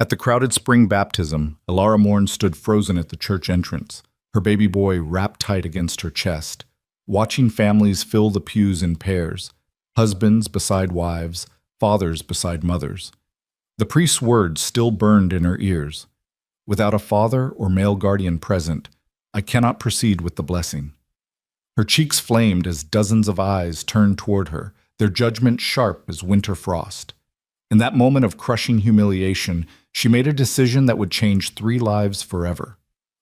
At the crowded spring baptism, Elara Morn stood frozen at the church entrance, her baby boy wrapped tight against her chest, watching families fill the pews in pairs, husbands beside wives, fathers beside mothers. The priest's words still burned in her ears. Without a father or male guardian present, I cannot proceed with the blessing. Her cheeks flamed as dozens of eyes turned toward her, their judgment sharp as winter frost. In that moment of crushing humiliation, she made a decision that would change 3 lives forever.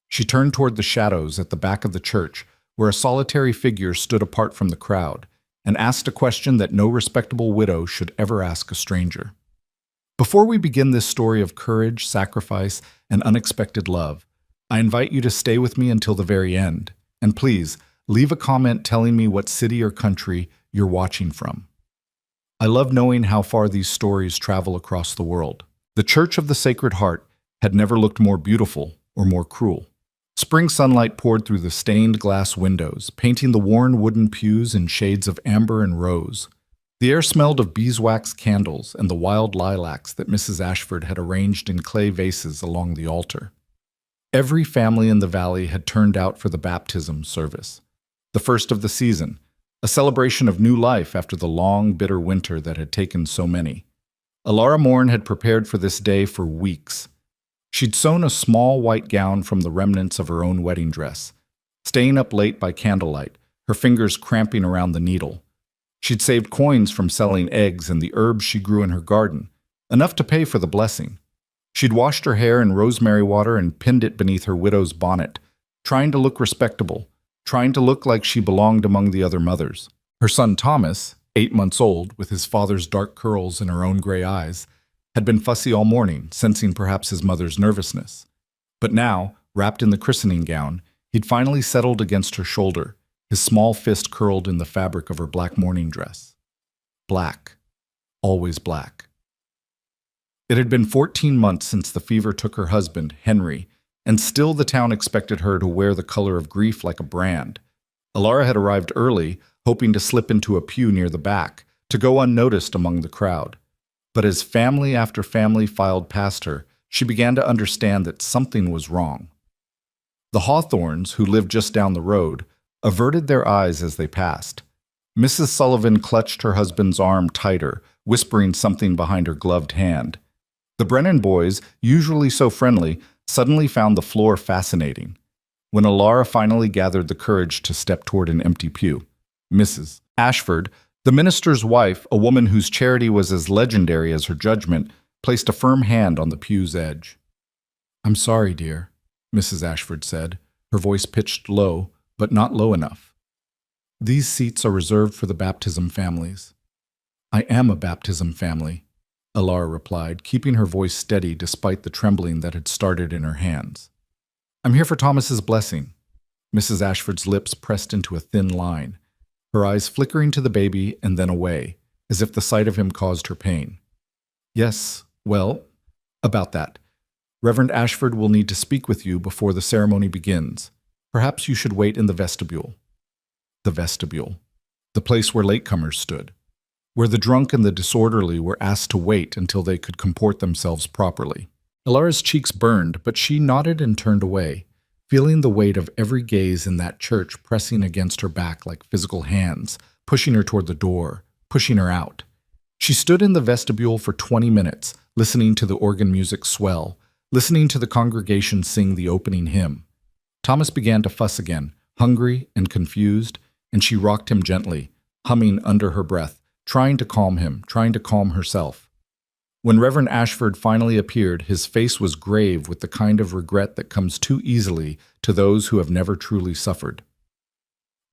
She turned toward the shadows at the back of the church, where a solitary figure stood apart from the crowd, and asked a question that no respectable widow should ever ask a stranger. Before we begin this story of courage, sacrifice, and unexpected love, I invite you to stay with me until the very end, and please, leave a comment telling me what city or country you're watching from. I love knowing how far these stories travel across the world. The Church of the Sacred Heart had never looked more beautiful or more cruel. Spring sunlight poured through the stained glass windows, painting the worn wooden pews in shades of amber and rose. The air smelled of beeswax candles and the wild lilacs that Mrs. Ashford had arranged in clay vases along the altar. Every family in the valley had turned out for the baptism service, the first of the season, a celebration of new life after the long, bitter winter that had taken so many. Elara Morn had prepared for this day for weeks. She'd sewn a small white gown from the remnants of her own wedding dress, staying up late by candlelight, her fingers cramping around the needle. She'd saved coins from selling eggs and the herbs she grew in her garden, enough to pay for the blessing. She'd washed her hair in rosemary water and pinned it beneath her widow's bonnet, trying to look respectable, trying to look like she belonged among the other mothers. Her son Thomas, 8 months old, with his father's dark curls and her own gray eyes, had been fussy all morning, sensing perhaps his mother's nervousness. But now, wrapped in the christening gown, he'd finally settled against her shoulder, his small fist curled in the fabric of her black mourning dress. Black. Always black. It had been 14 months since the fever took her husband, Henry, and still the town expected her to wear the color of grief like a brand. Elara had arrived early, hoping to slip into a pew near the back, to go unnoticed among the crowd. But as family after family filed past her, she began to understand that something was wrong. The Hawthorns, who lived just down the road, averted their eyes as they passed. Mrs. Sullivan clutched her husband's arm tighter, whispering something behind her gloved hand. The Brennan boys, usually so friendly, suddenly found the floor fascinating. When Elara finally gathered the courage to step toward an empty pew, Mrs. Ashford, the minister's wife, a woman whose charity was as legendary as her judgment, placed a firm hand on the pew's edge. "I'm sorry, dear," Mrs. Ashford said, her voice pitched low, but not low enough. "These seats are reserved for the baptism families." "I am a baptism family," Elara replied, keeping her voice steady despite the trembling that had started in her hands. "I'm here for Thomas's blessing." Mrs. Ashford's lips pressed into a thin line, her eyes flickering to the baby and then away, as if the sight of him caused her pain. "Yes, well, about that. Reverend Ashford will need to speak with you before the ceremony begins. Perhaps you should wait in the vestibule." The vestibule. The place where latecomers stood, where the drunk and the disorderly were asked to wait until they could comport themselves properly. Elara's cheeks burned, but she nodded and turned away, feeling the weight of every gaze in that church pressing against her back like physical hands, pushing her toward the door, pushing her out. She stood in the vestibule for 20 minutes, listening to the organ music swell, listening to the congregation sing the opening hymn. Thomas began to fuss again, hungry and confused, and she rocked him gently, humming under her breath, trying to calm him, trying to calm herself. When Reverend Ashford finally appeared, his face was grave with the kind of regret that comes too easily to those who have never truly suffered.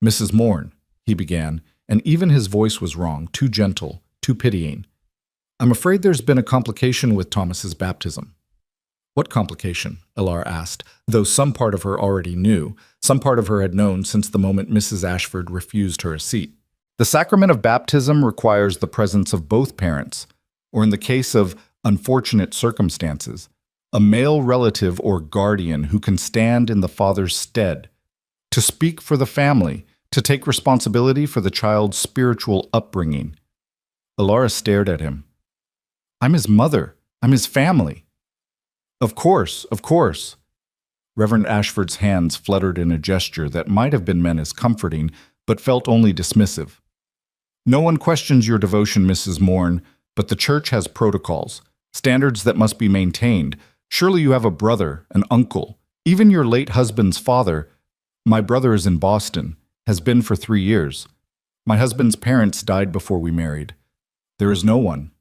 "Mrs. Morn," he began, and even his voice was wrong, too gentle, too pitying. "I'm afraid there's been a complication with Thomas's baptism." "What complication?" Elara asked, though some part of her already knew, some part of her had known since the moment Mrs. Ashford refused her a seat. "The sacrament of baptism requires the presence of both parents, or in the case of unfortunate circumstances, a male relative or guardian who can stand in the father's stead, to speak for the family, to take responsibility for the child's spiritual upbringing." Elara stared at him. "I'm his mother. I'm his family." Of course, of course. Reverend Ashford's hands fluttered in a gesture that might have been meant as comforting, but felt only dismissive. No one questions your devotion, Mrs. Morn, but the church has protocols, standards that must be maintained. Surely you have a brother, an uncle, even your late husband's father. My brother is in Boston, has been for 3 years. My husband's parents died before we married. There is no one.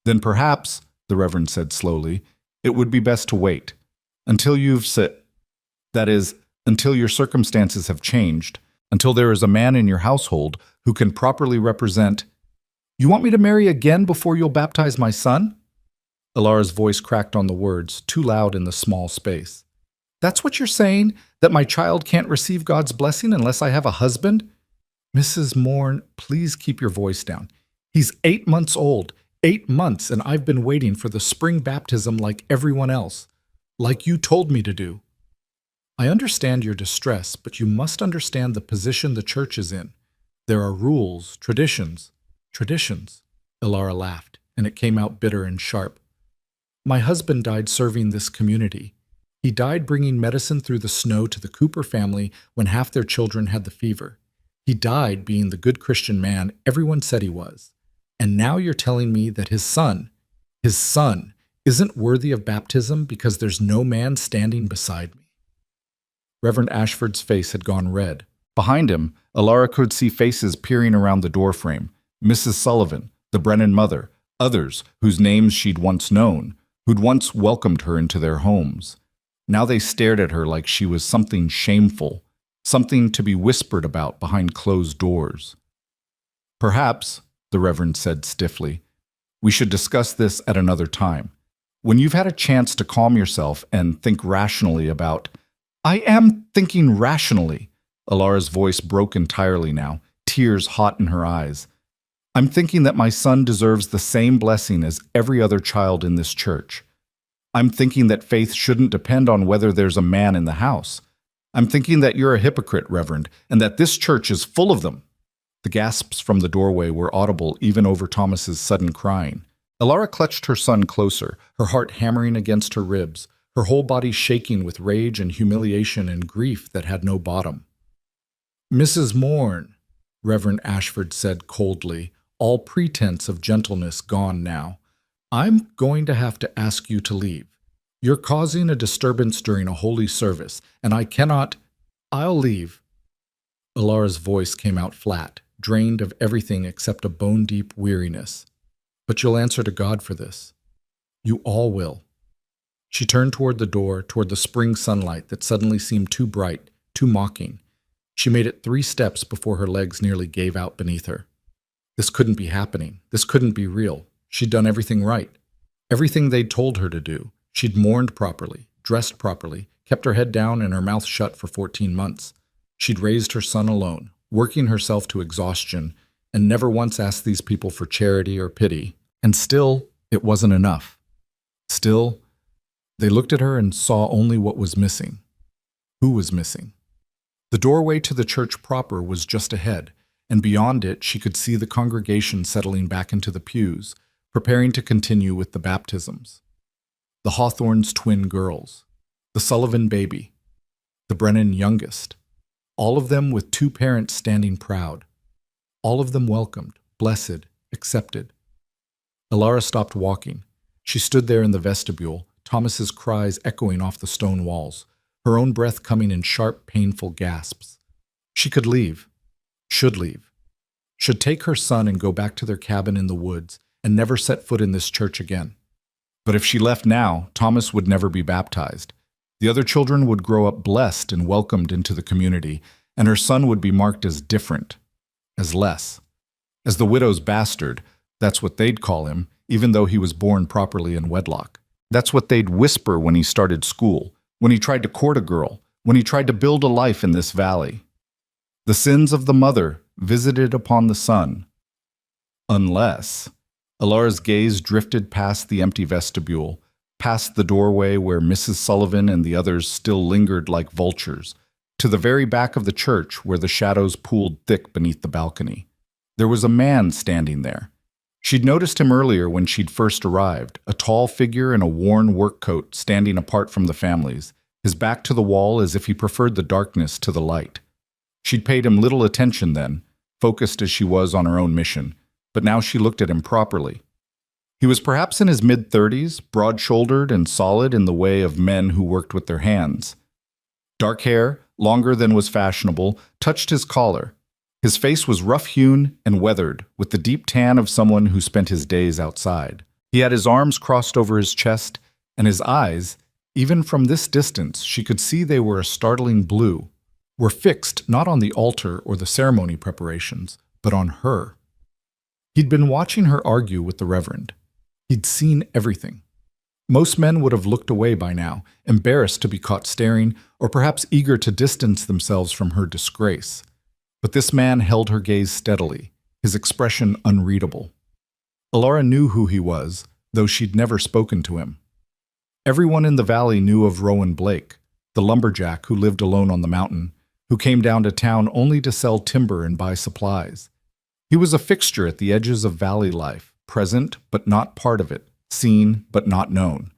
Then perhaps, the Reverend said slowly, it would be best to wait until that is, until your circumstances have changed, until there is a man in your household who can properly represent. You want me to marry again before you'll baptize my son? Ilara's voice cracked on the words, too loud in the small space. That's what you're saying? That my child can't receive God's blessing unless I have a husband? Mrs. Morn, please keep your voice down. He's 8 months old. 8 months, and I've been waiting for the spring baptism like everyone else. Like you told me to do. I understand your distress, but you must understand the position the church is in. There are rules, traditions. Traditions, Ilara laughed, and it came out bitter and sharp. My husband died serving this community. He died bringing medicine through the snow to the Cooper family when half their children had the fever. He died being the good Christian man everyone said he was. And now you're telling me that his son, isn't worthy of baptism because there's no man standing beside me. Reverend Ashford's face had gone red. Behind him, Ilara could see faces peering around the doorframe. Mrs. Sullivan, the Brennan mother, others whose names she'd once known, who'd once welcomed her into their homes. Now they stared at her like she was something shameful, something to be whispered about behind closed doors. Perhaps, the Reverend said stiffly, we should discuss this at another time. When you've had a chance to calm yourself and think rationally about... I am thinking rationally. Ilara's voice broke entirely now, tears hot in her eyes. I'm thinking that my son deserves the same blessing as every other child in this church. I'm thinking that faith shouldn't depend on whether there's a man in the house. I'm thinking that you're a hypocrite, Reverend, and that this church is full of them. The gasps from the doorway were audible even over Thomas's sudden crying. Ilara clutched her son closer, her heart hammering against her ribs, her whole body shaking with rage and humiliation and grief that had no bottom. Mrs. Morn, Reverend Ashford said coldly, all pretense of gentleness gone now, I'm going to have to ask you to leave. You're causing a disturbance during a holy service, and I cannot... I'll leave. Ilara's voice came out flat, drained of everything except a bone-deep weariness. But you'll answer to God for this. You all will. She turned toward the door, toward the spring sunlight that suddenly seemed too bright, too mocking. She made it 3 steps before her legs nearly gave out beneath her. This couldn't be happening. This couldn't be real. She'd done everything right. Everything they'd told her to do. She'd mourned properly, dressed properly, kept her head down and her mouth shut for 14 months. She'd raised her son alone, working herself to exhaustion, and never once asked these people for charity or pity. And still, it wasn't enough. Still, they looked at her and saw only what was missing. Who was missing? The doorway to the church proper was just ahead, and beyond it she could see the congregation settling back into the pews, preparing to continue with the baptisms. The Hawthorne's twin girls, the Sullivan baby, the Brennan youngest, all of them with 2 parents standing proud, all of them welcomed, blessed, accepted. Ilara stopped walking. She stood there in the vestibule, Thomas's cries echoing off the stone walls, her own breath coming in sharp, painful gasps. She could leave, should take her son and go back to their cabin in the woods and never set foot in this church again. But if she left now, Thomas would never be baptized. The other children would grow up blessed and welcomed into the community, and her son would be marked as different, as less. As the widow's bastard, that's what they'd call him, even though he was born properly in wedlock. That's what they'd whisper when he started school, when he tried to court a girl, when he tried to build a life in this valley. The sins of the mother visited upon the son. Unless... Ilara's gaze drifted past the empty vestibule, past the doorway where Mrs. Sullivan and the others still lingered like vultures, to the very back of the church where the shadows pooled thick beneath the balcony. There was a man standing there. She'd noticed him earlier when she'd first arrived, a tall figure in a worn work coat standing apart from the families, his back to the wall as if he preferred the darkness to the light. She'd paid him little attention then, focused as she was on her own mission, but now she looked at him properly. He was perhaps in his mid-30s, broad-shouldered and solid in the way of men who worked with their hands. Dark hair, longer than was fashionable, touched his collar. His face was rough-hewn and weathered, with the deep tan of someone who spent his days outside. He had his arms crossed over his chest, and his eyes, even from this distance, she could see they were a startling blue, were fixed not on the altar or the ceremony preparations, but on her. He'd been watching her argue with the Reverend. He'd seen everything. Most men would have looked away by now, embarrassed to be caught staring, or perhaps eager to distance themselves from her disgrace. But this man held her gaze steadily, his expression unreadable. Alara knew who he was, though she'd never spoken to him. Everyone in the valley knew of Rowan Blake, the lumberjack who lived alone on the mountain, who came down to town only to sell timber and buy supplies. He was a fixture at the edges of valley life, present but not part of it, seen but not known.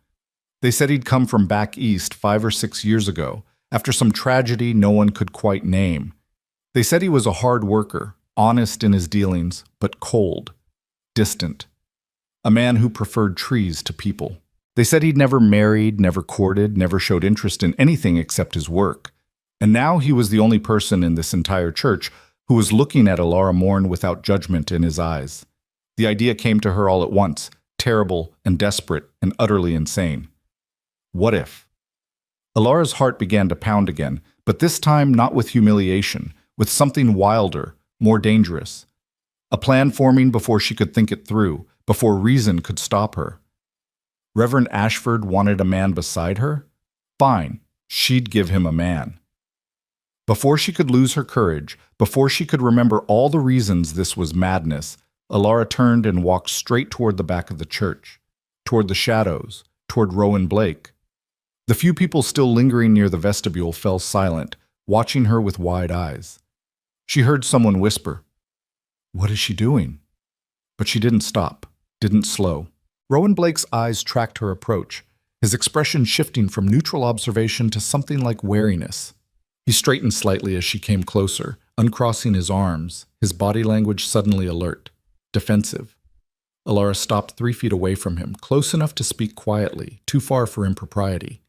They said he'd come from back east 5 or 6 years ago, after some tragedy no one could quite name. They said he was a hard worker, honest in his dealings, but cold, distant. A man who preferred trees to people. They said he'd never married, never courted, never showed interest in anything except his work. And now he was the only person in this entire church who was looking at Alara Morn without judgment in his eyes. The idea came to her all at once, terrible and desperate and utterly insane. What if? Alara's heart began to pound again, but this time not with humiliation, with something wilder, more dangerous. A plan forming before she could think it through, before reason could stop her. Reverend Ashford wanted a man beside her? Fine, she'd give him a man. Before she could lose her courage, before she could remember all the reasons this was madness, Alara turned and walked straight toward the back of the church, toward the shadows, toward Rowan Blake. The few people still lingering near the vestibule fell silent, watching her with wide eyes. She heard someone whisper, "What is she doing?" But she didn't stop, didn't slow. Rowan Blake's eyes tracked her approach, his expression shifting from neutral observation to something like wariness. He straightened slightly as she came closer, uncrossing his arms, his body language suddenly alert, defensive. Alara stopped 3 feet away from him, close enough to speak quietly, too far for impropriety.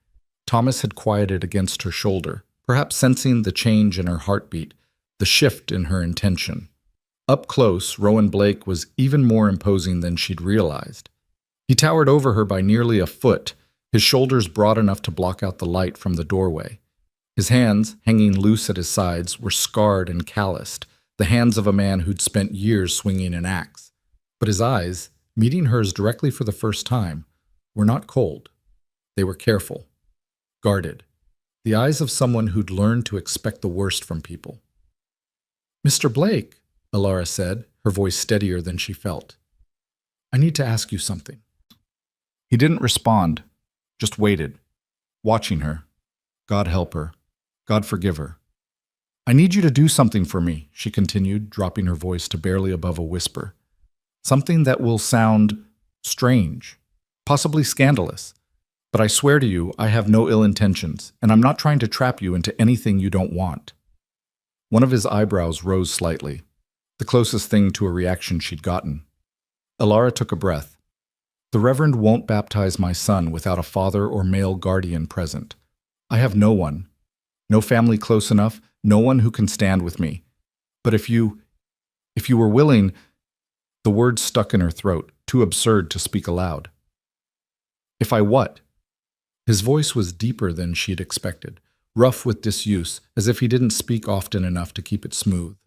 Thomas had quieted against her shoulder, perhaps sensing the change in her heartbeat, the shift in her intention. Up close, Rowan Blake was even more imposing than she'd realized. He towered over her by nearly a foot, his shoulders broad enough to block out the light from the doorway. His hands, hanging loose at his sides, were scarred and calloused, the hands of a man who'd spent years swinging an axe. But his eyes, meeting hers directly for the first time, were not cold. They were careful, guarded, the eyes of someone who'd learned to expect the worst from people. "Mr. Blake," Alara said, her voice steadier than she felt. "I need to ask you something." He didn't respond, just waited, watching her. God help her. God forgive her. "I need you to do something for me," she continued, dropping her voice to barely above a whisper. "Something that will sound strange, possibly scandalous. But I swear to you, I have no ill intentions, and I'm not trying to trap you into anything you don't want." One of his eyebrows rose slightly, the closest thing to a reaction she'd gotten. Alara took a breath. "The Reverend won't baptize my son without a father or male guardian present. I have no one, no family close enough, no one who can stand with me. But if you were willing—" The words stuck in her throat, too absurd to speak aloud. "If I what?" His voice was deeper than she'd expected, rough with disuse, as if he didn't speak often enough to keep it smooth.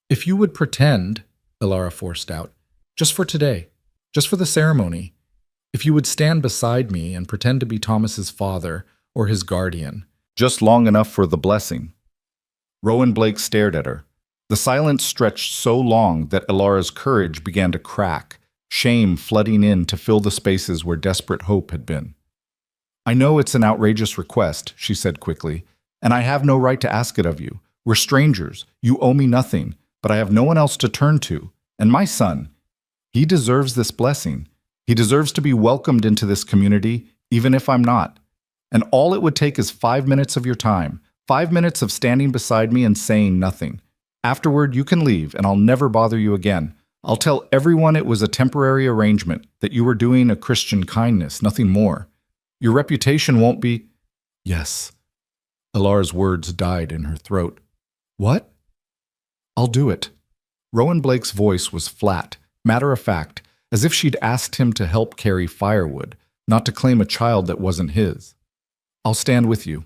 "If you would pretend," Alara forced out, "just for today, just for the ceremony, if you would stand beside me and pretend to be Thomas's father or his guardian, just long enough for the blessing." Rowan Blake stared at her. The silence stretched so long that Alara's courage began to crack, shame flooding in to fill the spaces where desperate hope had been. "I know it's an outrageous request," she said quickly, "and I have no right to ask it of you. We're strangers. You owe me nothing, but I have no one else to turn to. And my son, He deserves this blessing. He deserves to be welcomed into this community, even if I'm not. And all it would take is 5 minutes of your time, 5 minutes of standing beside me and saying nothing. Afterward, you can leave, and I'll never bother you again. I'll tell everyone it was a temporary arrangement, that you were doing a Christian kindness, nothing more. Your reputation won't be— Yes. Alara's words died in her throat. What? I'll do it. Rowan Blake's voice was flat, matter-of-fact, as if she'd asked him to help carry firewood, not to claim a child that wasn't his. I'll stand with you.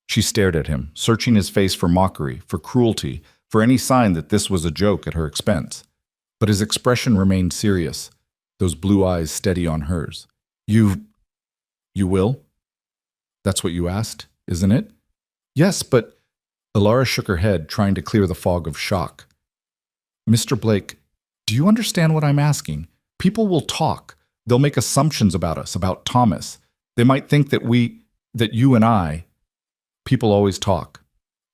She stared at him, searching his face for mockery, for cruelty, for any sign that this was a joke at her expense. But his expression remained serious, those blue eyes steady on hers. You will? That's what you asked, isn't it? Yes, but— Alara shook her head, trying to clear the fog of shock. Mr. Blake, do you understand what I'm asking? People will talk. They'll make assumptions about us, about Thomas. They might think that you and I— People always talk.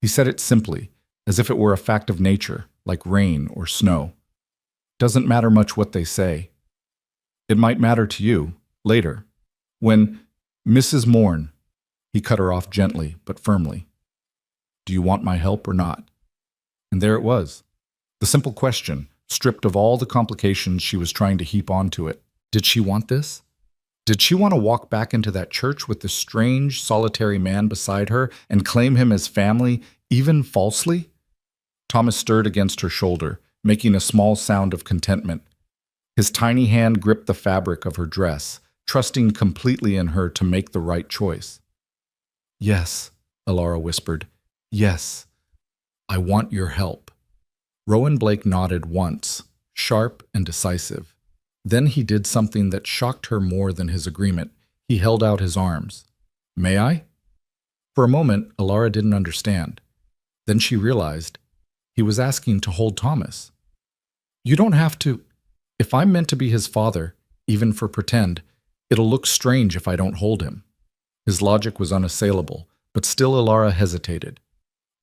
He said it simply, as if it were a fact of nature, like rain or snow. Doesn't matter much what they say. It might matter to you, later. When— Mrs. Morn— He cut her off gently, but firmly. Do you want my help or not? And there it was. The simple question, stripped of all the complications she was trying to heap onto it. Did she want this? Did she want to walk back into that church with this strange, solitary man beside her and claim him as family, even falsely? Thomas stirred against her shoulder, making a small sound of contentment. His tiny hand gripped the fabric of her dress, trusting completely in her to make the right choice. Yes, Alara whispered. Yes, I want your help. Rowan Blake nodded once, sharp and decisive. Then he did something that shocked her more than his agreement. He held out his arms. May I? For a moment, Alara didn't understand. Then she realized he was asking to hold Thomas. You don't have to. If I'm meant to be his father, even for pretend, it'll look strange if I don't hold him. His logic was unassailable, but still Alara hesitated.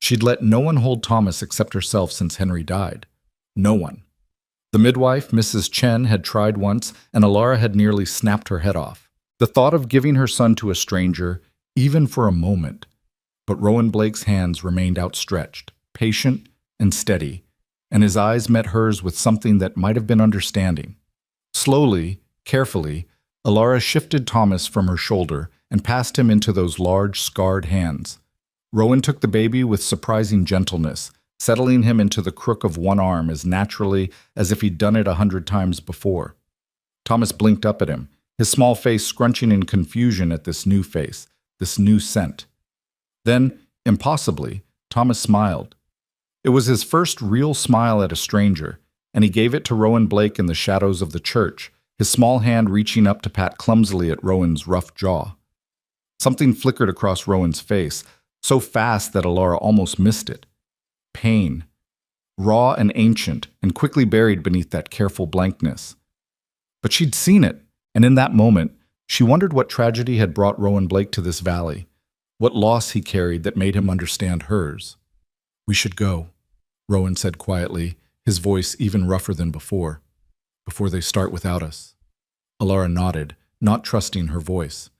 She'd let no one hold Thomas except herself since Henry died. No one. The midwife, Mrs. Chen, had tried once, and Alara had nearly snapped her head off. The thought of giving her son to a stranger, even for a moment. But Rowan Blake's hands remained outstretched, patient and steady, and his eyes met hers with something that might have been understanding. Slowly, carefully, Alara shifted Thomas from her shoulder and passed him into those large, scarred hands. Rowan took the baby with surprising gentleness, settling him into the crook of one arm as naturally as if he'd done it 100 times before. Thomas blinked up at him, his small face scrunching in confusion at this new face, this new scent. Then, impossibly, Thomas smiled. It was his first real smile at a stranger, and he gave it to Rowan Blake in the shadows of the church, his small hand reaching up to pat clumsily at Rowan's rough jaw. Something flickered across Rowan's face, so fast that Alara almost missed it. Pain. Raw and ancient, and quickly buried beneath that careful blankness. But she'd seen it, and in that moment, she wondered what tragedy had brought Rowan Blake to this valley, what loss he carried that made him understand hers. We should go, Rowan said quietly, his voice even rougher than before they start without us. Alara nodded, not trusting her voice.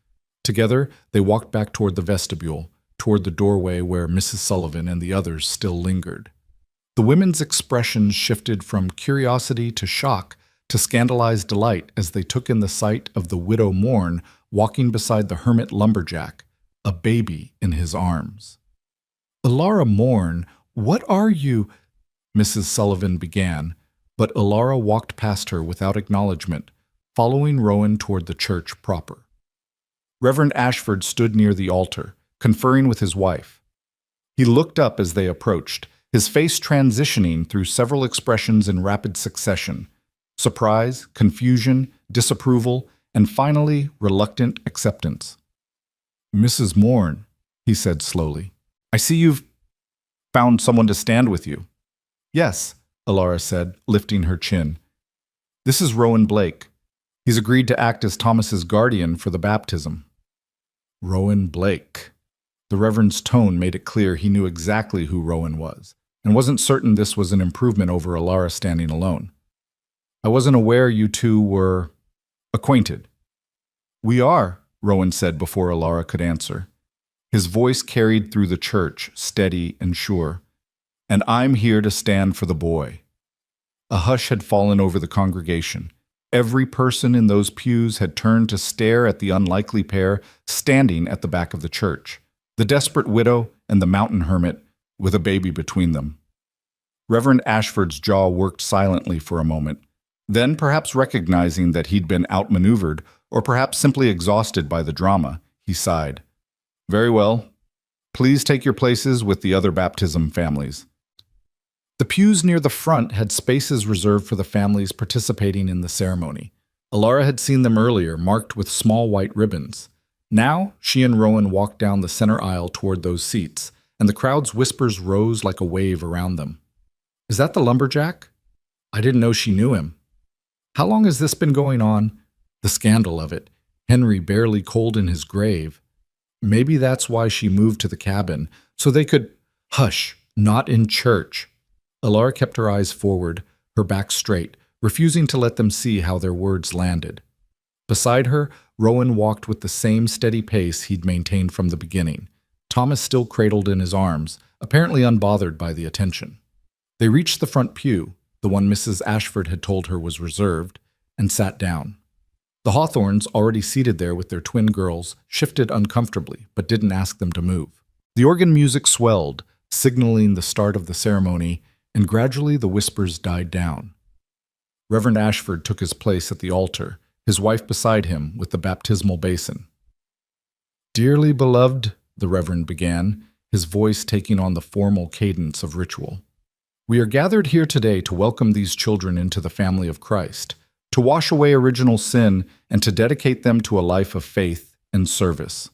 Together, they walked back toward the vestibule, toward the doorway where Mrs. Sullivan and the others still lingered. The women's expressions shifted from curiosity to shock to scandalized delight as they took in the sight of the widow Morn walking beside the hermit Lumberjack, a baby in his arms. Alara Morn, what are you? Mrs. Sullivan began, but Alara walked past her without acknowledgement, following Rowan toward the church proper. Reverend Ashford stood near the altar, conferring with his wife. He looked up as they approached, his face transitioning through several expressions in rapid succession: surprise, confusion, disapproval, and finally, reluctant acceptance. Mrs. Morn, he said slowly, I see you've found someone to stand with you. Yes, Alara said, lifting her chin. This is Rowan Blake. He's agreed to act as Thomas's guardian for the baptism. Rowan Blake. The Reverend's tone made it clear he knew exactly who Rowan was, and wasn't certain this was an improvement over Alara standing alone. I wasn't aware you two were acquainted. We are, Rowan said before Alara could answer. His voice carried through the church, steady and sure. And I'm here to stand for the boy. A hush had fallen over the congregation. Every person in those pews had turned to stare at the unlikely pair standing at the back of the church, the desperate widow and the mountain hermit with a baby between them. Reverend Ashford's jaw worked silently for a moment. Then, perhaps recognizing that he'd been outmaneuvered, or perhaps simply exhausted by the drama, he sighed. Very well. Please take your places with the other baptism families. The pews near the front had spaces reserved for the families participating in the ceremony. Alara had seen them earlier, marked with small white ribbons. Now, she and Rowan walked down the center aisle toward those seats, and the crowd's whispers rose like a wave around them. Is that the lumberjack? I didn't know she knew him. How long has this been going on? The scandal of it. Henry barely cold in his grave. Maybe that's why she moved to the cabin, so they could... Hush, not in church. Alara kept her eyes forward, her back straight, refusing to let them see how their words landed. Beside her, Rowan walked with the same steady pace he'd maintained from the beginning, Thomas still cradled in his arms, apparently unbothered by the attention. They reached the front pew, the one Mrs. Ashford had told her was reserved, and sat down. The Hawthorns, already seated there with their twin girls, shifted uncomfortably, but didn't ask them to move. The organ music swelled, signaling the start of the ceremony, and gradually the whispers died down. Reverend Ashford took his place at the altar, his wife beside him with the baptismal basin. "Dearly beloved," the Reverend began, his voice taking on the formal cadence of ritual. "We are gathered here today to welcome these children into the family of Christ, to wash away original sin and to dedicate them to a life of faith and service."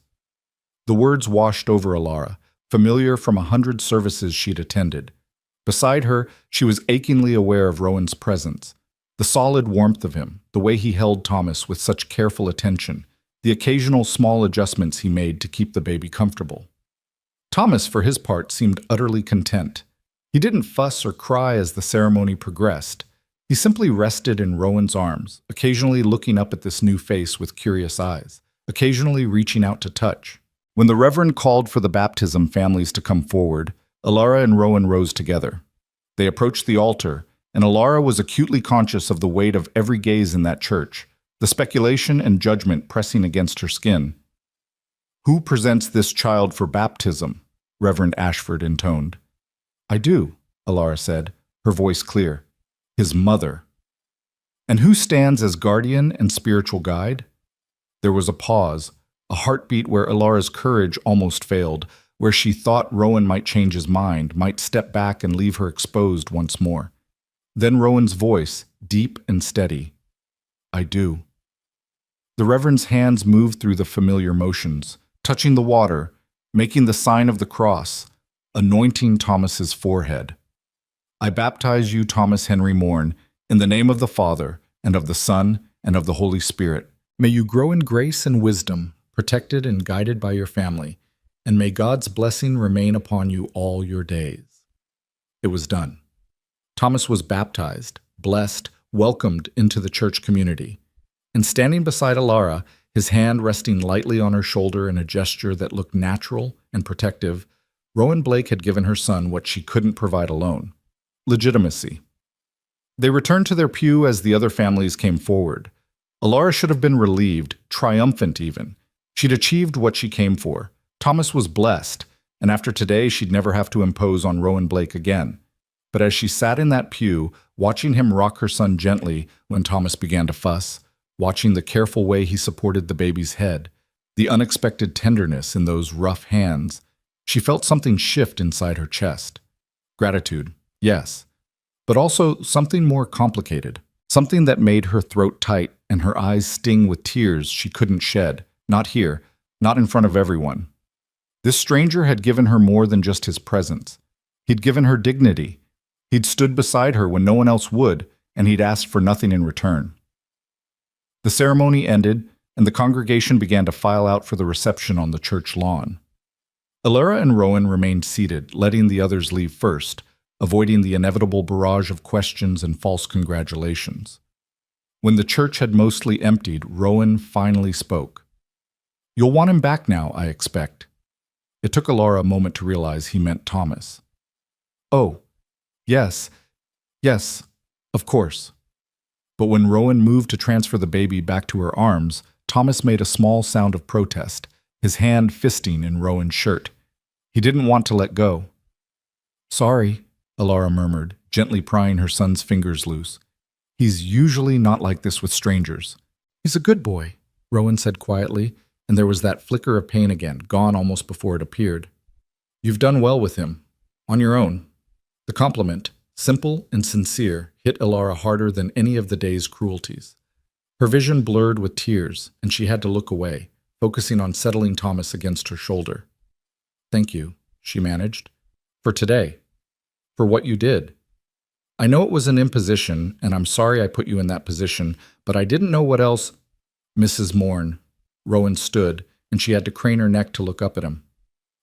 The words washed over Alara, familiar from 100 services she'd attended. Beside her, she was achingly aware of Rowan's presence, the solid warmth of him, the way he held Thomas with such careful attention, the occasional small adjustments he made to keep the baby comfortable. Thomas, for his part, seemed utterly content. He didn't fuss or cry as the ceremony progressed. He simply rested in Rowan's arms, occasionally looking up at this new face with curious eyes, occasionally reaching out to touch. When the Reverend called for the baptism families to come forward, Alara and Rowan rose together. They approached the altar, and Alara was acutely conscious of the weight of every gaze in that church, the speculation and judgment pressing against her skin. "Who presents this child for baptism?" Reverend Ashford intoned. "I do," Alara said, her voice clear. "His mother." "And who stands as guardian and spiritual guide?" There was a pause, a heartbeat where Alara's courage almost failed, where she thought Rowan might change his mind, might step back and leave her exposed once more. Then Rowan's voice, deep and steady. "I do." The Reverend's hands moved through the familiar motions, touching the water, making the sign of the cross, anointing Thomas's forehead. "I baptize you, Thomas Henry Morn, in the name of the Father, and of the Son, and of the Holy Spirit. May you grow in grace and wisdom, protected and guided by your family, and may God's blessing remain upon you all your days." It was done. Thomas was baptized, blessed, welcomed into the church community. And standing beside Alara, his hand resting lightly on her shoulder in a gesture that looked natural and protective, Rowan Blake had given her son what she couldn't provide alone: legitimacy. They returned to their pew as the other families came forward. Alara should have been relieved, triumphant even. She'd achieved what she came for. Thomas was blessed, and after today she'd never have to impose on Rowan Blake again. But as she sat in that pew, watching him rock her son gently when Thomas began to fuss, watching the careful way he supported the baby's head, the unexpected tenderness in those rough hands, she felt something shift inside her chest. Gratitude, yes, but also something more complicated, something that made her throat tight and her eyes sting with tears she couldn't shed, not here, not in front of everyone. This stranger had given her more than just his presence. He'd given her dignity. He'd stood beside her when no one else would, and he'd asked for nothing in return. The ceremony ended, and the congregation began to file out for the reception on the church lawn. Alara and Rowan remained seated, letting the others leave first, avoiding the inevitable barrage of questions and false congratulations. When the church had mostly emptied, Rowan finally spoke. "You'll want him back now, I expect." It took Alara a moment to realize he meant Thomas. "Oh, yes, yes, of course." But when Rowan moved to transfer the baby back to her arms, Thomas made a small sound of protest, his hand fisting in Rowan's shirt. He didn't want to let go. "Sorry," Alara murmured, gently prying her son's fingers loose. "He's usually not like this with strangers." "He's a good boy," Rowan said quietly, and there was that flicker of pain again, gone almost before it appeared. "You've done well with him. On your own." The compliment, simple and sincere, hit Alara harder than any of the day's cruelties. Her vision blurred with tears, and she had to look away, focusing on settling Thomas against her shoulder. "Thank you," she managed. "For today. For what you did. I know it was an imposition, and I'm sorry I put you in that position, but I didn't know what else—" "Mrs. Morn." Rowan stood, and she had to crane her neck to look up at him.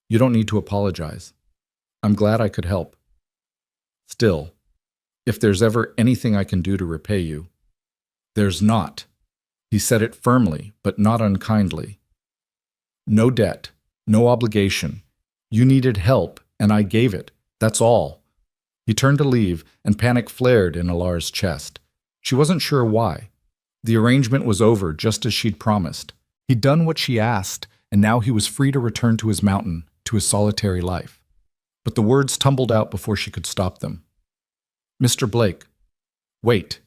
"You don't need to apologize. I'm glad I could help. Still, if there's ever anything I can do to repay you—" "There's not." He said it firmly, but not unkindly. "No debt, no obligation. You needed help, and I gave it. That's all." He turned to leave, and panic flared in Alara's chest. She wasn't sure why. The arrangement was over just as she'd promised. He'd done what she asked, and now he was free to return to his mountain, to his solitary life. But the words tumbled out before she could stop them. "Mr. Blake, wait."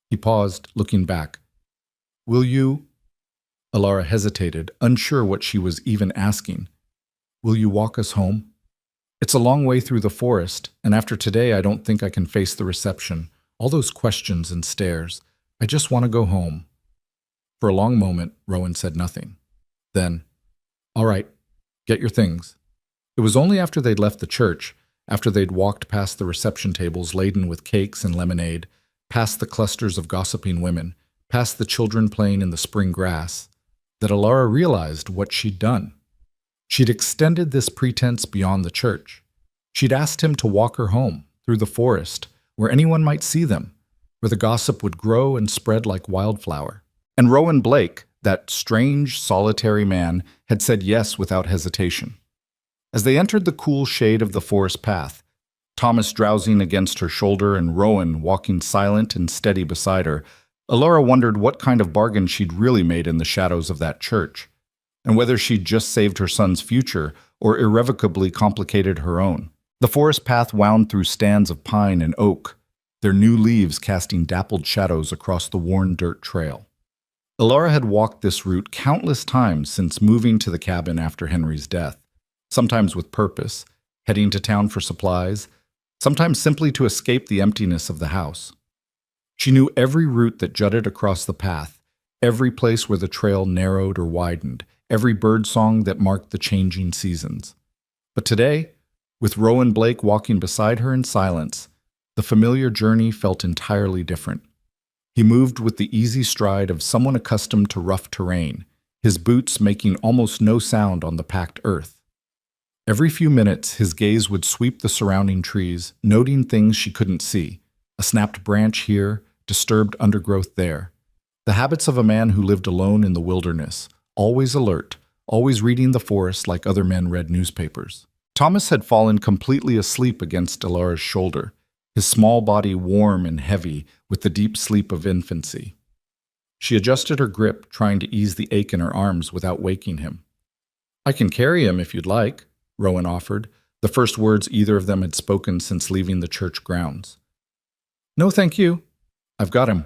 He paused, looking back. "Will you—" Alara hesitated, unsure what she was even asking. "Will you walk us home? It's a long way through the forest, and after today I don't think I can face the reception, all those questions and stares. I just want to go home." For a long moment, Rowan said nothing. Then, "All right, get your things." It was only after they'd left the church, after they'd walked past the reception tables laden with cakes and lemonade, past the clusters of gossiping women, past the children playing in the spring grass, that Alara realized what she'd done. She'd extended this pretense beyond the church. She'd asked him to walk her home, through the forest, where anyone might see them, where the gossip would grow and spread like wildflower. And Rowan Blake, that strange, solitary man, had said yes without hesitation. As they entered the cool shade of the forest path, Thomas drowsing against her shoulder and Rowan walking silent and steady beside her, Alara wondered what kind of bargain she'd really made in the shadows of that church, and whether she'd just saved her son's future or irrevocably complicated her own. The forest path wound through stands of pine and oak, their new leaves casting dappled shadows across the worn dirt trail. Alara had walked this route countless times since moving to the cabin after Henry's death, sometimes with purpose, heading to town for supplies, sometimes simply to escape the emptiness of the house. She knew every route that jutted across the path, every place where the trail narrowed or widened, every birdsong that marked the changing seasons. But today, with Rowan Blake walking beside her in silence, the familiar journey felt entirely different. He moved with the easy stride of someone accustomed to rough terrain, his boots making almost no sound on the packed earth. Every few minutes, his gaze would sweep the surrounding trees, noting things she couldn't see, a snapped branch here, disturbed undergrowth there. The habits of a man who lived alone in the wilderness, always alert, always reading the forest like other men read newspapers. Thomas had fallen completely asleep against Alara's shoulder, his small body warm and heavy with the deep sleep of infancy. She adjusted her grip, trying to ease the ache in her arms without waking him. "I can carry him if you'd like," Rowan offered, the first words either of them had spoken since leaving the church grounds. "No, thank you. I've got him."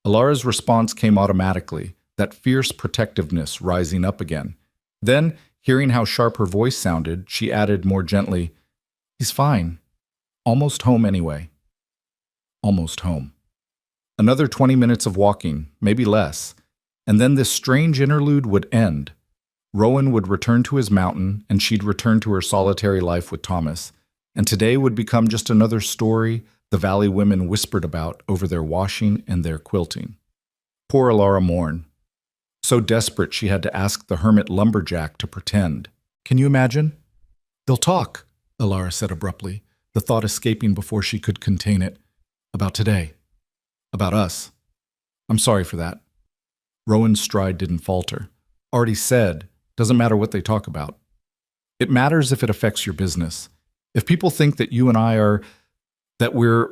Alara's response came automatically, that fierce protectiveness rising up again. Then, hearing how sharp her voice sounded, she added more gently, "He's fine. Almost home anyway." Almost home. Another 20 minutes of walking, maybe less, and then this strange interlude would end. Rowan would return to his mountain, and she'd return to her solitary life with Thomas, and today would become just another story the valley women whispered about over their washing and their quilting. Poor Alara Morn. So desperate she had to ask the hermit Lumberjack to pretend. Can you imagine? "They'll talk," Alara said abruptly, the thought escaping before she could contain it. "About today. About us." I'm sorry for that. Rowan's stride didn't falter. Already said, doesn't matter what they talk about. It matters if it affects your business. If people think that you and I are, that we're,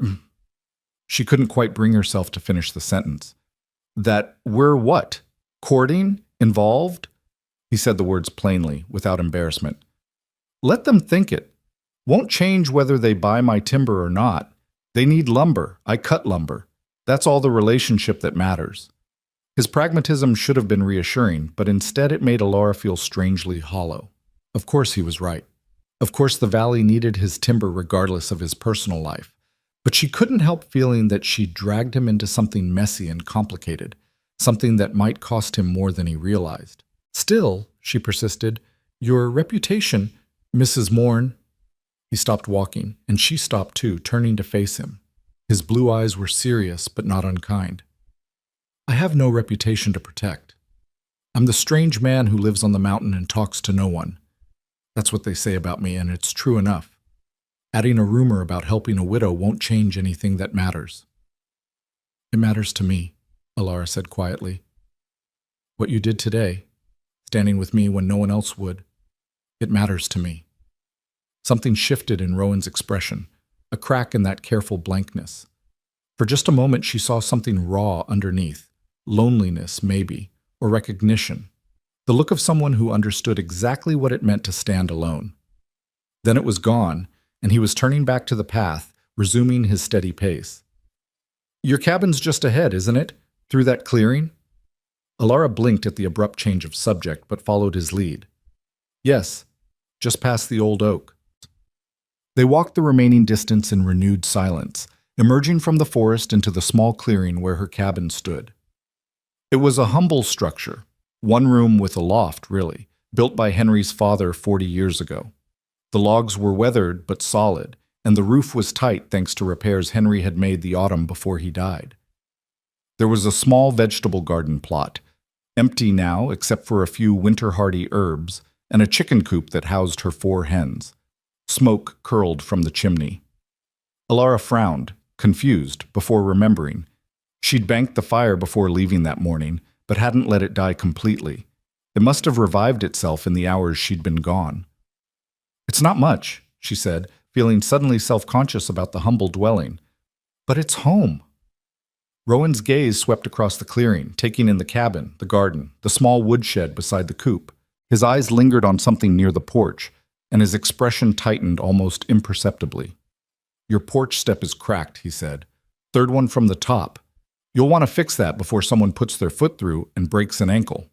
she couldn't quite bring herself to finish the sentence. That we're what? Courting? Involved? He said the words plainly, without embarrassment. Let them think it. Won't change whether they buy my timber or not. They need lumber. I cut lumber. That's all the relationship that matters. His pragmatism should have been reassuring, but instead it made Alara feel strangely hollow. Of course he was right. Of course the valley needed his timber regardless of his personal life. But she couldn't help feeling that she dragged him into something messy and complicated, something that might cost him more than he realized. Still, she persisted, your reputation, Mrs. Morn. He stopped walking, and she stopped too, turning to face him. His blue eyes were serious but not unkind. I have no reputation to protect. I'm the strange man who lives on the mountain and talks to no one. That's what they say about me, and it's true enough. Adding a rumor about helping a widow won't change anything that matters. It matters to me, Alara said quietly. What you did today, standing with me when no one else would, it matters to me. Something shifted in Rowan's expression, a crack in that careful blankness. For just a moment she saw something raw underneath, loneliness maybe, or recognition, the look of someone who understood exactly what it meant to stand alone. Then it was gone, and he was turning back to the path, resuming his steady pace. Your cabin's just ahead, isn't it? Through that clearing? Alara blinked at the abrupt change of subject, but followed his lead. Yes, just past the old oak. They walked the remaining distance in renewed silence, emerging from the forest into the small clearing where her cabin stood. It was a humble structure, one room with a loft, really, built by Henry's father 40 years ago. The logs were weathered but solid, and the roof was tight thanks to repairs Henry had made the autumn before he died. There was a small vegetable garden plot, empty now except for a few winter-hardy herbs, and a chicken coop that housed her 4 hens. Smoke curled from the chimney. Alara frowned, confused, before remembering. She'd banked the fire before leaving that morning, but hadn't let it die completely. It must have revived itself in the hours she'd been gone. It's not much, she said, feeling suddenly self-conscious about the humble dwelling. But it's home. Rowan's gaze swept across the clearing, taking in the cabin, the garden, the small woodshed beside the coop. His eyes lingered on something near the porch, and his expression tightened almost imperceptibly. Your porch step is cracked, he said. 3rd one from the top. You'll want to fix that before someone puts their foot through and breaks an ankle.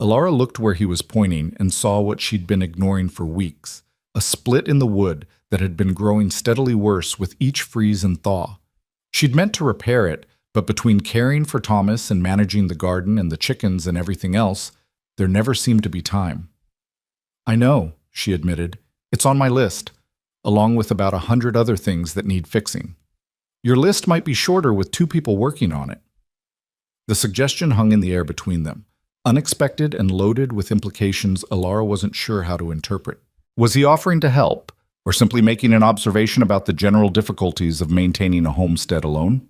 Alara looked where he was pointing and saw what she'd been ignoring for weeks, a split in the wood that had been growing steadily worse with each freeze and thaw. She'd meant to repair it, but between caring for Thomas and managing the garden and the chickens and everything else, there never seemed to be time. I know, she admitted. It's on my list, along with about 100 other things that need fixing. Your list might be shorter with 2 people working on it. The suggestion hung in the air between them, unexpected and loaded with implications Alara wasn't sure how to interpret. Was he offering to help, or simply making an observation about the general difficulties of maintaining a homestead alone?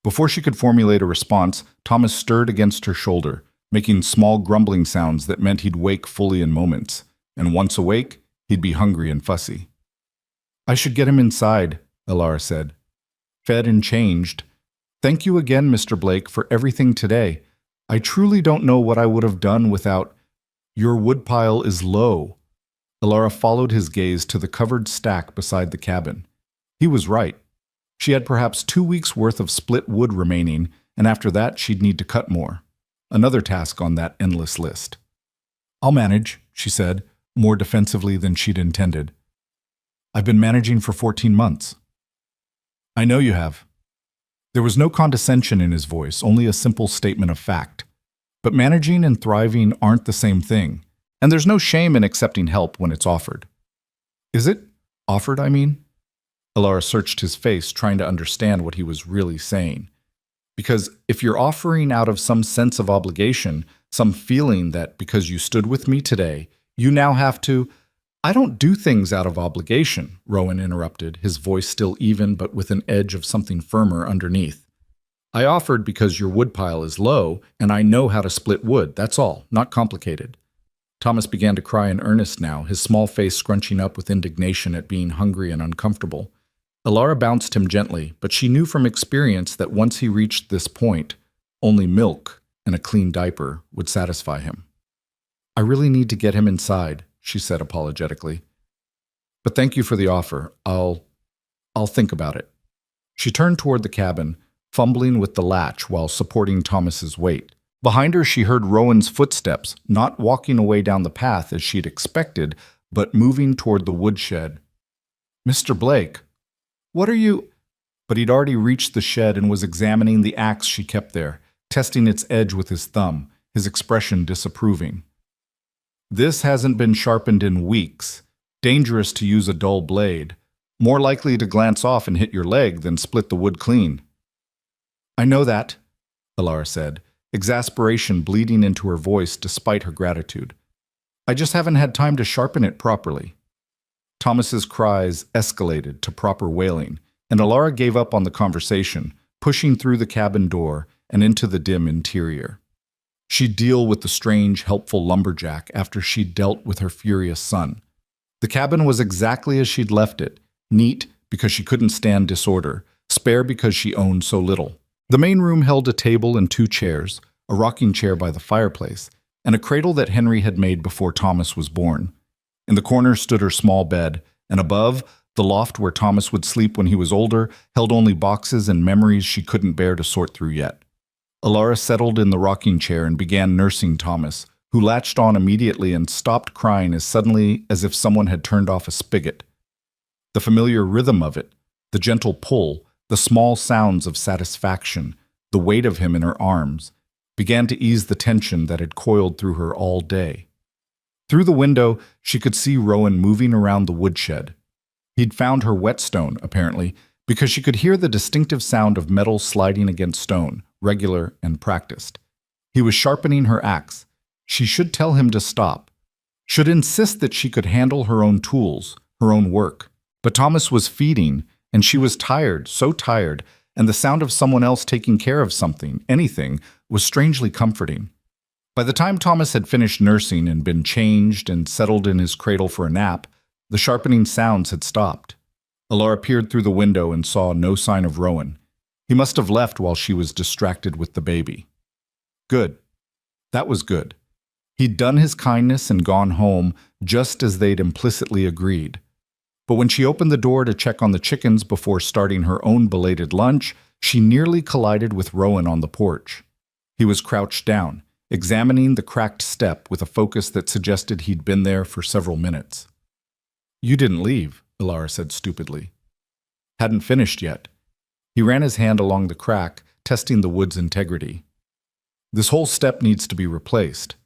Before she could formulate a response, Thomas stirred against her shoulder, making small grumbling sounds that meant he'd wake fully in moments, and once awake, he'd be hungry and fussy. I should get him inside, Alara said. Fed and changed. Thank you again, Mr. Blake, for everything today. I truly don't know what I would have done without... Your woodpile is low. Alara followed his gaze to the covered stack beside the cabin. He was right. She had perhaps 2 weeks' worth of split wood remaining, and after that she'd need to cut more. Another task on that endless list. I'll manage, she said, more defensively than she'd intended. I've been managing for 14 months. I know you have. There was no condescension in his voice, only a simple statement of fact. But managing and thriving aren't the same thing, and there's no shame in accepting help when it's offered. Is it? Offered, I mean? Alara searched his face, trying to understand what he was really saying. Because if you're offering out of some sense of obligation, some feeling that because you stood with me today, you now have to... I don't do things out of obligation, Rowan interrupted, his voice still even but with an edge of something firmer underneath. I offered because your woodpile is low, and I know how to split wood, that's all, not complicated. Thomas began to cry in earnest now, his small face scrunching up with indignation at being hungry and uncomfortable. Alara bounced him gently, but she knew from experience that once he reached this point, only milk and a clean diaper would satisfy him. I really need to get him inside, she said apologetically. But thank you for the offer. I'll think about it. She turned toward the cabin, fumbling with the latch while supporting Thomas's weight. Behind her, she heard Rowan's footsteps, not walking away down the path as she'd expected, but moving toward the woodshed. Mr. Blake, what are you... But he'd already reached the shed and was examining the axe she kept there, testing its edge with his thumb, his expression disapproving. This hasn't been sharpened in weeks. Dangerous to use a dull blade. More likely to glance off and hit your leg than split the wood clean. I know that, Alara said, exasperation bleeding into her voice despite her gratitude. I just haven't had time to sharpen it properly. Thomas's cries escalated to proper wailing, and Alara gave up on the conversation, pushing through the cabin door and into the dim interior. She'd deal with the strange, helpful lumberjack after she'd dealt with her furious son. The cabin was exactly as she'd left it, neat because she couldn't stand disorder, spare because she owned so little. The main room held a table and 2 chairs, a rocking chair by the fireplace, and a cradle that Henry had made before Thomas was born. In the corner stood her small bed, and above, the loft where Thomas would sleep when he was older held only boxes and memories she couldn't bear to sort through yet. Alara settled in the rocking chair and began nursing Thomas, who latched on immediately and stopped crying as suddenly as if someone had turned off a spigot. The familiar rhythm of it, the gentle pull, the small sounds of satisfaction, the weight of him in her arms, began to ease the tension that had coiled through her all day. Through the window, she could see Rowan moving around the woodshed. He'd found her whetstone, apparently, because she could hear the distinctive sound of metal sliding against stone, regular and practiced. He was sharpening her axe. She should tell him to stop, should insist that she could handle her own tools, her own work. But Thomas was feeding, and she was tired, so tired, and the sound of someone else taking care of something, anything, was strangely comforting. By the time Thomas had finished nursing and been changed and settled in his cradle for a nap, the sharpening sounds had stopped. Alara peered through the window and saw no sign of Rowan. He must have left while she was distracted with the baby. Good. That was good. He'd done his kindness and gone home just as they'd implicitly agreed. But when she opened the door to check on the chickens before starting her own belated lunch, she nearly collided with Rowan on the porch. He was crouched down, examining the cracked step with a focus that suggested he'd been there for several minutes. You didn't leave, Alara said stupidly. Hadn't finished yet. He ran his hand along the crack, testing the wood's integrity. This whole step needs to be replaced.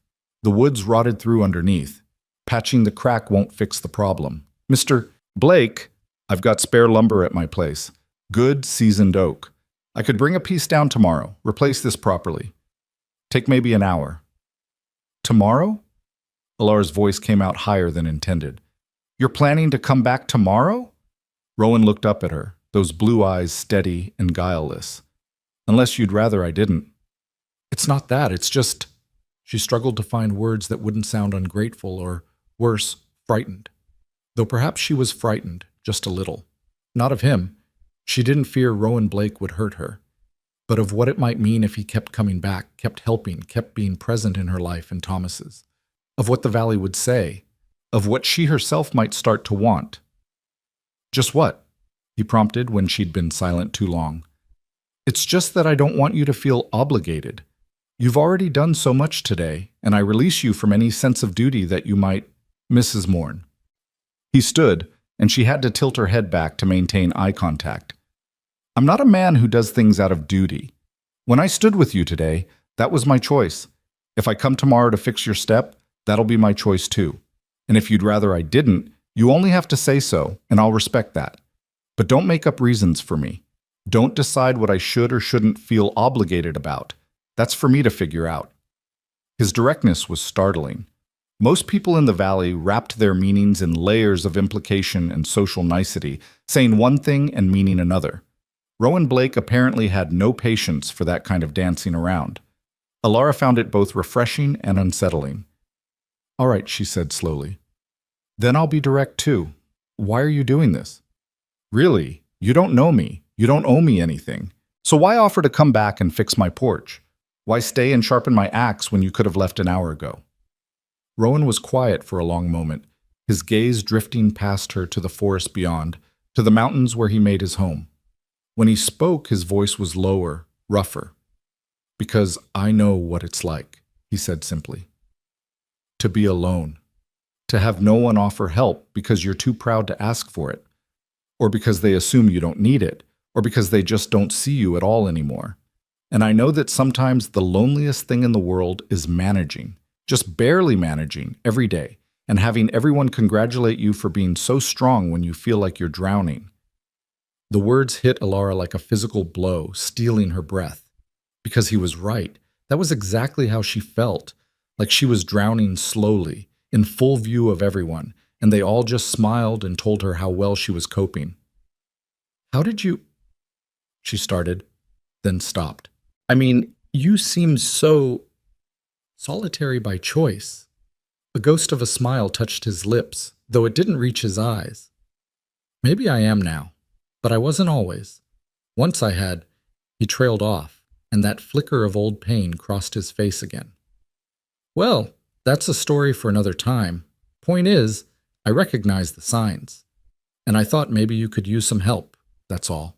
The wood's rotted through underneath. Patching the crack won't fix the problem. Mr. Blake, I've got spare lumber at my place. Good, seasoned oak. I could bring a piece down tomorrow, replace this properly. Take maybe an hour. Tomorrow? Alara's voice came out higher than intended. You're planning to come back tomorrow? Rowan looked up at her, those blue eyes steady and guileless. Unless you'd rather I didn't. It's not that, it's just... She struggled to find words that wouldn't sound ungrateful or, worse, frightened. Though perhaps she was frightened, just a little. Not of him. She didn't fear Rowan Blake would hurt her. But of what it might mean if he kept coming back, kept helping, kept being present in her life and Thomas's. Of what the valley would say. Of what she herself might start to want. Just what? He prompted when she'd been silent too long. It's just that I don't want you to feel obligated. You've already done so much today, and I release you from any sense of duty that you might... Mrs. Morn. He stood, and she had to tilt her head back to maintain eye contact. I'm not a man who does things out of duty. When I stood with you today, that was my choice. If I come tomorrow to fix your step, that'll be my choice too. And if you'd rather I didn't, you only have to say so, and I'll respect that. But don't make up reasons for me. Don't decide what I should or shouldn't feel obligated about. That's for me to figure out. His directness was startling. Most people in the valley wrapped their meanings in layers of implication and social nicety, saying one thing and meaning another. Rowan Blake apparently had no patience for that kind of dancing around. Alara found it both refreshing and unsettling. "All right," she said slowly. "Then I'll be direct too. Why are you doing this? Really, you don't know me. You don't owe me anything. So why offer to come back and fix my porch? Why stay and sharpen my axe when you could have left an hour ago?" Rowan was quiet for a long moment, his gaze drifting past her to the forest beyond, to the mountains where he made his home. When he spoke, his voice was lower, rougher. "Because I know what it's like," he said simply. "To be alone. To have no one offer help because you're too proud to ask for it, or because they assume you don't need it, or because they just don't see you at all anymore. And I know that sometimes the loneliest thing in the world is managing, just barely managing, every day, and having everyone congratulate you for being so strong when you feel like you're drowning." The words hit Alara like a physical blow, stealing her breath. Because he was right. That was exactly how she felt, like she was drowning slowly, in full view of everyone, and they all just smiled and told her how well she was coping. "How did you—" she started, then stopped. "I mean, you seem so solitary by choice." A ghost of a smile touched his lips, though it didn't reach his eyes. "Maybe I am now, but I wasn't always. Once I had—" He trailed off, and that flicker of old pain crossed his face again. "Well, that's a story for another time. Point is, I recognize the signs. And I thought maybe you could use some help, that's all."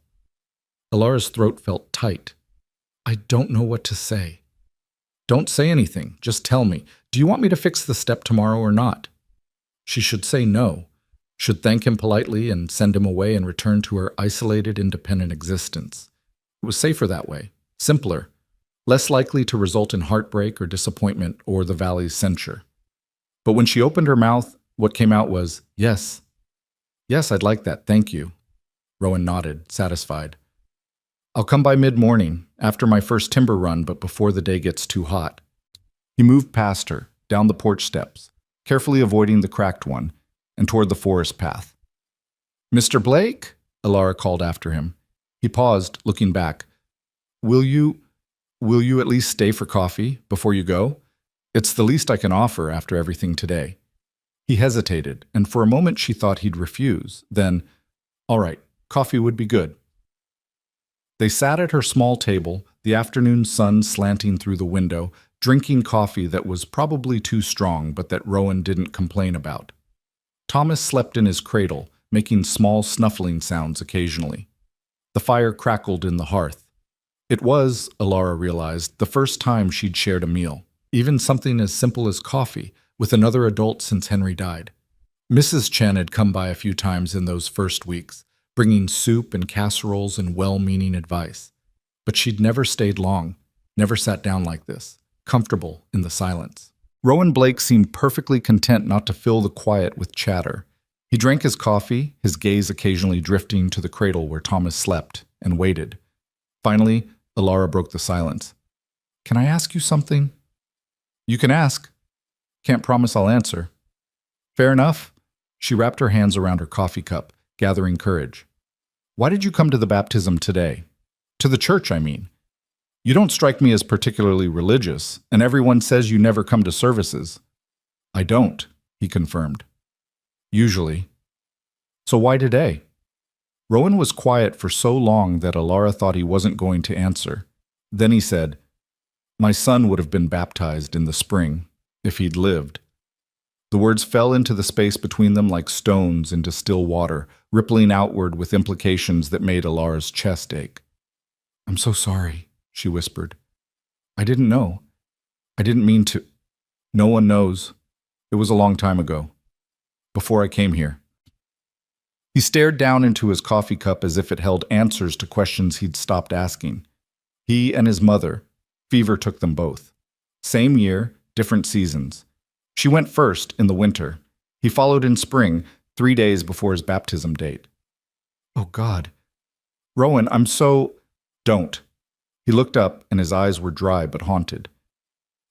Alara's throat felt tight. "I don't know what to say." "Don't say anything, just tell me. Do you want me to fix the step tomorrow or not?" She should say no, should thank him politely and send him away and return to her isolated, independent existence. It was safer that way, simpler, less likely to result in heartbreak or disappointment or the valley's censure. But when she opened her mouth, what came out was, "Yes. Yes, I'd like that, thank you." Rowan nodded, satisfied. "I'll come by mid-morning, after my first timber run, but before the day gets too hot." He moved past her, down the porch steps, carefully avoiding the cracked one, and toward the forest path. "Mr. Blake?" Alara called after him. He paused, looking back. Will you at least stay for coffee before you go? It's the least I can offer after everything today." He hesitated, and for a moment she thought he'd refuse. Then, "All right, coffee would be good." They sat at her small table, the afternoon sun slanting through the window, drinking coffee that was probably too strong, but that Rowan didn't complain about. Thomas slept in his cradle, making small snuffling sounds occasionally. The fire crackled in the hearth. It was, Alara realized, the first time she'd shared a meal, even something as simple as coffee, with another adult since Henry died. Mrs. Chen had come by a few times in those first weeks, bringing soup and casseroles and well-meaning advice. But she'd never stayed long, never sat down like this, comfortable in the silence. Rowan Blake seemed perfectly content not to fill the quiet with chatter. He drank his coffee, his gaze occasionally drifting to the cradle where Thomas slept, and waited. Finally, Alara broke the silence. "Can I ask you something?" "You can ask. Can't promise I'll answer." "Fair enough." She wrapped her hands around her coffee cup, gathering courage. "Why did you come to the baptism today? To the church, I mean. You don't strike me as particularly religious, and everyone says you never come to services." "I don't," he confirmed. "Usually. So why today?" Rowan was quiet for so long that Alara thought he wasn't going to answer. Then he said, "My son would have been baptized in the spring, if he'd lived." The words fell into the space between them like stones into still water, rippling outward with implications that made Alara's chest ache. "I'm so sorry," she whispered. "I didn't know. I didn't mean to." "No one knows. It was a long time ago. Before I came here." He stared down into his coffee cup as if it held answers to questions he'd stopped asking. He and his mother, fever took them both. Same year, different seasons. She went first in the winter. He followed in spring, 3 days before his baptism date. "Oh, God. Rowan, I'm so—" "Don't." He looked up, and his eyes were dry but haunted.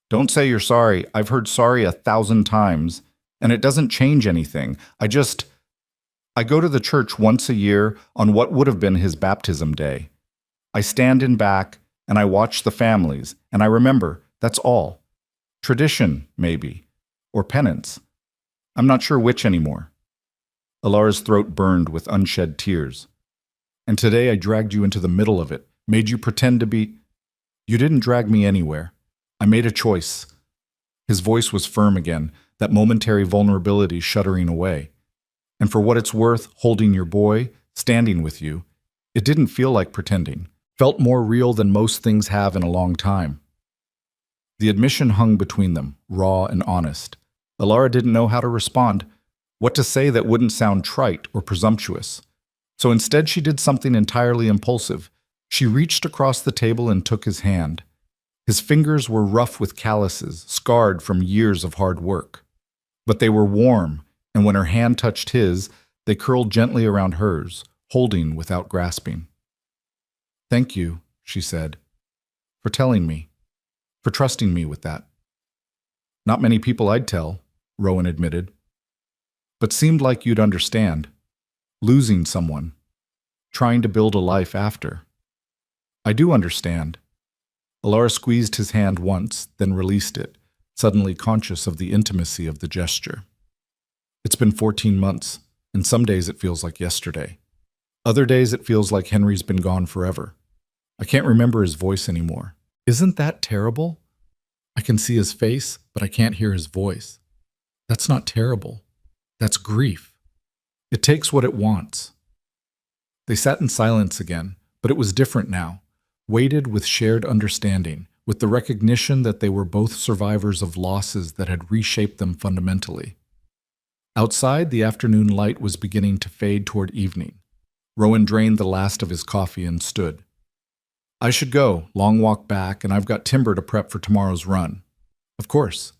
"Don't say you're sorry. I've heard sorry 1,000 times, and it doesn't change anything. I go to the church once a year on what would have been his baptism day. I stand in back, and I watch the families, and I remember, that's all. Tradition, maybe. Or penance. I'm not sure which anymore. Alara's throat burned with unshed tears. And today I dragged you into the middle of it, made you pretend to be... You didn't drag me anywhere. I made a choice. His voice was firm again, that momentary vulnerability shuddering away. And for what it's worth, holding your boy, standing with you, it didn't feel like pretending. Felt more real than most things have in a long time. The admission hung between them, raw and honest. Alara didn't know how to respond, what to say that wouldn't sound trite or presumptuous. So instead she did something entirely impulsive. She reached across the table and took his hand. His fingers were rough with calluses, scarred from years of hard work. But they were warm, and when her hand touched his, they curled gently around hers, holding without grasping. "Thank you," she said, "for telling me, for trusting me with that." "Not many people I'd tell," Rowan admitted. "But seemed like you'd understand. Losing someone. Trying to build a life after." "I do understand." Alara squeezed his hand once, then released it, suddenly conscious of the intimacy of the gesture. "It's been 14 months, and some days it feels like yesterday. Other days it feels like Henry's been gone forever. I can't remember his voice anymore. Isn't that terrible? I can see his face, but I can't hear his voice. That's not terrible. That's grief. It takes what it wants." They sat in silence again, but it was different now, weighted with shared understanding, with the recognition that they were both survivors of losses that had reshaped them fundamentally. Outside, the afternoon light was beginning to fade toward evening. Rowan drained the last of his coffee and stood. "I should go, long walk back, and I've got timber to prep for tomorrow's run." "Of course."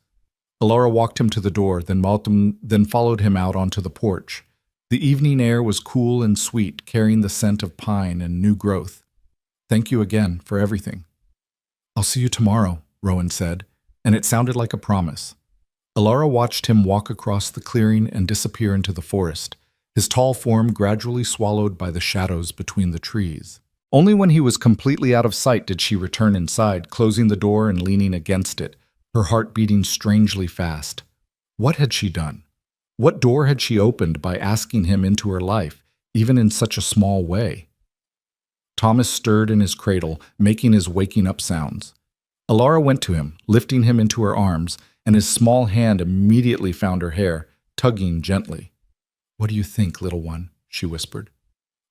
Alara walked him to the door, then followed him out onto the porch. The evening air was cool and sweet, carrying the scent of pine and new growth. "Thank you again for everything." "I'll see you tomorrow," Rowan said, and it sounded like a promise. Alara watched him walk across the clearing and disappear into the forest, his tall form gradually swallowed by the shadows between the trees. Only when he was completely out of sight did she return inside, closing the door and leaning against it, her heart beating strangely fast. What had she done? What door had she opened by asking him into her life, even in such a small way? Thomas stirred in his cradle, making his waking up sounds. Alara went to him, lifting him into her arms, and his small hand immediately found her hair, tugging gently. "What do you think, little one?" she whispered.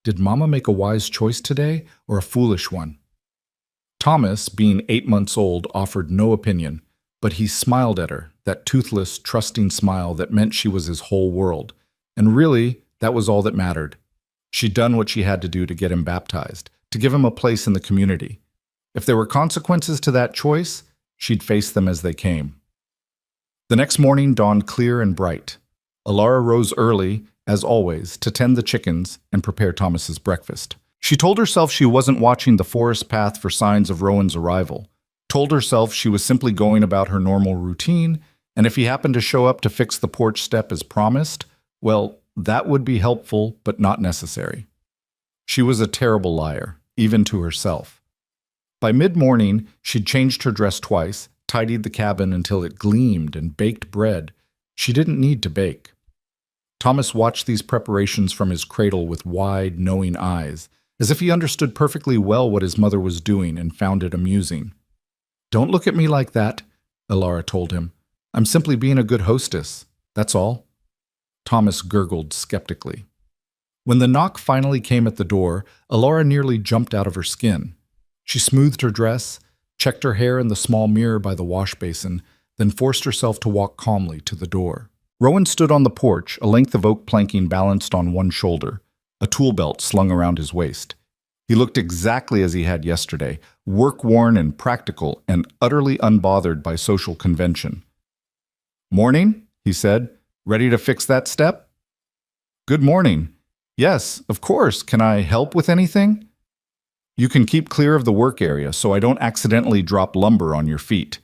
"Did Mama make a wise choice today, or a foolish one?" Thomas, being 8 months old, offered no opinion, but he smiled at her, that toothless, trusting smile that meant she was his whole world. And really, that was all that mattered. She'd done what she had to do to get him baptized, to give him a place in the community. If there were consequences to that choice, she'd face them as they came. The next morning dawned clear and bright. Alara rose early, as always, to tend the chickens and prepare Thomas's breakfast. She told herself she wasn't watching the forest path for signs of Rowan's arrival, told herself she was simply going about her normal routine, and if he happened to show up to fix the porch step as promised, well, that would be helpful but not necessary. She was a terrible liar, even to herself. By mid-morning, she'd changed her dress twice, tidied the cabin until it gleamed, and baked bread. She didn't need to bake. Thomas watched these preparations from his cradle with wide, knowing eyes, as if he understood perfectly well what his mother was doing and found it amusing. "Don't look at me like that," Alara told him. "I'm simply being a good hostess, that's all." Thomas gurgled skeptically. When the knock finally came at the door, Alara nearly jumped out of her skin. She smoothed her dress, checked her hair in the small mirror by the wash basin, then forced herself to walk calmly to the door. Rowan stood on the porch, a length of oak planking balanced on one shoulder, a tool belt slung around his waist. He looked exactly as he had yesterday, work-worn and practical and utterly unbothered by social convention. "Morning," he said. "Ready to fix that step?" "Good morning. Yes, of course. Can I help with anything?" "You can keep clear of the work area so I don't accidentally drop lumber on your feet."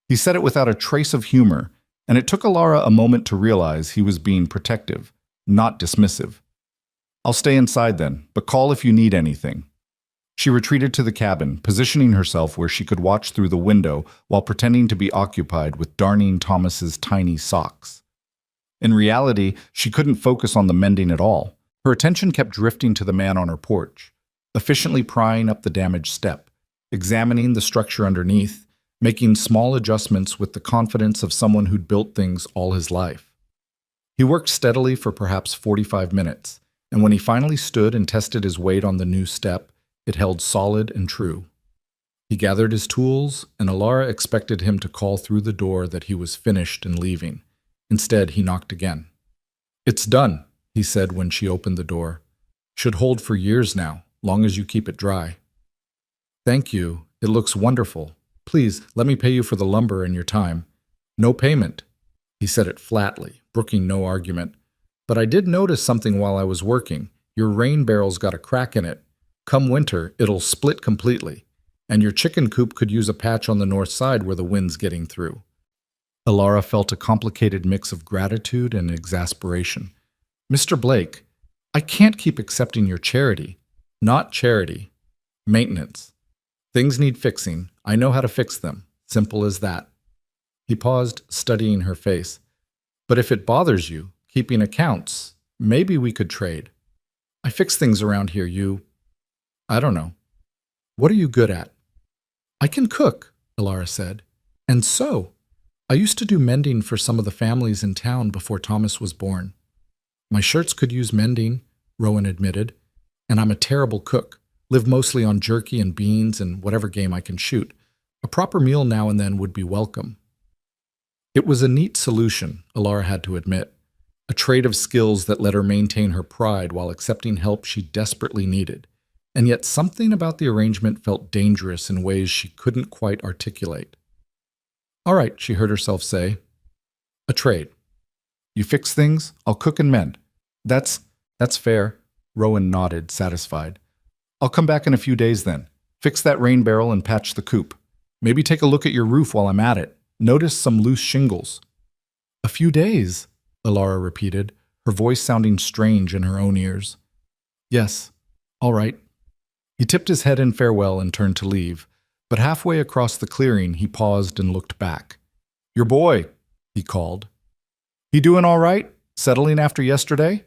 He said it without a trace of humor, and it took Alara a moment to realize he was being protective, not dismissive. "I'll stay inside then, but call if you need anything." She retreated to the cabin, positioning herself where she could watch through the window while pretending to be occupied with darning Thomas's tiny socks. In reality, she couldn't focus on the mending at all. Her attention kept drifting to the man on her porch, efficiently prying up the damaged step, examining the structure underneath, making small adjustments with the confidence of someone who'd built things all his life. He worked steadily for perhaps 45 minutes, and when he finally stood and tested his weight on the new step, it held solid and true. He gathered his tools, and Alara expected him to call through the door that he was finished and leaving. Instead, he knocked again. "It's done," he said when she opened the door. "Should hold for years now, long as you keep it dry." "Thank you. It looks wonderful. Please, let me pay you for the lumber and your time." "No payment." He said it flatly, brooking no argument. "But I did notice something while I was working. Your rain barrel's got a crack in it. Come winter, it'll split completely. And your chicken coop could use a patch on the north side where the wind's getting through." Alara felt a complicated mix of gratitude and exasperation. "Mr. Blake, I can't keep accepting your charity." "Not charity. Maintenance. Things need fixing. I know how to fix them. Simple as that." He paused, studying her face. "But if it bothers you, keeping accounts, maybe we could trade. I fix things around here, I don't know. What are you good at?" "I can cook," Alara said. "And sew. I used to do mending for some of the families in town before Thomas was born." "My shirts could use mending," Rowan admitted. "And I'm a terrible cook. Live mostly on jerky and beans and whatever game I can shoot. A proper meal now and then would be welcome." It was a neat solution, Alara had to admit. A trait of skills that let her maintain her pride while accepting help she desperately needed. And yet something about the arrangement felt dangerous in ways she couldn't quite articulate. "All right," she heard herself say. "A trade. You fix things, I'll cook and mend." That's fair," Rowan nodded, satisfied. "I'll come back in a few days then. Fix that rain barrel and patch the coop. Maybe take a look at your roof while I'm at it. Notice some loose shingles." "A few days," Alara repeated, her voice sounding strange in her own ears. "Yes, all right." He tipped his head in farewell and turned to leave, but halfway across the clearing he paused and looked back. "Your boy," he called. "He doing all right? Settling after yesterday?"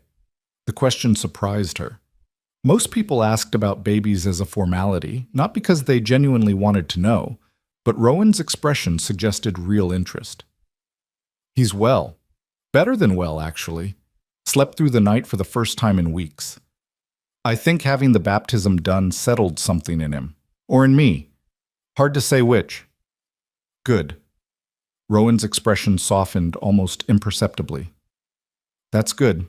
The question surprised her. Most people asked about babies as a formality, not because they genuinely wanted to know, but Rowan's expression suggested real interest. "He's well. Better than well, actually. Slept through the night for the first time in weeks. I think having the baptism done settled something in him. Or in me. Hard to say which." "Good." Rowan's expression softened almost imperceptibly. "That's good."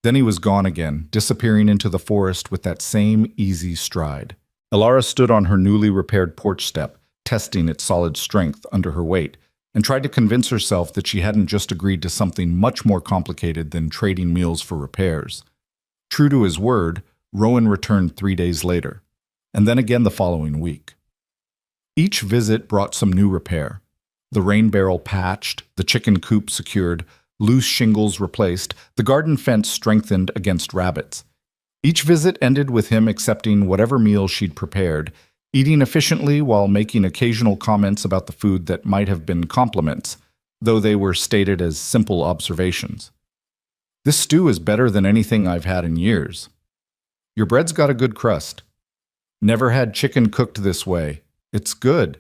Then he was gone again, disappearing into the forest with that same easy stride. Alara stood on her newly repaired porch step, testing its solid strength under her weight, and tried to convince herself that she hadn't just agreed to something much more complicated than trading meals for repairs. True to his word, Rowan returned 3 days later, and then again the following week. Each visit brought some new repair. The rain barrel patched, the chicken coop secured, loose shingles replaced, the garden fence strengthened against rabbits. Each visit ended with him accepting whatever meal she'd prepared, eating efficiently while making occasional comments about the food that might have been compliments, though they were stated as simple observations. "This stew is better than anything I've had in years." "Your bread's got a good crust." "Never had chicken cooked this way. It's good."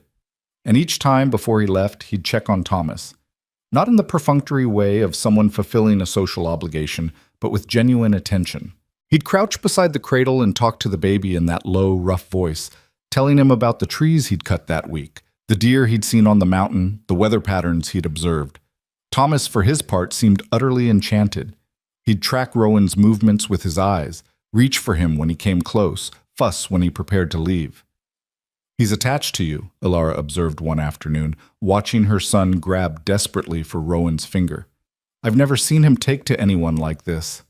And each time before he left, he'd check on Thomas. Not in the perfunctory way of someone fulfilling a social obligation, but with genuine attention. He'd crouch beside the cradle and talk to the baby in that low, rough voice, telling him about the trees he'd cut that week, the deer he'd seen on the mountain, the weather patterns he'd observed. Thomas, for his part, seemed utterly enchanted. He'd track Rowan's movements with his eyes, reach for him when he came close, fuss when he prepared to leave. "He's attached to you," Alara observed one afternoon, watching her son grab desperately for Rowan's finger. "I've never seen him take to anyone like this."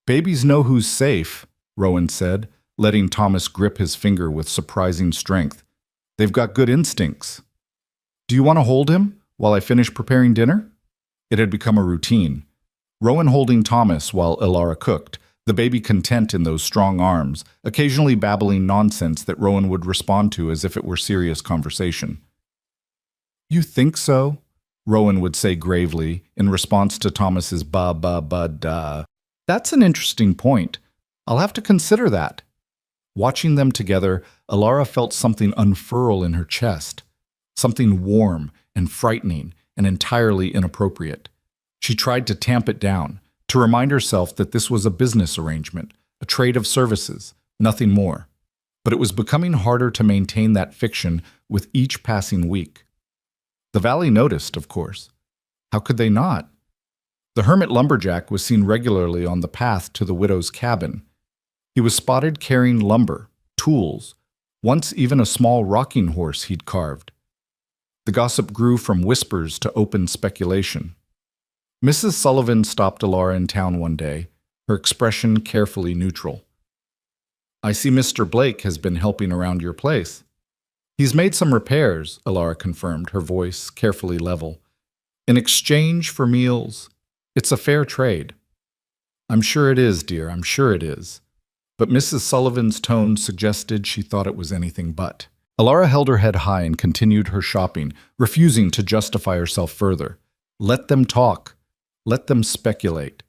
"Babies know who's safe," Rowan said, letting Thomas grip his finger with surprising strength. "They've got good instincts." "Do you want to hold him while I finish preparing dinner?" It had become a routine. Rowan holding Thomas while Alara cooked, the baby content in those strong arms, occasionally babbling nonsense that Rowan would respond to as if it were serious conversation. "You think so?" Rowan would say gravely in response to Thomas's ba-ba-ba-da. "That's an interesting point. I'll have to consider that." Watching them together, Alara felt something unfurl in her chest, something warm and frightening and entirely inappropriate. She tried to tamp it down, to remind herself that this was a business arrangement, a trade of services, nothing more. But it was becoming harder to maintain that fiction with each passing week. The valley noticed, of course. How could they not? The hermit lumberjack was seen regularly on the path to the widow's cabin. He was spotted carrying lumber, tools, once even a small rocking horse he'd carved. The gossip grew from whispers to open speculation. Mrs. Sullivan stopped Alara in town one day, her expression carefully neutral. "I see Mr. Blake has been helping around your place." "He's made some repairs," Alara confirmed, her voice carefully level. "In exchange for meals. It's a fair trade." "I'm sure it is, dear, I'm sure it is." But Mrs. Sullivan's tone suggested she thought it was anything but. Alara held her head high and continued her shopping, refusing to justify herself further. Let them talk. Let them speculate.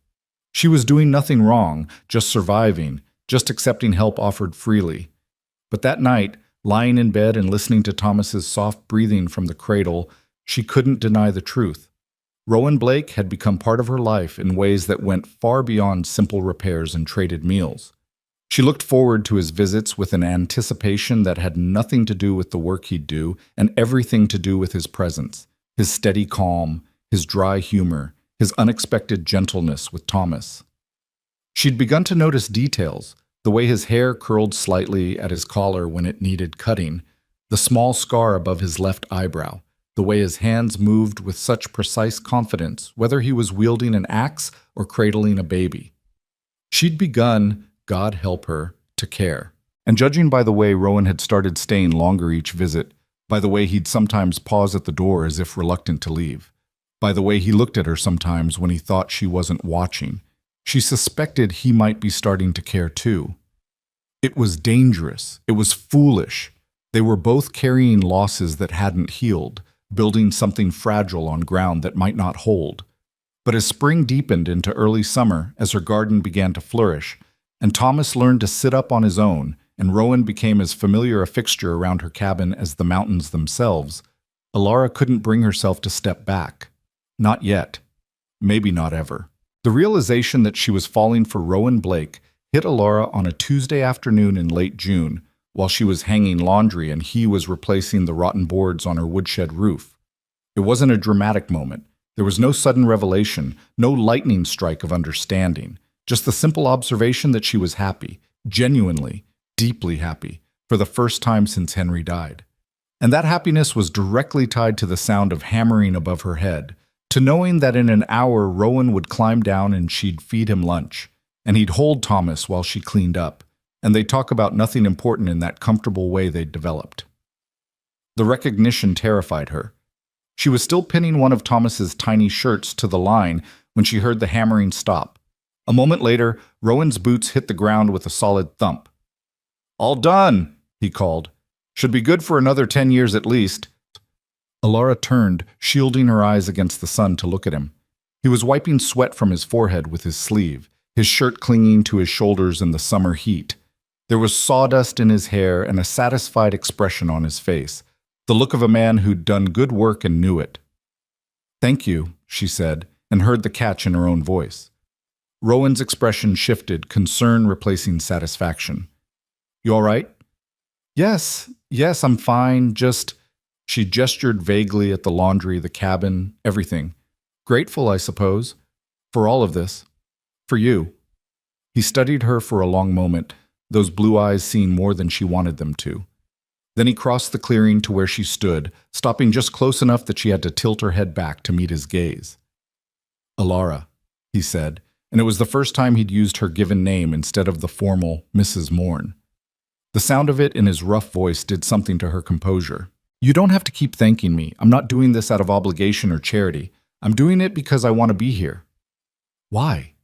She was doing nothing wrong, just surviving, just accepting help offered freely. But that night, lying in bed and listening to Thomas's soft breathing from the cradle, she couldn't deny the truth. Rowan Blake had become part of her life in ways that went far beyond simple repairs and traded meals. She looked forward to his visits with an anticipation that had nothing to do with the work he'd do and everything to do with his presence, his steady calm, his dry humor, his unexpected gentleness with Thomas. She'd begun to notice details, the way his hair curled slightly at his collar when it needed cutting, the small scar above his left eyebrow, the way his hands moved with such precise confidence, whether he was wielding an axe or cradling a baby. She'd begun, God help her, to care. And judging by the way Rowan had started staying longer each visit, by the way he'd sometimes pause at the door as if reluctant to leave, by the way he looked at her sometimes when he thought she wasn't watching, she suspected he might be starting to care too. It was dangerous. It was foolish. They were both carrying losses that hadn't healed, building something fragile on ground that might not hold. But as spring deepened into early summer, as her garden began to flourish, and Thomas learned to sit up on his own, and Rowan became as familiar a fixture around her cabin as the mountains themselves, Alara couldn't bring herself to step back. Not yet. Maybe not ever. The realization that she was falling for Rowan Blake hit Alara on a Tuesday afternoon in late June, while she was hanging laundry and he was replacing the rotten boards on her woodshed roof. It wasn't a dramatic moment. There was no sudden revelation, no lightning strike of understanding, just the simple observation that she was happy, genuinely, deeply happy, for the first time since Henry died. And that happiness was directly tied to the sound of hammering above her head, to knowing that in an hour Rowan would climb down and she'd feed him lunch, and he'd hold Thomas while she cleaned up, and they'd talk about nothing important in that comfortable way they'd developed. The recognition terrified her. She was still pinning one of Thomas's tiny shirts to the line when she heard the hammering stop. A moment later, Rowan's boots hit the ground with a solid thump. "All done," he called. "Should be good for another 10 years at least." Alara turned, shielding her eyes against the sun to look at him. He was wiping sweat from his forehead with his sleeve, his shirt clinging to his shoulders in the summer heat. There was sawdust in his hair and a satisfied expression on his face, the look of a man who'd done good work and knew it. "Thank you," she said, and heard the catch in her own voice. Rowan's expression shifted, concern replacing satisfaction. "You all right?" Yes, I'm fine, just..." She gestured vaguely at the laundry, the cabin, everything. "Grateful, I suppose, for all of this. For you." He studied her for a long moment, those blue eyes seeing more than she wanted them to. Then he crossed the clearing to where she stood, stopping just close enough that she had to tilt her head back to meet his gaze. "Alara," he said, and it was the first time he'd used her given name instead of the formal Mrs. Morn. The sound of it in his rough voice did something to her composure. "You don't have to keep thanking me. I'm not doing this out of obligation or charity. I'm doing it because I want to be here." "Why?"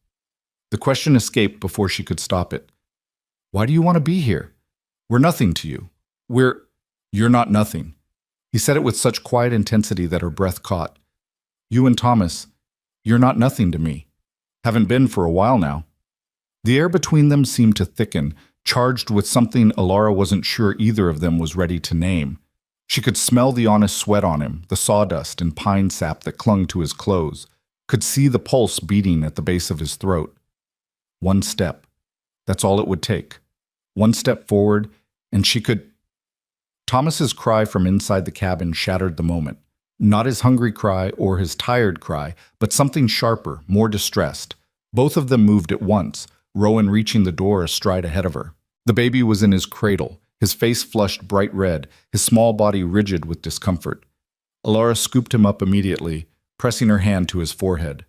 The question escaped before she could stop it. Why do you want to be here? We're nothing to you. You're not nothing. He said it with such quiet intensity that her breath caught. You and Thomas, you're not nothing to me. Haven't been for a while now. The air between them seemed to thicken, charged with something Alara wasn't sure either of them was ready to name. She could smell the honest sweat on him, the sawdust and pine sap that clung to his clothes, could see the pulse beating at the base of his throat. One step. That's all it would take. One step forward, and she could... Thomas's cry from inside the cabin shattered the moment. Not his hungry cry or his tired cry, but something sharper, more distressed. Both of them moved at once, Rowan reaching the door a stride ahead of her. The baby was in his cradle, his face flushed bright red, his small body rigid with discomfort. Alara scooped him up immediately, pressing her hand to his forehead.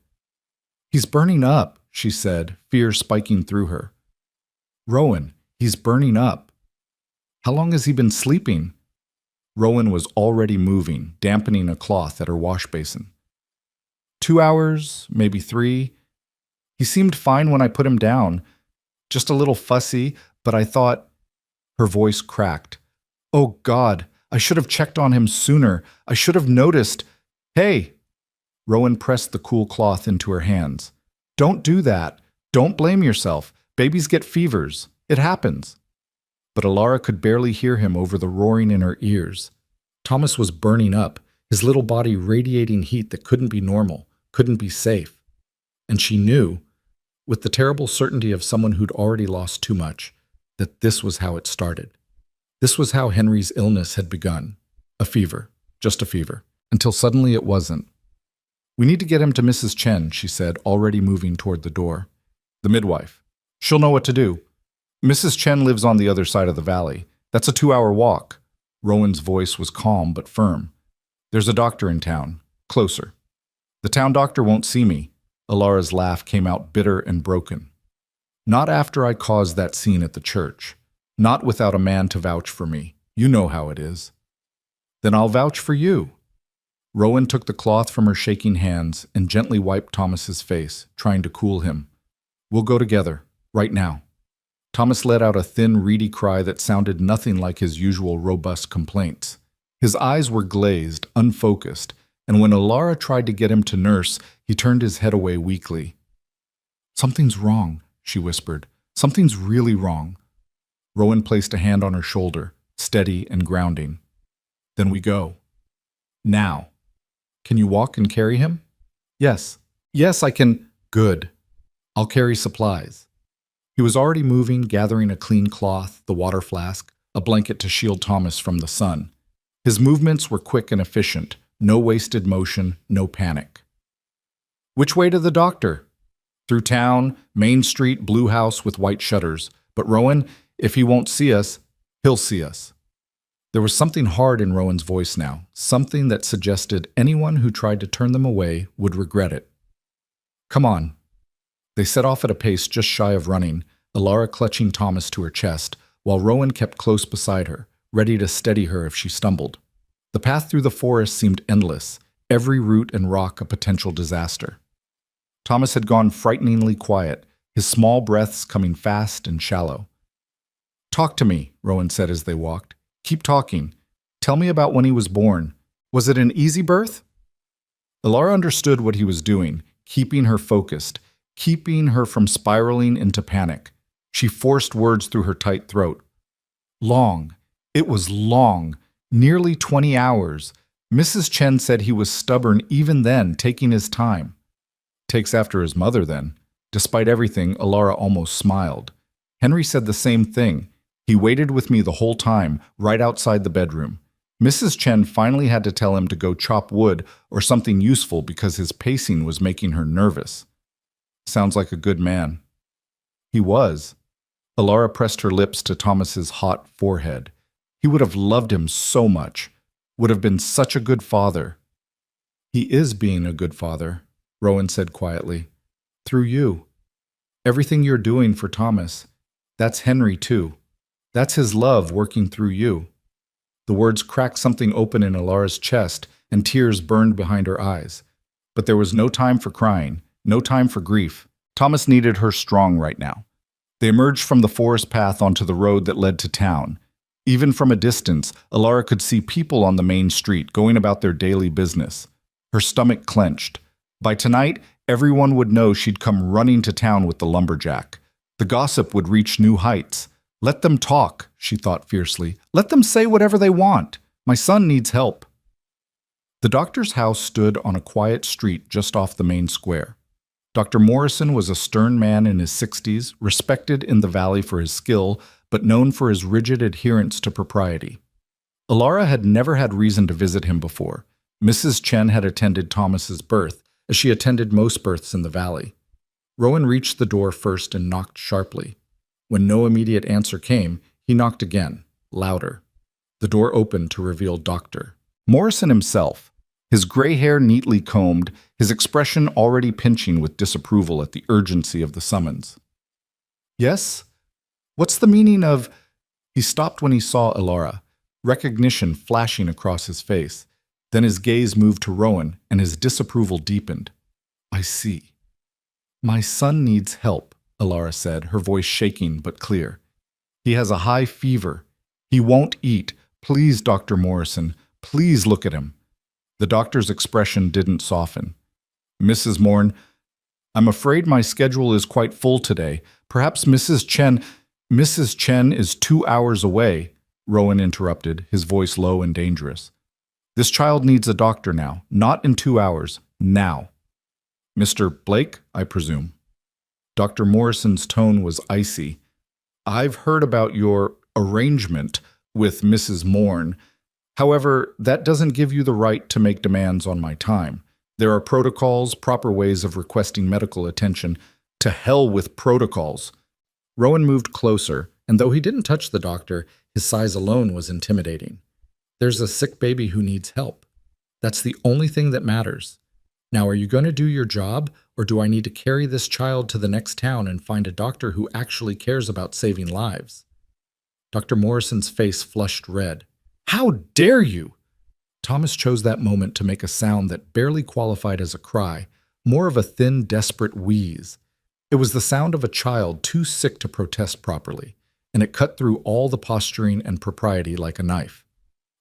He's burning up, she said, fear spiking through her. Rowan, he's burning up. How long has he been sleeping? Rowan was already moving, dampening a cloth at her wash basin. 2 hours, maybe 3. He seemed fine when I put him down. Just a little fussy, but I thought... Her voice cracked. Oh, God, I should have checked on him sooner. I should have noticed. Hey! Rowan pressed the cool cloth into her hands. Don't do that. Don't blame yourself. Babies get fevers. It happens. But Alara could barely hear him over the roaring in her ears. Thomas was burning up, his little body radiating heat that couldn't be normal, couldn't be safe. And she knew, with the terrible certainty of someone who'd already lost too much, that this was how it started. This was how Henry's illness had begun. A fever, just a fever, until suddenly it wasn't. We need to get him to Mrs. Chen, she said, already moving toward the door. The midwife. She'll know what to do. Mrs. Chen lives on the other side of the valley. That's a 2-hour walk. Rowan's voice was calm but firm. There's a doctor in town. Closer. The town doctor won't see me. Alara's laugh came out bitter and broken. Not after I caused that scene at the church. Not without a man to vouch for me. You know how it is. Then I'll vouch for you. Rowan took the cloth from her shaking hands and gently wiped Thomas's face, trying to cool him. We'll go together, right now. Thomas let out a thin, reedy cry that sounded nothing like his usual robust complaints. His eyes were glazed, unfocused, and when Alara tried to get him to nurse, he turned his head away weakly. Something's wrong, she whispered. Something's really wrong. Rowan placed a hand on her shoulder, steady and grounding. Then we go. Now. Can you walk and carry him? Yes. Yes, I can. Good. I'll carry supplies. He was already moving, gathering a clean cloth, the water flask, a blanket to shield Thomas from the sun. His movements were quick and efficient, no wasted motion, no panic. Which way to the doctor? Through town, Main Street, blue house with white shutters. But Rowan, if he won't see us, he'll see us. There was something hard in Rowan's voice now, something that suggested anyone who tried to turn them away would regret it. Come on. They set off at a pace just shy of running, Alara clutching Thomas to her chest, while Rowan kept close beside her, ready to steady her if she stumbled. The path through the forest seemed endless, every root and rock a potential disaster. Thomas had gone frighteningly quiet, his small breaths coming fast and shallow. Talk to me, Rowan said as they walked. Keep talking. Tell me about when he was born. Was it an easy birth? Alara understood what he was doing, keeping her focused, keeping her from spiraling into panic. She forced words through her tight throat. Long. It was long. Nearly 20 hours. Mrs. Chen said he was stubborn even then, taking his time. Takes after his mother, then. Despite everything, Alara almost smiled. Henry said the same thing. He waited with me the whole time, right outside the bedroom. Mrs. Chen finally had to tell him to go chop wood or something useful because his pacing was making her nervous. Sounds like a good man. He was. Alara pressed her lips to Thomas's hot forehead. He would have loved him so much. Would have been such a good father. He is being a good father, Rowan said quietly. Through you. Everything you're doing for Thomas. That's Henry, too. That's his love working through you. The words cracked something open in Alara's chest, and tears burned behind her eyes. But there was no time for crying, no time for grief. Thomas needed her strong right now. They emerged from the forest path onto the road that led to town. Even from a distance, Alara could see people on the main street going about their daily business. Her stomach clenched. By tonight, everyone would know she'd come running to town with the lumberjack. The gossip would reach new heights. Let them talk, she thought fiercely. Let them say whatever they want. My son needs help. The doctor's house stood on a quiet street just off the main square. Dr. Morrison was a stern man in his 60s, respected in the valley for his skill, but known for his rigid adherence to propriety. Alara had never had reason to visit him before. Mrs. Chen had attended Thomas's birth, as she attended most births in the valley. Rowan reached the door first and knocked sharply. When no immediate answer came, he knocked again, louder. The door opened to reveal Dr. Morrison himself, his gray hair neatly combed, his expression already pinching with disapproval at the urgency of the summons. Yes? What's the meaning of... He stopped when he saw Alara, recognition flashing across his face. Then his gaze moved to Rowan, and his disapproval deepened. I see. My son needs help, Alara said, her voice shaking but clear. He has a high fever. He won't eat. Please, Dr. Morrison, please look at him. The doctor's expression didn't soften. Mrs. Morn, I'm afraid my schedule is quite full today. Perhaps Mrs. Chen is 2 hours away, Rowan interrupted, his voice low and dangerous. This child needs a doctor now, not in 2 hours, now. Mr. Blake, I presume. Dr. Morrison's tone was icy. I've heard about your arrangement with Mrs. Morn. However, that doesn't give you the right to make demands on my time. There are protocols, proper ways of requesting medical attention. To hell with protocols. Rowan moved closer, and though he didn't touch the doctor, his size alone was intimidating. There's a sick baby who needs help. That's the only thing that matters. Now, are you going to do your job, or do I need to carry this child to the next town and find a doctor who actually cares about saving lives? Dr. Morrison's face flushed red. How dare you! Thomas chose that moment to make a sound that barely qualified as a cry, more of a thin, desperate wheeze. It was the sound of a child too sick to protest properly, and it cut through all the posturing and propriety like a knife.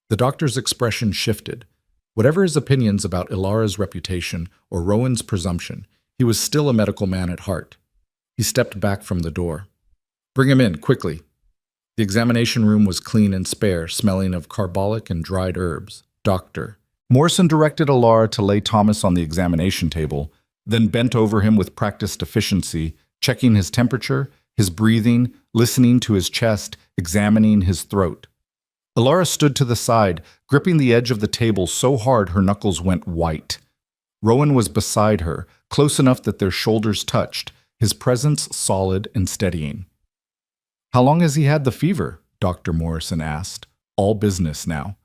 The doctor's expression shifted. Whatever his opinions about Ilara's reputation or Rowan's presumption, he was still a medical man at heart. He stepped back from the door. Bring him in, quickly. The examination room was clean and spare, smelling of carbolic and dried herbs. Doctor. Morrison directed Alara to lay Thomas on the examination table, then bent over him with practiced efficiency, checking his temperature, his breathing, listening to his chest, examining his throat. Alara stood to the side, gripping the edge of the table so hard her knuckles went white. Rowan was beside her, close enough that their shoulders touched, his presence solid and steadying. How long has he had the fever? Dr. Morrison asked, all business now.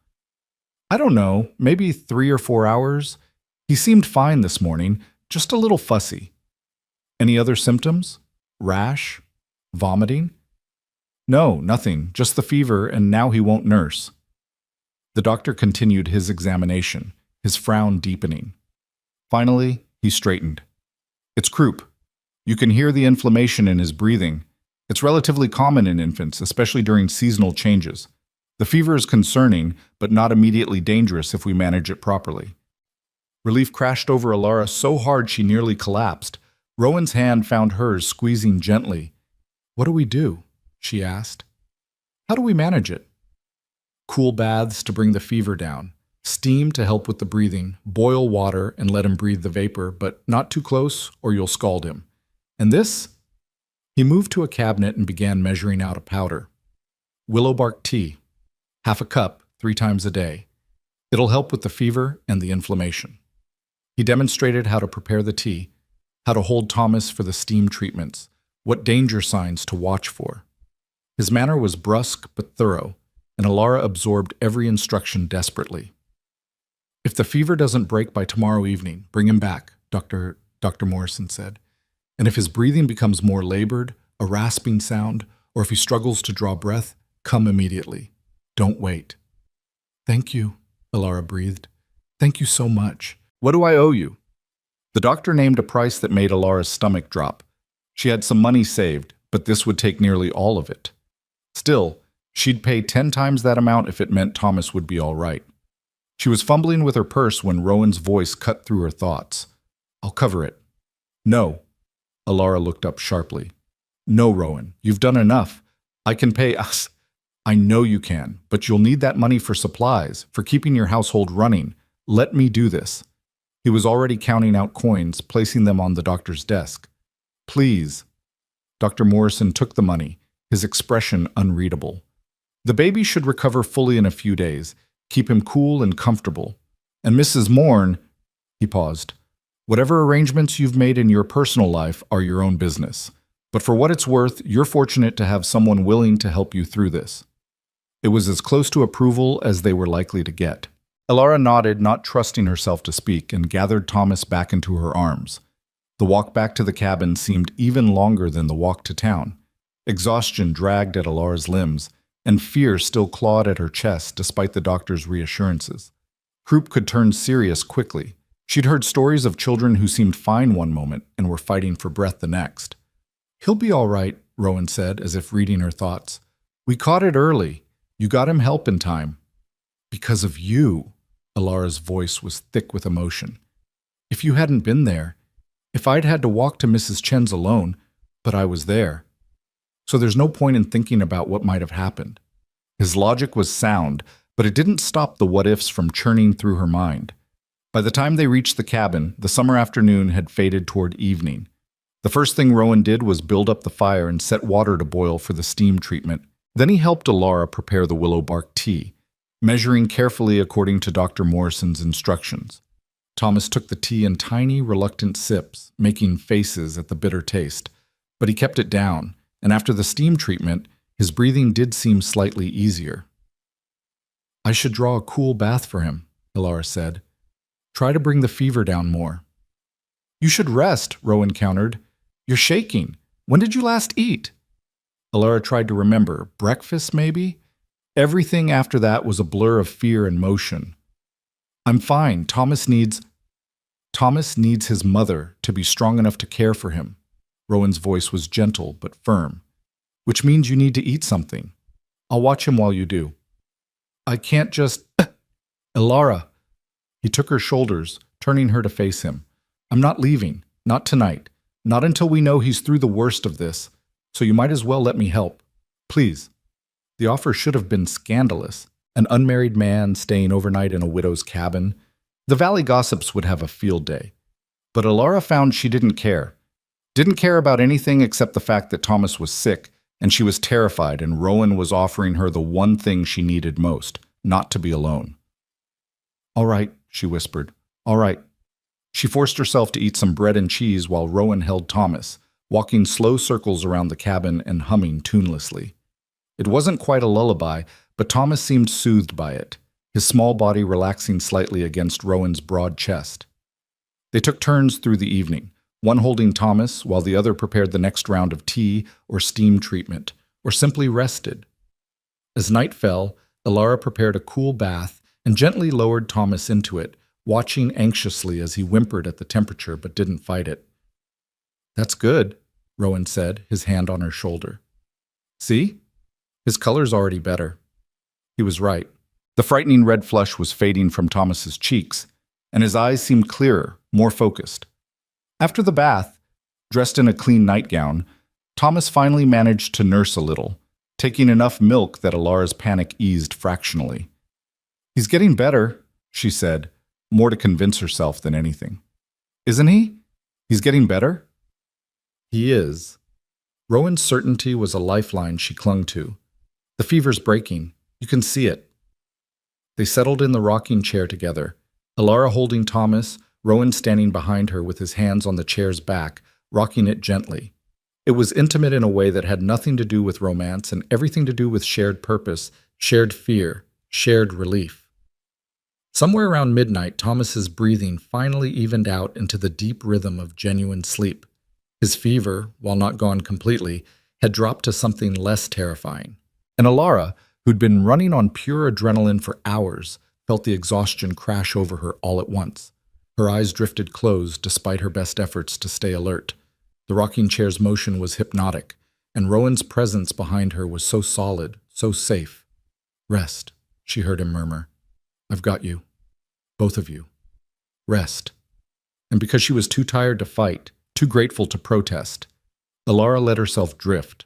I don't know, maybe 3 or 4 hours. He seemed fine this morning, just a little fussy. Any other symptoms? Rash? Vomiting? No, nothing, just the fever, and now he won't nurse. The doctor continued his examination, his frown deepening. Finally, he straightened. It's croup. You can hear the inflammation in his breathing. It's relatively common in infants, especially during seasonal changes. The fever is concerning, but not immediately dangerous if we manage it properly. Relief crashed over Alara so hard she nearly collapsed. Rowan's hand found hers, squeezing gently. What do we do? She asked. How do we manage it? Cool baths to bring the fever down. Steam to help with the breathing. Boil water and let him breathe the vapor, but not too close or you'll scald him. And this? He moved to a cabinet and began measuring out a powder. Willow bark tea. 1/2 cup, 3 times a day. It'll help with the fever and the inflammation. He demonstrated how to prepare the tea, how to hold Thomas for the steam treatments, what danger signs to watch for. His manner was brusque but thorough, and Alara absorbed every instruction desperately. If the fever doesn't break by tomorrow evening, bring him back, Dr. Morrison said. And if his breathing becomes more labored, a rasping sound, or if he struggles to draw breath, come immediately. Don't wait. Thank you, Alara breathed. Thank you so much. What do I owe you? The doctor named a price that made Alara's stomach drop, She had some money saved, but this would take nearly all of it. Still, she'd pay 10 times that amount if it meant Thomas would be all right. She was fumbling with her purse when Rowan's voice cut through her thoughts. "I'll cover it." "No." Alara looked up sharply. "No, Rowan, you've done enough. I can pay us." "I know you can, but you'll need that money for supplies, for keeping your household running. Let me do this." He was already counting out coins, placing them on the doctor's desk. "Please." Dr. Morrison took the money, his expression unreadable. "The baby should recover fully in a few days. Keep him cool and comfortable. And Mrs. Morn," he paused, "whatever arrangements you've made in your personal life are your own business. But for what it's worth, you're fortunate to have someone willing to help you through this." It was as close to approval as they were likely to get. Alara nodded, not trusting herself to speak, and gathered Thomas back into her arms. The walk back to the cabin seemed even longer than the walk to town. Exhaustion dragged at Alara's limbs, and fear still clawed at her chest despite the doctor's reassurances. Croup could turn serious quickly. She'd heard stories of children who seemed fine one moment and were fighting for breath the next. "He'll be all right," Rowan said, as if reading her thoughts. "We caught it early. You got him help in time." "Because of you." Alara's voice was thick with emotion. "If you hadn't been there, if I'd had to walk to Mrs. Chen's alone, but I was there. So there's no point in thinking about what might have happened." His logic was sound, but it didn't stop the what-ifs from churning through her mind. By the time they reached the cabin, the summer afternoon had faded toward evening. The first thing Rowan did was build up the fire and set water to boil for the steam treatment. Then he helped Alara prepare the willow bark tea, measuring carefully according to Dr. Morrison's instructions. Thomas took the tea in tiny, reluctant sips, making faces at the bitter taste, but he kept it down, and after the steam treatment, his breathing did seem slightly easier. "I should draw a cool bath for him," Alara said. "Try to bring the fever down more." "You should rest," Rowan countered. "You're shaking. When did you last eat?" Alara tried to remember. Breakfast, maybe? Everything after that was a blur of fear and motion. "I'm fine. Thomas needs his mother to be strong enough to care for him." Rowan's voice was gentle but firm. "Which means you need to eat something. I'll watch him while you do." "I can't just..." "Alara." He took her shoulders, turning her to face him. "I'm not leaving. Not tonight. Not until we know he's through the worst of this. So you might as well let me help. Please." The offer should have been scandalous. An unmarried man staying overnight in a widow's cabin. The valley gossips would have a field day. But Alara found she didn't care. Didn't care about anything except the fact that Thomas was sick, and she was terrified, and Rowan was offering her the one thing she needed most, not to be alone. "All right," she whispered. "All right." She forced herself to eat some bread and cheese while Rowan held Thomas, walking slow circles around the cabin and humming tunelessly. It wasn't quite a lullaby, but Thomas seemed soothed by it, his small body relaxing slightly against Rowan's broad chest. They took turns through the evening, one holding Thomas while the other prepared the next round of tea or steam treatment, or simply rested. As night fell, Alara prepared a cool bath and gently lowered Thomas into it, watching anxiously as he whimpered at the temperature but didn't fight it. "That's good," Rowan said, his hand on her shoulder. "See? His color's already better." He was right. The frightening red flush was fading from Thomas's cheeks, and his eyes seemed clearer, more focused. After the bath, dressed in a clean nightgown, Thomas finally managed to nurse a little, taking enough milk that Alara's panic eased fractionally. "He's getting better," she said, more to convince herself than anything. "Isn't he? He's getting better?" "He is." Rowan's certainty was a lifeline she clung to. "The fever's breaking. You can see it." They settled in the rocking chair together, Alara holding Thomas, Rowan standing behind her with his hands on the chair's back, rocking it gently. It was intimate in a way that had nothing to do with romance and everything to do with shared purpose, shared fear, shared relief. Somewhere around midnight, Thomas's breathing finally evened out into the deep rhythm of genuine sleep. His fever, while not gone completely, had dropped to something less terrifying. And Alara, who'd been running on pure adrenaline for hours, felt the exhaustion crash over her all at once. Her eyes drifted closed despite her best efforts to stay alert. The rocking chair's motion was hypnotic, and Rowan's presence behind her was so solid, so safe. "Rest," she heard him murmur. "I've got you. Both of you. Rest." And because she was too tired to fight, too grateful to protest, Alara let herself drift.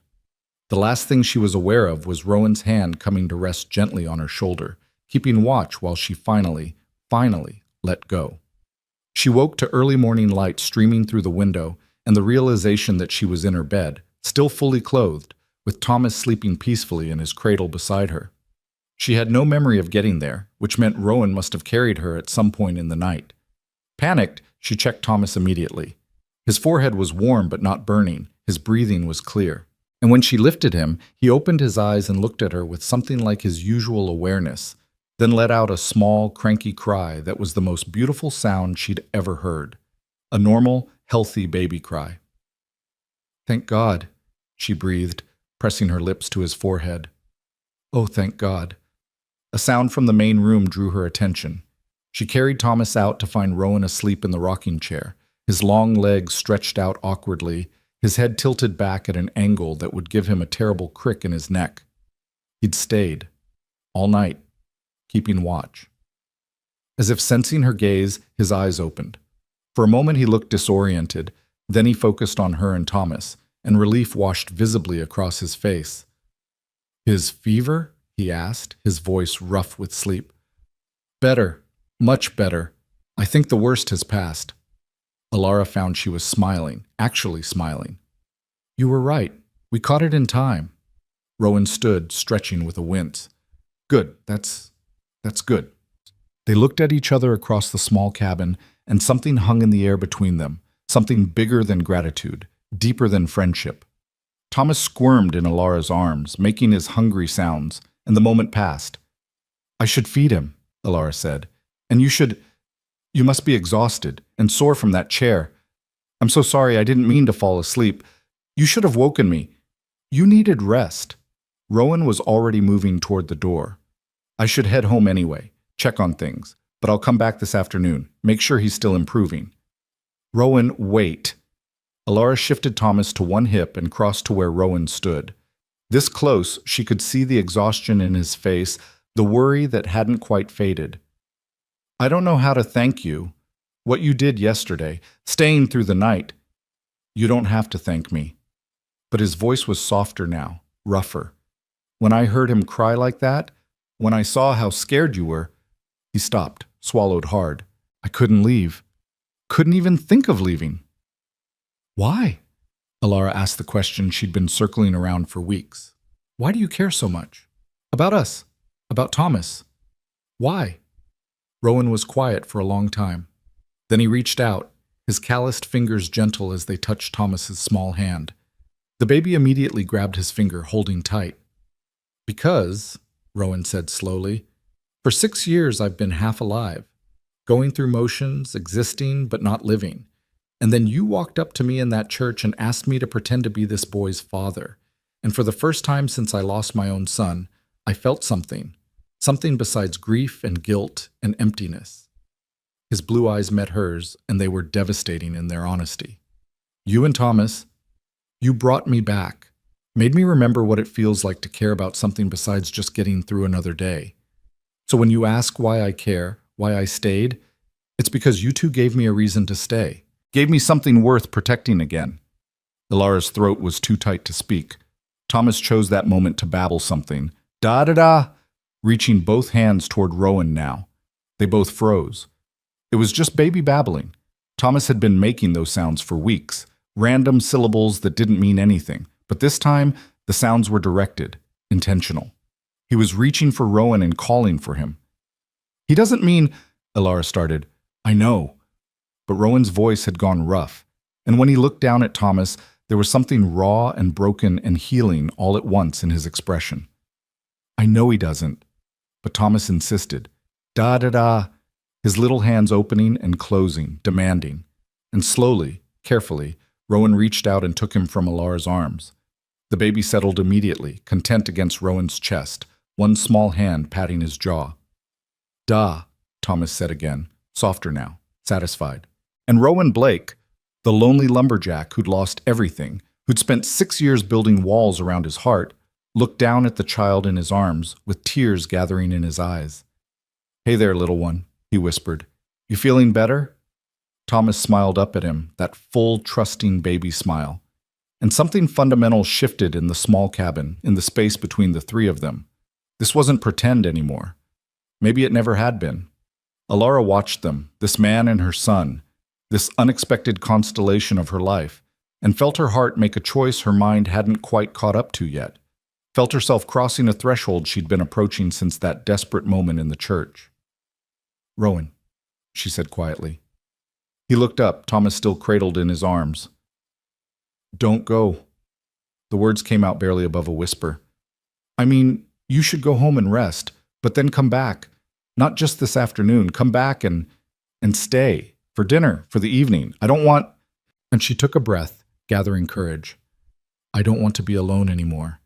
The last thing she was aware of was Rowan's hand coming to rest gently on her shoulder, keeping watch while she finally let go. She woke to early morning light streaming through the window and the realization that she was in her bed, still fully clothed, with Thomas sleeping peacefully in his cradle beside her. She had no memory of getting there, which meant Rowan must have carried her at some point in the night. Panicked, she checked Thomas immediately. His forehead was warm but not burning, his breathing was clear. And when she lifted him, he opened his eyes and looked at her with something like his usual awareness, then let out a small, cranky cry that was the most beautiful sound she'd ever heard. A normal, healthy baby cry. "Thank God," she breathed, pressing her lips to his forehead. "Oh, thank God." A sound from the main room drew her attention. She carried Thomas out to find Rowan asleep in the rocking chair, his long legs stretched out awkwardly, his head tilted back at an angle that would give him a terrible crick in his neck. He'd stayed, all night, keeping watch. As if sensing her gaze, his eyes opened. For a moment he looked disoriented, then he focused on her and Thomas, and relief washed visibly across his face. "His fever?" he asked, his voice rough with sleep. "Better, much better. I think the worst has passed." Alara found she was smiling, actually smiling. "You were right. We caught it in time." Rowan stood, stretching with a wince. "Good, that's good." They looked at each other across the small cabin, and something hung in the air between them, something bigger than gratitude, deeper than friendship. Thomas squirmed in Alara's arms, making his hungry sounds, and the moment passed. "I should feed him," Alara said, "and you must be exhausted and sore from that chair. I'm so sorry, I didn't mean to fall asleep. You should have woken me. You needed rest." Rowan was already moving toward the door. "I should head home anyway, check on things, but I'll come back this afternoon, make sure he's still improving." "Rowan, wait." Alara shifted Thomas to one hip and crossed to where Rowan stood. This close, she could see the exhaustion in his face, the worry that hadn't quite faded. "I don't know how to thank you. What you did yesterday, staying through the night. You don't have to thank me." But his voice was softer now, rougher. "When I heard him cry like that, when I saw how scared you were..." He stopped, swallowed hard. "I couldn't leave. Couldn't even think of leaving." "Why?" Alara asked the question she'd been circling around for weeks. "Why do you care so much? About us? About Thomas? Why?" Rowan was quiet for a long time. Then he reached out, his calloused fingers gentle as they touched Thomas's small hand. The baby immediately grabbed his finger, holding tight. "Because," Rowan said slowly, "for 6 years I've been half alive, going through motions, existing but not living. And then you walked up to me in that church and asked me to pretend to be this boy's father. And for the first time since I lost my own son, I felt something besides grief and guilt and emptiness." His blue eyes met hers, and they were devastating in their honesty. "You and Thomas, you brought me back, made me remember what it feels like to care about something besides just getting through another day. So when you ask why I care, why I stayed, it's because you two gave me a reason to stay, gave me something worth protecting again." Alara's throat was too tight to speak. Thomas chose that moment to babble something. "Da-da-da!" reaching both hands toward Rowan now. They both froze. It was just baby babbling. Thomas had been making those sounds for weeks, random syllables that didn't mean anything, but this time the sounds were directed, intentional. He was reaching for Rowan and calling for him. "He doesn't mean," Alara started. "I know." But Rowan's voice had gone rough, and when he looked down at Thomas, there was something raw and broken and healing all at once in his expression. "I know he doesn't." But Thomas insisted. "Da-da-da," his little hands opening and closing, demanding. And slowly, carefully, Rowan reached out and took him from Alara's arms. The baby settled immediately, content against Rowan's chest, one small hand patting his jaw. "Da," Thomas said again, softer now, satisfied. And Rowan Blake, The lonely lumberjack who'd lost everything, who'd spent 6 years building walls around his heart, looked down at the child in his arms with tears gathering in his eyes. "Hey there, little one," he whispered. "You feeling better?" Thomas smiled up at him, that full, trusting baby smile. And something fundamental shifted in the small cabin, in the space between the three of them. This wasn't pretend anymore. Maybe it never had been. Alara watched them, this man and her son, this unexpected constellation of her life, and felt her heart make a choice her mind hadn't quite caught up to yet. Felt herself crossing a threshold she'd been approaching since that desperate moment in the church. "Rowan," she said quietly. He looked up, Thomas still cradled in his arms. "Don't go." The words came out barely above a whisper. "I mean, you should go home and rest, but then come back. Not just this afternoon. Come back and stay. For dinner, for the evening. I don't want—" And she took a breath, gathering courage. "I don't want to be alone anymore.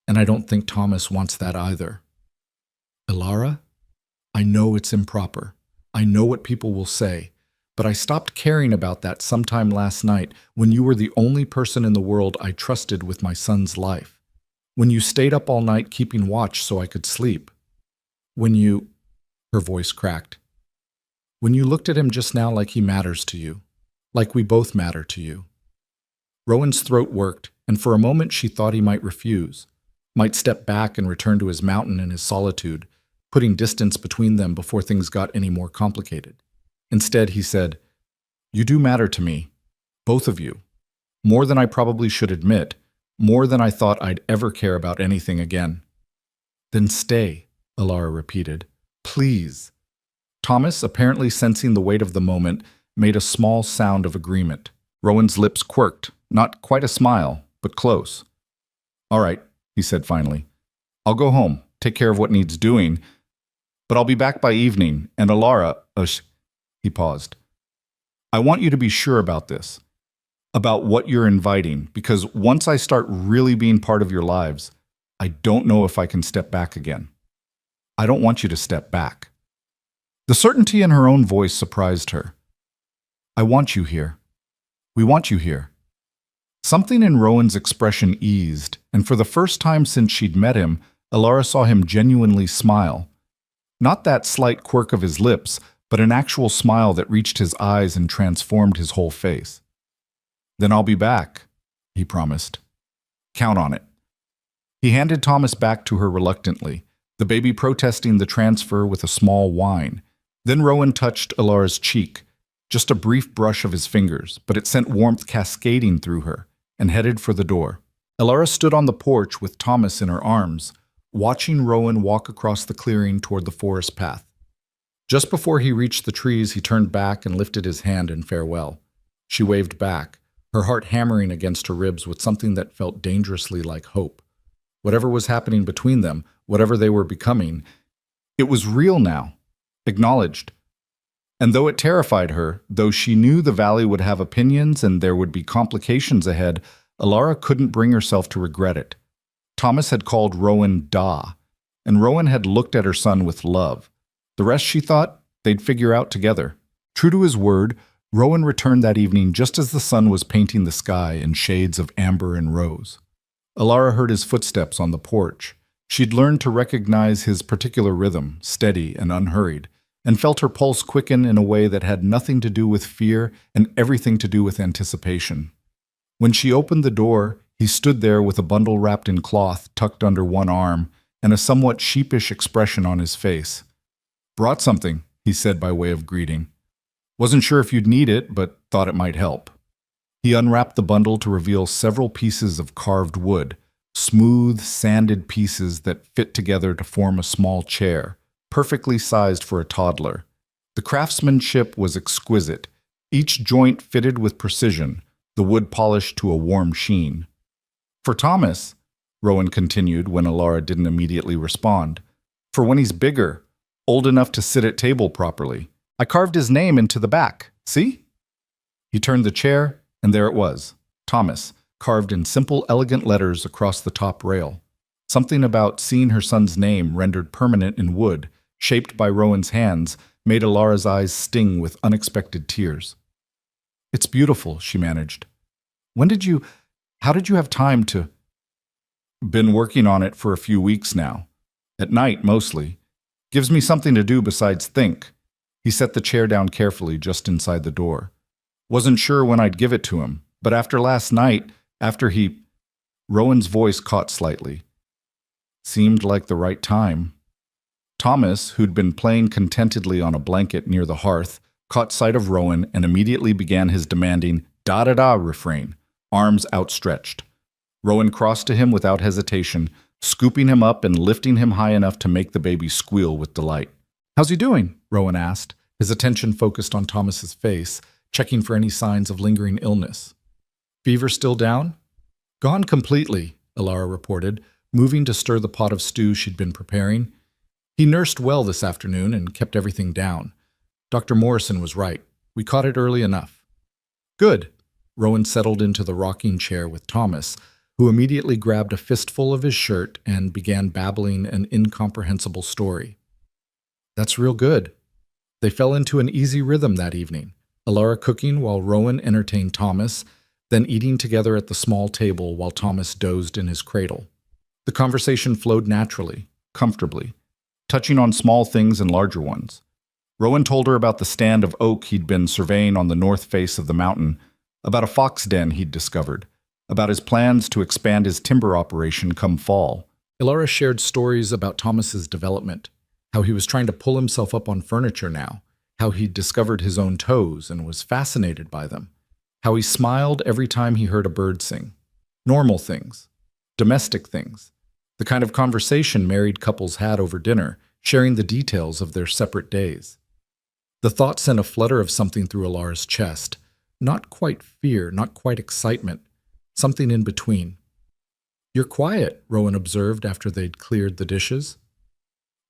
And I don't think Thomas wants that either. Alara, I know it's improper. I know what people will say. But I stopped caring about that sometime last night when you were the only person in the world I trusted with my son's life. When you stayed up all night keeping watch so I could sleep. When you—" her voice cracked. "When you looked at him just now like he matters to you. Like we both matter to you." Rowan's throat worked, and for a moment she thought he might refuse, might step back and return to his mountain and his solitude, putting distance between them before things got any more complicated. Instead, he said, "You do matter to me, both of you, more than I probably should admit, more than I thought I'd ever care about anything again." "Then stay," Alara repeated. "Please." Thomas, apparently sensing the weight of the moment, made a small sound of agreement. Rowan's lips quirked, not quite a smile, but close. "All right," he said finally. "I'll go home, take care of what needs doing, but I'll be back by evening, and Alara—" He paused. "I want you to be sure about this, about what you're inviting, because once I start really being part of your lives, I don't know if I can step back again. I don't want you to step back." The certainty in her own voice surprised her. "I want you here. We want you here." Something in Rowan's expression eased, and for the first time since she'd met him, Alara saw him genuinely smile. Not that slight quirk of his lips, but an actual smile that reached his eyes and transformed his whole face. "Then I'll be back," he promised. "Count on it." He handed Thomas back to her reluctantly, the baby protesting the transfer with a small whine. Then Rowan touched Alara's cheek, just a brief brush of his fingers, but it sent warmth cascading through her, and headed for the door. Alara stood on the porch with Thomas in her arms, watching Rowan walk across the clearing toward the forest path. Just before he reached the trees, he turned back and lifted his hand in farewell. She waved back, her heart hammering against her ribs with something that felt dangerously like hope. Whatever was happening between them, whatever they were becoming, it was real now, acknowledged. And though it terrified her, though she knew the valley would have opinions and there would be complications ahead, Alara couldn't bring herself to regret it. Thomas had called Rowan Da, and Rowan had looked at her son with love. The rest, she thought, they'd figure out together. True to his word, Rowan returned that evening just as the sun was painting the sky in shades of amber and rose. Alara heard his footsteps on the porch. She'd learned to recognize his particular rhythm, steady and unhurried, and felt her pulse quicken in a way that had nothing to do with fear and everything to do with anticipation. When she opened the door, he stood there with a bundle wrapped in cloth tucked under one arm and a somewhat sheepish expression on his face. "Brought something," he said by way of greeting. "Wasn't sure if you'd need it, but thought it might help." He unwrapped the bundle to reveal several pieces of carved wood, smooth, sanded pieces that fit together to form a small chair, perfectly sized for a toddler. The craftsmanship was exquisite, each joint fitted with precision, the wood polished to a warm sheen. "For Thomas," Rowan continued when Alara didn't immediately respond, "for when he's bigger, old enough to sit at table properly. I carved his name into the back, see?" He turned the chair, and there it was, Thomas, carved in simple, elegant letters across the top rail. Something about seeing her son's name rendered permanent in wood, shaped by Rowan's hands, made Alara's eyes sting with unexpected tears. It's beautiful, she managed. When did you, how did you have time to? Been working on it for a few weeks now. At night, mostly. Gives me something to do besides think. He set the chair down carefully just inside the door. Wasn't sure when I'd give it to him, but after last night, after he... Rowan's voice caught slightly. Seemed like the right time. Thomas, who'd been playing contentedly on a blanket near the hearth, caught sight of Rowan and immediately began his demanding da-da-da refrain, arms outstretched. Rowan crossed to him without hesitation, scooping him up and lifting him high enough to make the baby squeal with delight. "How's he doing?" Rowan asked, his attention focused on Thomas's face, checking for any signs of lingering illness. "Fever still down?" "Gone completely," Alara reported, moving to stir the pot of stew she'd been preparing. "He nursed well this afternoon and kept everything down. Dr. Morrison was right. We caught it early enough." "Good." Rowan settled into the rocking chair with Thomas, who immediately grabbed a fistful of his shirt and began babbling an incomprehensible story. "That's real good." They fell into an easy rhythm that evening, Alara cooking while Rowan entertained Thomas, then eating together at the small table while Thomas dozed in his cradle. The conversation flowed naturally, comfortably, touching on small things and larger ones. Rowan told her about the stand of oak he'd been surveying on the north face of the mountain, about a fox den he'd discovered, about his plans to expand his timber operation come fall. Alara shared stories about Thomas's development, how he was trying to pull himself up on furniture now, how he'd discovered his own toes and was fascinated by them, how he smiled every time he heard a bird sing. Normal things, domestic things, the kind of conversation married couples had over dinner, sharing the details of their separate days. The thought sent a flutter of something through Alara's chest, not quite fear, not quite excitement, something in between. "You're quiet," Rowan observed after they'd cleared the dishes.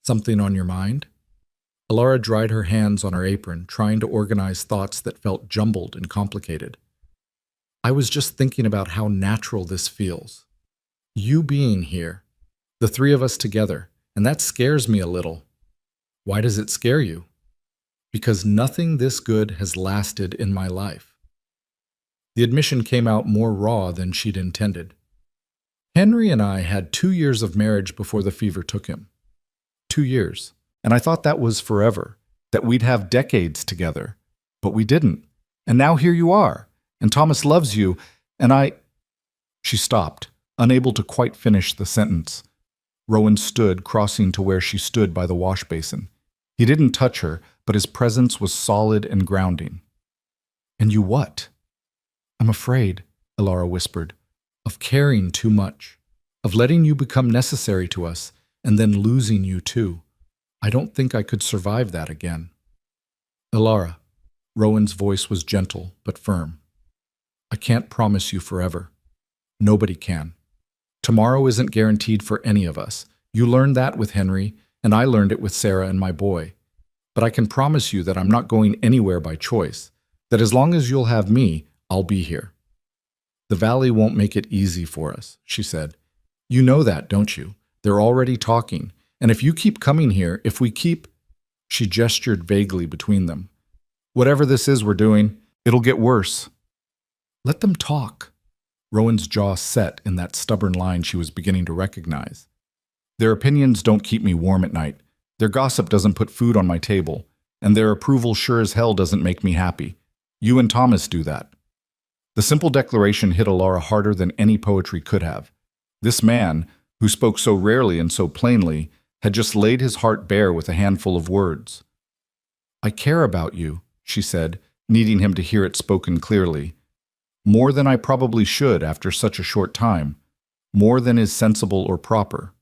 "Something on your mind?" Alara dried her hands on her apron, trying to organize thoughts that felt jumbled and complicated. "I was just thinking about how natural this feels. You being here, the three of us together, and that scares me a little." "Why does it scare you?" "Because nothing this good has lasted in my life." The admission came out more raw than she'd intended. "Henry and I had 2 years of marriage before the fever took him. 2 years. And I thought that was forever, that we'd have decades together. But we didn't. And now here you are. And Thomas loves you, and I—" She stopped, unable to quite finish the sentence. Rowan stood, crossing to where she stood by the wash basin. He didn't touch her, but his presence was solid and grounding. "And you what?" "I'm afraid," Alara whispered, "of caring too much, of letting you become necessary to us, and then losing you too. I don't think I could survive that again." "Alara," Rowan's voice was gentle but firm, "I can't promise you forever. Nobody can. Tomorrow isn't guaranteed for any of us. You learned that with Henry, and I learned it with Sarah and my boy. But I can promise you that I'm not going anywhere by choice, that as long as you'll have me, I'll be here." "The valley won't make it easy for us," she said. "You know that, don't you? They're already talking. And if you keep coming here, if we keep—" She gestured vaguely between them. "Whatever this is we're doing, it'll get worse." "Let them talk." Rowan's jaw set in that stubborn line she was beginning to recognize. "Their opinions don't keep me warm at night. Their gossip doesn't put food on my table. And their approval sure as hell doesn't make me happy. You and Thomas do that." The simple declaration hit Alara harder than any poetry could have. This man, who spoke so rarely and so plainly, had just laid his heart bare with a handful of words. "I care about you," she said, needing him to hear it spoken clearly. "More than I probably should after such a short time, more than is sensible or proper.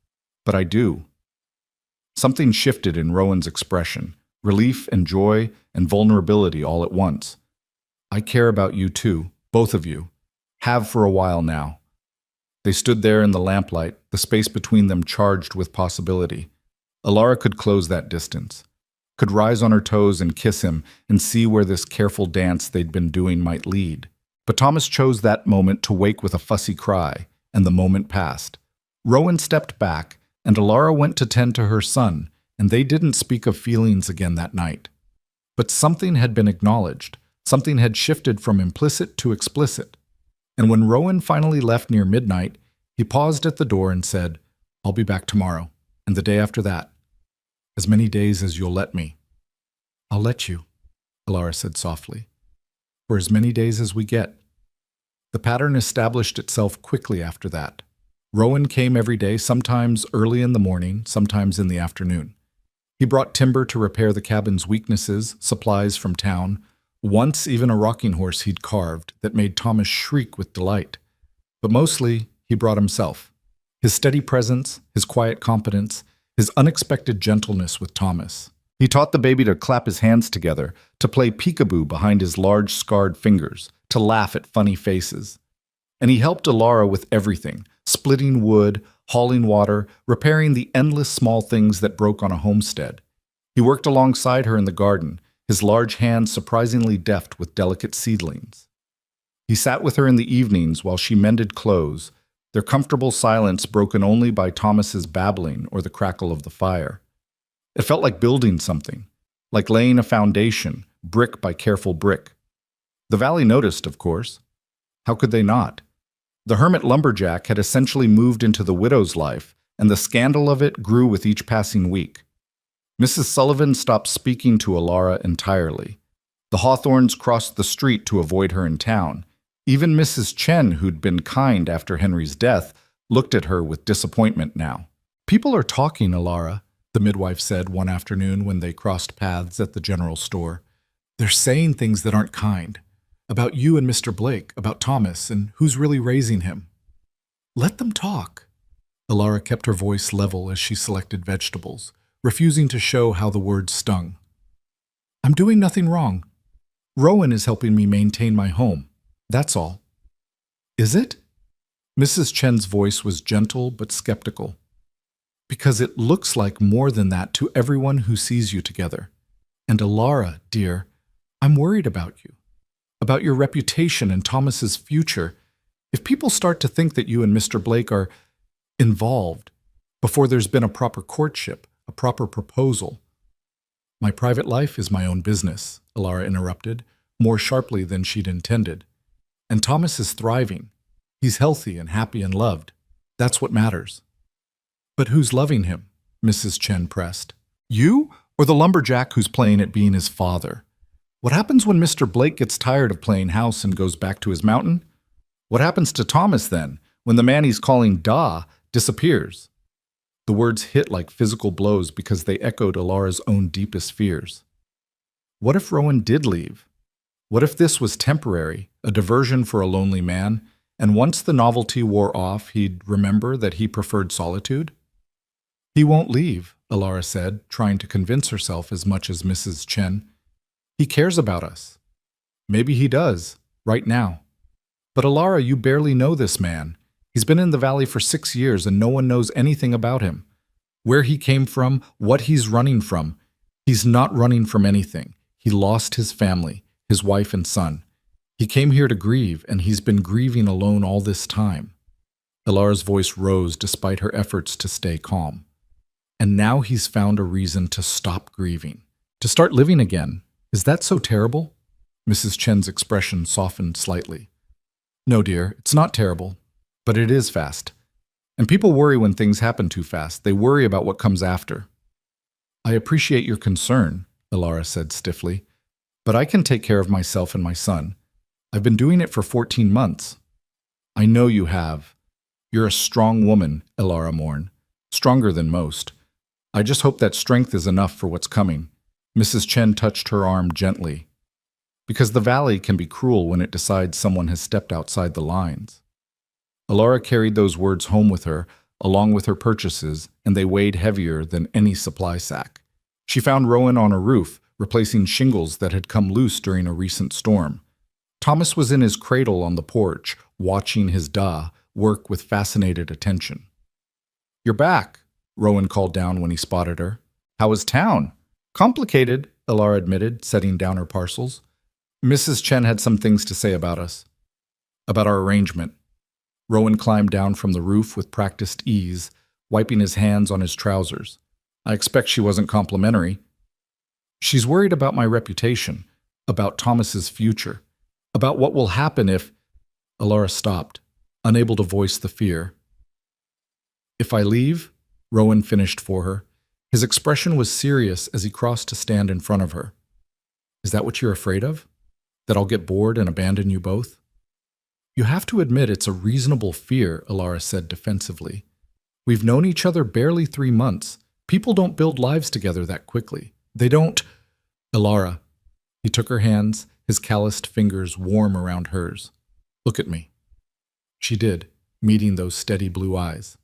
But I do." Something shifted in Rowan's expression, relief and joy and vulnerability all at once. "I care about you too, both of you. Have for a while now." They stood there in the lamplight, the space between them charged with possibility. Alara could close that distance, could rise on her toes and kiss him and see where this careful dance they'd been doing might lead. But Thomas chose that moment to wake with a fussy cry, and the moment passed. Rowan stepped back, and Alara went to tend to her son, and they didn't speak of feelings again that night. But something had been acknowledged, Something had shifted from implicit to explicit. And when Rowan finally left near midnight, he paused at the door and said, "I'll be back tomorrow, and the day after that. As many days as you'll let me." "I'll let you," Alara said softly, "for as many days as we get." The pattern established itself quickly after that. Rowan came every day, sometimes early in the morning, sometimes in the afternoon. He brought timber to repair the cabin's weaknesses, supplies from town, once even a rocking horse he'd carved that made Thomas shriek with delight. But mostly, he brought himself. His steady presence, his quiet competence, his unexpected gentleness with Thomas. He taught the baby to clap his hands together, to play peekaboo behind his large scarred fingers, to laugh at funny faces. And he helped Alara with everything, splitting wood, hauling water, repairing the endless small things that broke on a homestead. He worked alongside her in the garden, his large hands surprisingly deft with delicate seedlings. He sat with her in the evenings while she mended clothes, their comfortable silence broken only by Thomas's babbling or the crackle of the fire. It felt like building something, like laying a foundation, brick by careful brick. The valley noticed, of course. How could they not? The hermit lumberjack had essentially moved into the widow's life, and the scandal of it grew with each passing week. Mrs. Sullivan stopped speaking to Alara entirely. The Hawthorns crossed the street to avoid her in town. Even Mrs. Chen, who'd been kind after Henry's death, looked at her with disappointment now. "People are talking, Alara," the midwife said one afternoon when they crossed paths at the general store. "They're saying things that aren't kind. About you and Mr. Blake, about Thomas, and who's really raising him." "Let them talk." Alara kept her voice level as she selected vegetables, refusing to show how the words stung. "I'm doing nothing wrong. Rowan is helping me maintain my home. That's all." "Is it?" Mrs. Chen's voice was gentle but skeptical. "Because it looks like more than that to everyone who sees you together. And Alara, dear, I'm worried about you. About your reputation and Thomas's future. If people start to think that you and Mr. Blake are involved before there's been a proper courtship, a proper proposal." "My private life is my own business," Alara interrupted, more sharply than she'd intended. "And Thomas is thriving. He's healthy and happy and loved. That's what matters." "But who's loving him?" Mrs. Chen pressed. "You or the lumberjack who's playing at being his father? What happens when Mr. Blake gets tired of playing house and goes back to his mountain? What happens to Thomas then, when the man he's calling Da disappears?" The words hit like physical blows because they echoed Alara's own deepest fears. What if Rowan did leave? What if this was temporary, a diversion for a lonely man, and once the novelty wore off, he'd remember that he preferred solitude? "He won't leave," Alara said, trying to convince herself as much as Mrs. Chen. "He cares about us. Maybe he does, right now. But Alara, you barely know this man. He's been in the valley for 6 years and no one knows anything about him. Where he came from, what he's running from. He's not running from anything. He lost his family, his wife and son. He came here to grieve, and he's been grieving alone all this time." Alara's voice rose despite her efforts to stay calm. "And now he's found a reason to stop grieving, to start living again. Is that so terrible?" Mrs. Chen's expression softened slightly. "No, dear, it's not terrible, but it is fast. And people worry when things happen too fast. They worry about what comes after." "I appreciate your concern," Alara said stiffly, "but I can take care of myself and my son. I've been doing it for 14 months. "I know you have. You're a strong woman," Alara mourned. "Stronger than most. I just hope that strength is enough for what's coming." Mrs. Chen touched her arm gently. "Because the valley can be cruel when it decides someone has stepped outside the lines." Alara carried those words home with her, along with her purchases, and they weighed heavier than any supply sack. She found Rowan on a roof, replacing shingles that had come loose during a recent storm. Thomas was in his cradle on the porch, watching his Da work with fascinated attention. "You're back," Rowan called down when he spotted her. "How was town?" "Complicated," Alara admitted, setting down her parcels. "Mrs. Chen had some things to say about us. About our arrangement." Rowan climbed down from the roof with practiced ease, wiping his hands on his trousers. "I expect she wasn't complimentary." "She's worried about my reputation. about Thomas's future, about what will happen if... Alara stopped, unable to voice the fear. If I leave, Rowan finished for her. His expression was serious as he crossed to stand in front of her. Is that what you're afraid of? That I'll get bored and abandon you both? You have to admit it's a reasonable fear, Alara said defensively. We've known each other barely 3 months. People don't build lives together that quickly. They don't... Alara. He took her hands, his calloused fingers warm around hers. Look at me. She did, meeting those steady blue eyes.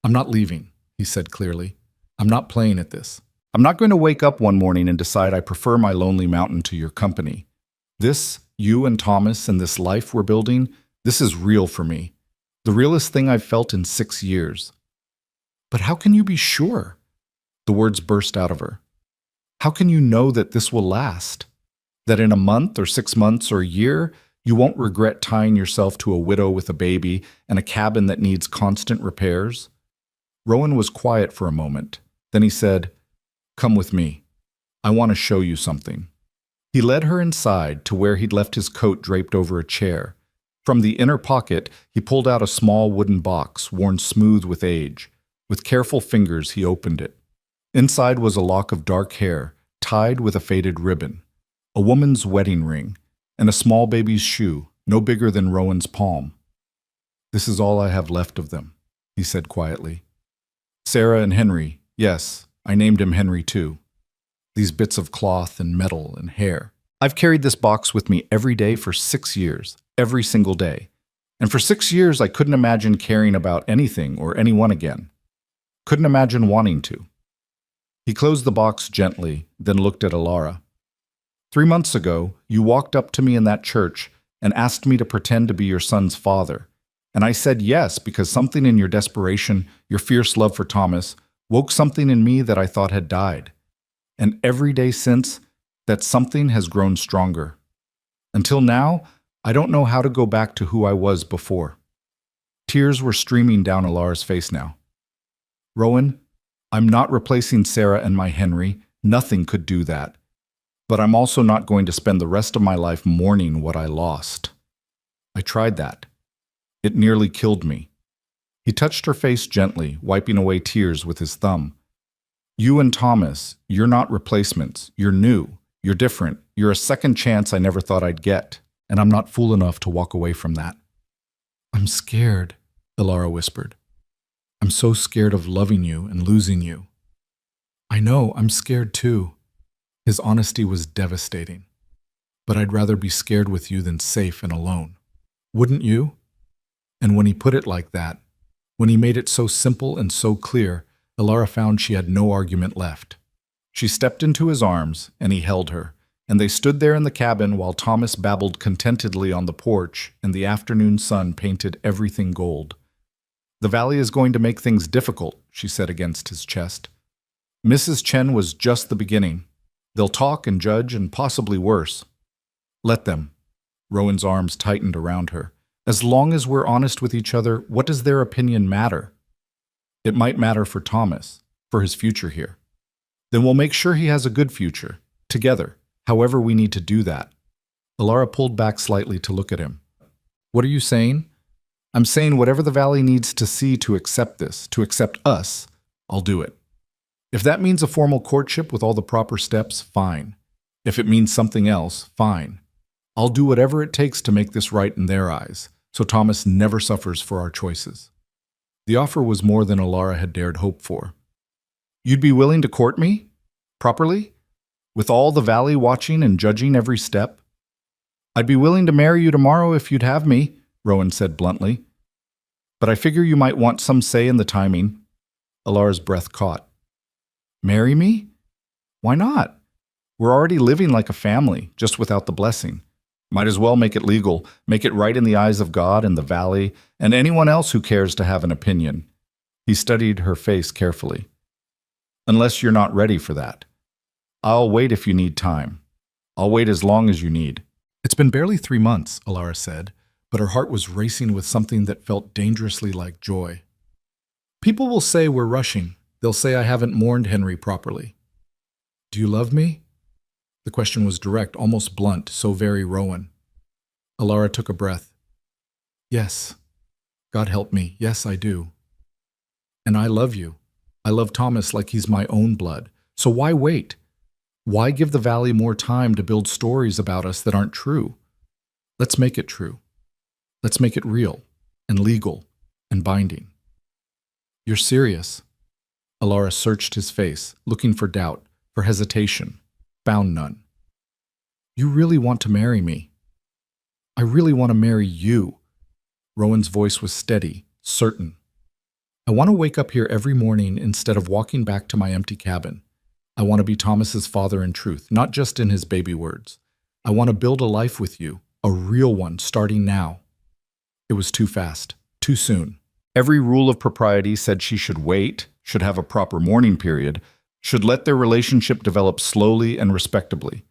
I'm not leaving, he said clearly. I'm not playing at this. I'm not going to wake up one morning and decide I prefer my lonely mountain to your company. This, you and Thomas, and this life we're building, this is real for me. The realest thing I've felt in 6 years. But how can you be sure? The words burst out of her. How can you know that this will last? That in a month or 6 months or a year, you won't regret tying yourself to a widow with a baby and a cabin that needs constant repairs? Rowan was quiet for a moment. Then he said, Come with me. I want to show you something. He led her inside to where he'd left his coat draped over a chair. From the inner pocket, he pulled out a small wooden box worn smooth with age. With careful fingers, he opened it. Inside was a lock of dark hair, tied with a faded ribbon, a woman's wedding ring, and a small baby's shoe, no bigger than Rowan's palm. This is all I have left of them, he said quietly. Sarah and Henry, yes, I named him Henry too. These bits of cloth and metal and hair. I've carried this box with me every day for 6 years, every single day. And for 6 years, I couldn't imagine caring about anything or anyone again. Couldn't imagine wanting to. He closed the box gently, then looked at Alara. 3 months ago, you walked up to me in that church and asked me to pretend to be your son's father. And I said yes because something in your desperation, your fierce love for Thomas, woke something in me that I thought had died. And every day since, that something has grown stronger. Until now, I don't know how to go back to who I was before. Tears were streaming down Alara's face now. Rowan, I'm not replacing Sarah and my Henry. Nothing could do that. But I'm also not going to spend the rest of my life mourning what I lost. I tried that. It nearly killed me. He touched her face gently, wiping away tears with his thumb. You and Thomas, you're not replacements. You're new. You're different. You're a second chance I never thought I'd get, and I'm not fool enough to walk away from that. I'm scared, Alara whispered. I'm so scared of loving you and losing you. I know, I'm scared too. His honesty was devastating. But I'd rather be scared with you than safe and alone. Wouldn't you? And when he put it like that, when he made it so simple and so clear, Alara found she had no argument left. She stepped into his arms, and he held her, and they stood there in the cabin while Thomas babbled contentedly on the porch and the afternoon sun painted everything gold. The valley is going to make things difficult, she said against his chest. Mrs. Chen was just the beginning. They'll talk and judge and possibly worse. Let them. Rowan's arms tightened around her. As long as we're honest with each other, what does their opinion matter? It might matter for Thomas, for his future here. Then we'll make sure he has a good future, together, however we need to do that. Alara pulled back slightly to look at him. What are you saying? I'm saying whatever the valley needs to see to accept this, to accept us, I'll do it. If that means a formal courtship with all the proper steps, fine. If it means something else, fine. I'll do whatever it takes to make this right in their eyes, so Thomas never suffers for our choices. The offer was more than Alara had dared hope for. You'd be willing to court me? Properly? With all the valley watching and judging every step? I'd be willing to marry you tomorrow if you'd have me, Rowan said bluntly. But I figure you might want some say in the timing. Alara's breath caught. Marry me? Why not? We're already living like a family, just without the blessing. Might as well make it legal, make it right in the eyes of God and the valley, and anyone else who cares to have an opinion. He studied her face carefully. Unless you're not ready for that. I'll wait if you need time. I'll wait as long as you need. It's been barely 3 months, Alara said, but her heart was racing with something that felt dangerously like joy. People will say we're rushing. They'll say I haven't mourned Henry properly. Do you love me? The question was direct, almost blunt, so very Rowan. Alara took a breath. Yes. God help me. Yes, I do. And I love you. I love Thomas like he's my own blood. So why wait? Why give the Valley more time to build stories about us that aren't true? Let's make it true. Let's make it real and legal and binding. You're serious? Alara searched his face, looking for doubt, for hesitation. Found none. You really want to marry me? I really want to marry you. Rowan's voice was steady, certain. I want to wake up here every morning instead of walking back to my empty cabin. I want to be Thomas's father in truth, not just in his baby words. I want to build a life with you, a real one, starting now. It was too fast, too soon. Every rule of propriety said she should wait, should have a proper mourning period, should let their relationship develop slowly and respectably.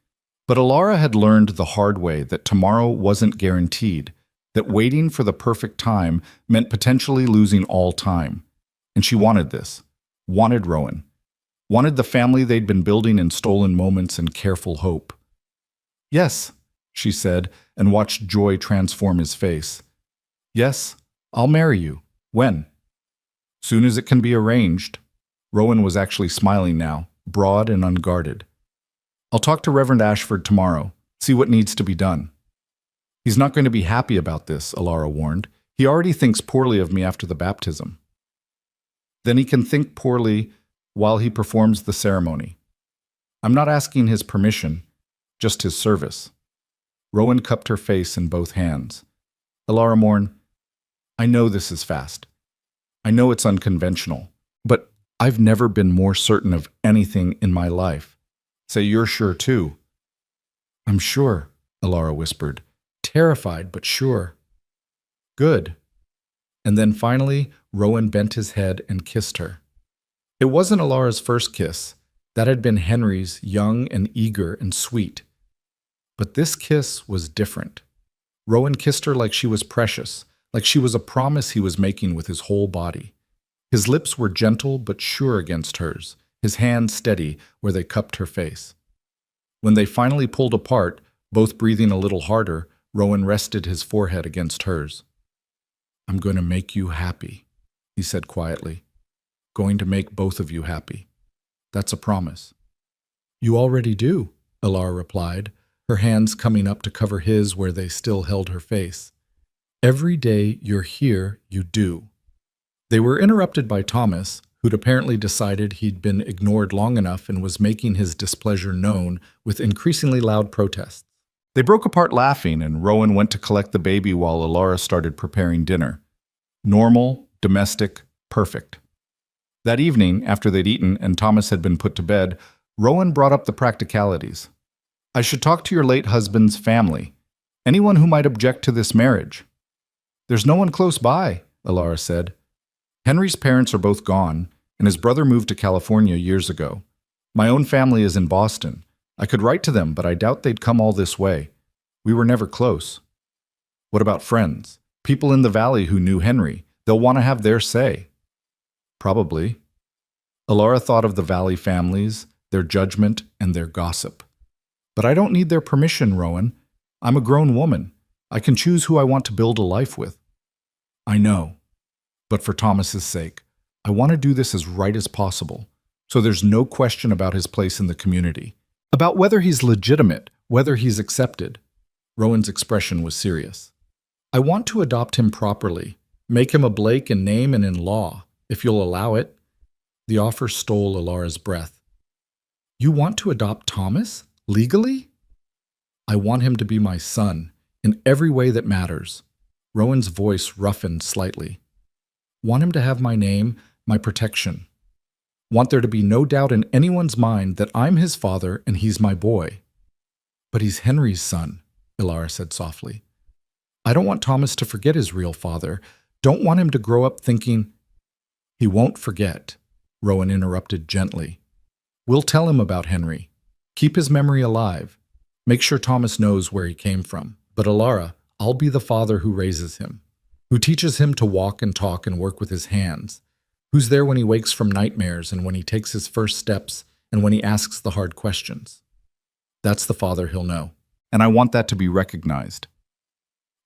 But Alara had learned the hard way that tomorrow wasn't guaranteed, that waiting for the perfect time meant potentially losing all time. And she wanted this, wanted Rowan, wanted the family they'd been building in stolen moments and careful hope. Yes, she said, and watched joy transform his face. Yes, I'll marry you. When? Soon as it can be arranged. Rowan was actually smiling now, broad and unguarded. I'll talk to Reverend Ashford tomorrow, see what needs to be done. He's not going to be happy about this, Alara warned. He already thinks poorly of me after the baptism. Then he can think poorly while he performs the ceremony. I'm not asking his permission, just his service. Rowan cupped her face in both hands. Alara mourned, I know this is fast. I know it's unconventional, but I've never been more certain of anything in my life. Say you're sure too. I'm sure, Alara whispered, terrified but sure. Good. And then finally, Rowan bent his head and kissed her. It wasn't Alara's first kiss. That had been Henry's, young and eager and sweet. But this kiss was different. Rowan kissed her like she was precious, like she was a promise he was making with his whole body. His lips were gentle but sure against hers, his hands steady where they cupped her face. When they finally pulled apart, both breathing a little harder, Rowan rested his forehead against hers. I'm going to make you happy, he said quietly. Going to make both of you happy. That's a promise. You already do, Alara replied, her hands coming up to cover his where they still held her face. Every day you're here, you do. They were interrupted by Thomas, who'd apparently decided he'd been ignored long enough and was making his displeasure known with increasingly loud protests. They broke apart laughing, and Rowan went to collect the baby while Alara started preparing dinner. Normal, domestic, perfect. That evening, after they'd eaten and Thomas had been put to bed, Rowan brought up the practicalities. I should talk to your late husband's family, anyone who might object to this marriage. There's no one close by, Alara said. Henry's parents are both gone, and his brother moved to California years ago. My own family is in Boston. I could write to them, but I doubt they'd come all this way. We were never close. What about friends? People in the valley who knew Henry. They'll want to have their say. Probably. Alara thought of the valley families, their judgment, and their gossip. But I don't need their permission, Rowan. I'm a grown woman. I can choose who I want to build a life with. I know. But for Thomas's sake, I want to do this as right as possible, so there's no question about his place in the community. About whether he's legitimate, whether he's accepted. Rowan's expression was serious. I want to adopt him properly, make him a Blake in name and in law, if you'll allow it. The offer stole Alara's breath. You want to adopt Thomas? Legally? I want him to be my son, in every way that matters. Rowan's voice roughened slightly. Want him to have my name, my protection. Want there to be no doubt in anyone's mind that I'm his father and he's my boy. But he's Henry's son, Alara said softly. I don't want Thomas to forget his real father. Don't want him to grow up thinking... He won't forget, Rowan interrupted gently. We'll tell him about Henry. Keep his memory alive. Make sure Thomas knows where he came from. But Alara, I'll be the father who raises him, who teaches him to walk and talk and work with his hands, who's there when he wakes from nightmares and when he takes his first steps and when he asks the hard questions. That's the father he'll know. And I want that to be recognized.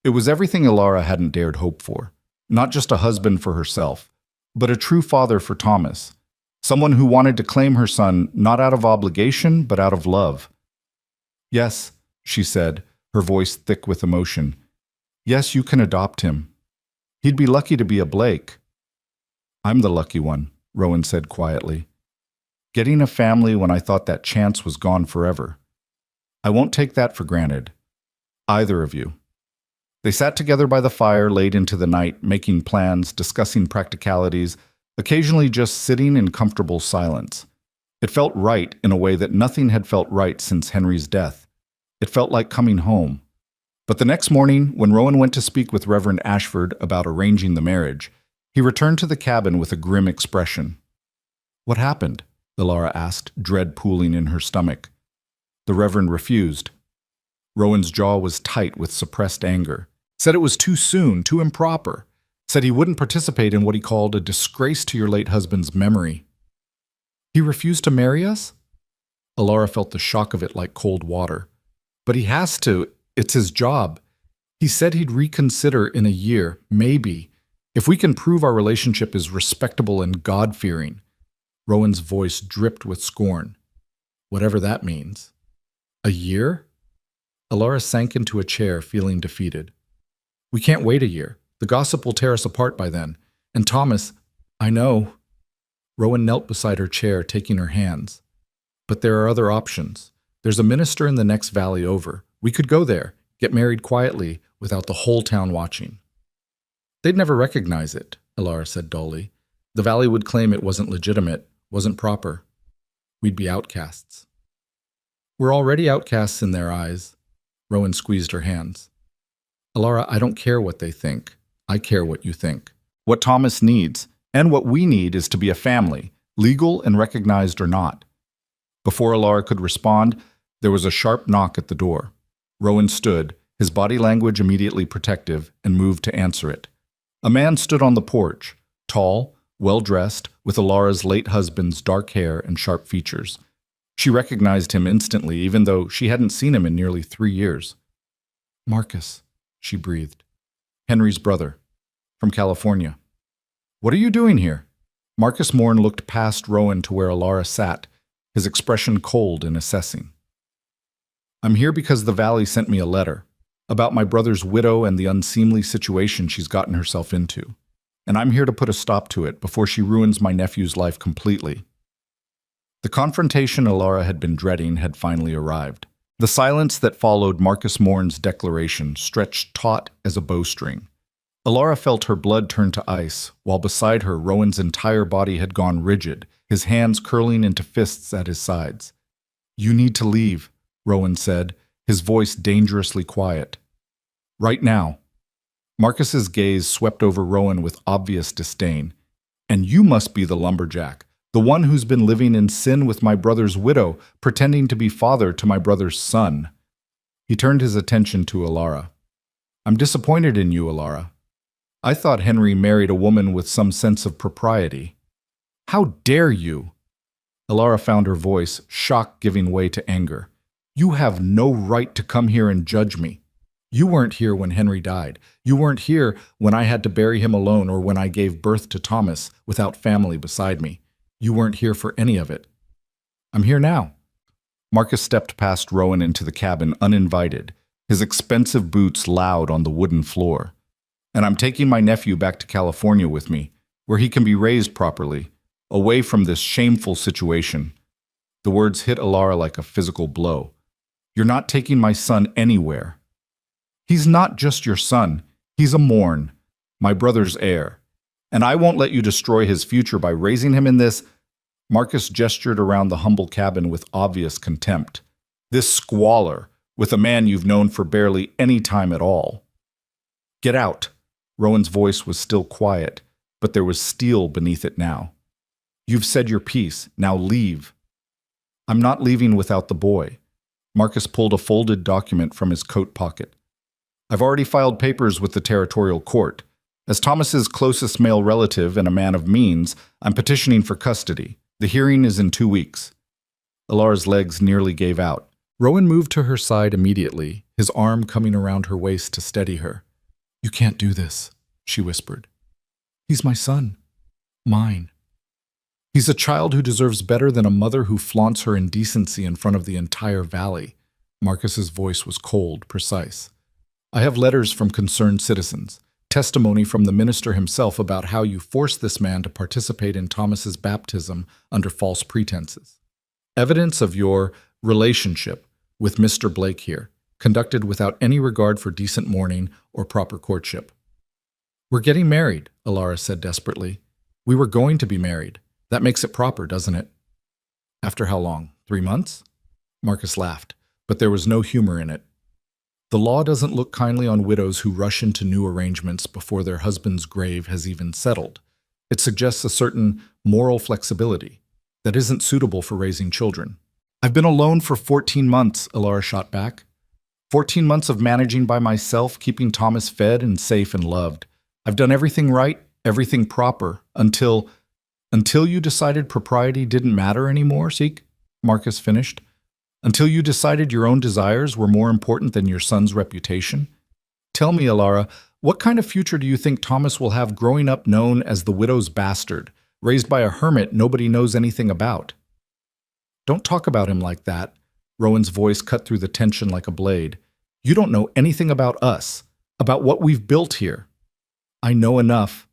It was everything Ilara hadn't dared hope for. Not just a husband for herself, but a true father for Thomas. Someone who wanted to claim her son not out of obligation, but out of love. Yes, she said, her voice thick with emotion. Yes, you can adopt him. He'd be lucky to be a Blake. I'm the lucky one, Rowan said quietly. Getting a family when I thought that chance was gone forever. I won't take that for granted. Either of you. They sat together by the fire late into the night, making plans, discussing practicalities, occasionally just sitting in comfortable silence. It felt right in a way that nothing had felt right since Henry's death. It felt like coming home. But the next morning, when Rowan went to speak with Reverend Ashford about arranging the marriage, he returned to the cabin with a grim expression. What happened? Ilara asked, dread pooling in her stomach. The Reverend refused. Rowan's jaw was tight with suppressed anger. Said it was too soon, too improper. Said he wouldn't participate in what he called a disgrace to your late husband's memory. He refused to marry us? Ilara felt the shock of it like cold water. But he has to. It's his job. He said he'd reconsider in a year, maybe, if we can prove our relationship is respectable and God-fearing. Rowan's voice dripped with scorn. Whatever that means. A year? Ilara sank into a chair, feeling defeated. We can't wait a year. The gossip will tear us apart by then. And Thomas, I know. Rowan knelt beside her chair, taking her hands. But there are other options. There's a minister in the next valley over. We could go there, get married quietly, without the whole town watching. They'd never recognize it, Ilara said dully. The valley would claim it wasn't legitimate, wasn't proper. We'd be outcasts. We're already outcasts in their eyes. Rowan squeezed her hands. Ilara, I don't care what they think. I care what you think. What Thomas needs, and what we need, is to be a family, legal and recognized or not. Before Ilara could respond, there was a sharp knock at the door. Rowan stood, his body language immediately protective, and moved to answer it. A man stood on the porch, tall, well-dressed, with Ilara's late husband's dark hair and sharp features. She recognized him instantly, even though she hadn't seen him in nearly 3 years. Marcus, she breathed. Henry's brother, from California. What are you doing here? Marcus Morn looked past Rowan to where Ilara sat, his expression cold and assessing. I'm here because the Valley sent me a letter about my brother's widow and the unseemly situation she's gotten herself into. And I'm here to put a stop to it before she ruins my nephew's life completely. The confrontation Ilara had been dreading had finally arrived. The silence that followed Marcus Morn's declaration stretched taut as a bowstring. Ilara felt her blood turn to ice, while beside her Rowan's entire body had gone rigid, his hands curling into fists at his sides. You need to leave, Rowan said, his voice dangerously quiet. Right now. Marcus's gaze swept over Rowan with obvious disdain. And you must be the lumberjack, the one who's been living in sin with my brother's widow, pretending to be father to my brother's son. He turned his attention to Ilara. I'm disappointed in you, Ilara. I thought Henry married a woman with some sense of propriety. How dare you? Ilara found her voice, shock giving way to anger. You have no right to come here and judge me. You weren't here when Henry died. You weren't here when I had to bury him alone or when I gave birth to Thomas without family beside me. You weren't here for any of it. I'm here now. Marcus stepped past Rowan into the cabin uninvited, his expensive boots loud on the wooden floor. And I'm taking my nephew back to California with me, where he can be raised properly, away from this shameful situation. The words hit Ilara like a physical blow. You're not taking my son anywhere. He's not just your son. He's a Morn, my brother's heir. And I won't let you destroy his future by raising him in this. Marcus gestured around the humble cabin with obvious contempt. This squalor, with a man you've known for barely any time at all. Get out. Rowan's voice was still quiet, but there was steel beneath it now. You've said your piece. Now leave. I'm not leaving without the boy. Marcus pulled a folded document from his coat pocket. I've already filed papers with the territorial court. As Thomas's closest male relative and a man of means, I'm petitioning for custody. The hearing is in 2 weeks. Ilara's legs nearly gave out. Rowan moved to her side immediately, his arm coming around her waist to steady her. "You can't do this," she whispered. "He's my son. Mine. He's a child who deserves better than a mother who flaunts her indecency in front of the entire valley." Marcus's voice was cold, precise. "I have letters from concerned citizens, testimony from the minister himself about how you forced this man to participate in Thomas's baptism under false pretenses. Evidence of your relationship with Mr. Blake here, conducted without any regard for decent mourning or proper courtship." "We're getting married," Alara said desperately. "We were going to be married. That makes it proper, doesn't it?" "After how long? 3 months?" Marcus laughed, but there was no humor in it. "The law doesn't look kindly on widows who rush into new arrangements before their husband's grave has even settled. It suggests a certain moral flexibility that isn't suitable for raising children." "I've been alone for 14 months, Alara shot back. 14 months of managing by myself, keeping Thomas fed and safe and loved. I've done everything right, everything proper, until you decided propriety didn't matter anymore, Seek," Marcus finished. "Until you decided your own desires were more important than your son's reputation. Tell me, Alara, what kind of future do you think Thomas will have growing up known as the widow's bastard, raised by a hermit nobody knows anything about?" "Don't talk about him like that." Rowan's voice cut through the tension like a blade. "You don't know anything about us, about what we've built here." "I know enough."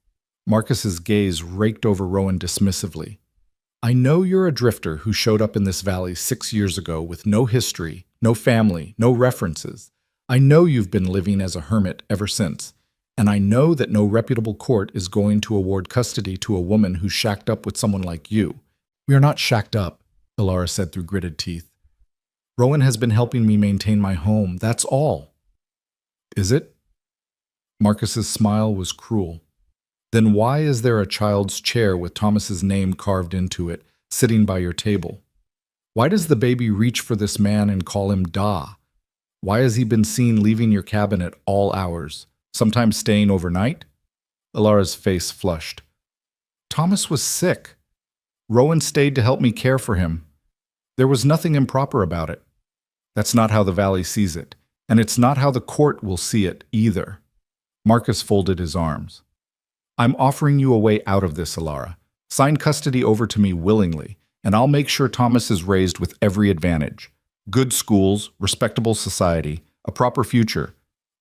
Marcus's gaze raked over Rowan dismissively. "I know you're a drifter who showed up in this valley 6 years ago with no history, no family, no references. I know you've been living as a hermit ever since. And I know that no reputable court is going to award custody to a woman who's shacked up with someone like you." "We are not shacked up," Alara said through gritted teeth. "Rowan has been helping me maintain my home, that's all." "Is it?" Marcus's smile was cruel. "Then why is there a child's chair with Thomas's name carved into it, sitting by your table? Why does the baby reach for this man and call him Da? Why has he been seen leaving your cabin at all hours, sometimes staying overnight?" Alara's face flushed. "Thomas was sick. Rowan stayed to help me care for him. There was nothing improper about it. That's not how the valley sees it, and it's not how the court will see it either." Marcus folded his arms. "I'm offering you a way out of this, Alara. Sign custody over to me willingly, and I'll make sure Thomas is raised with every advantage. Good schools, respectable society, a proper future.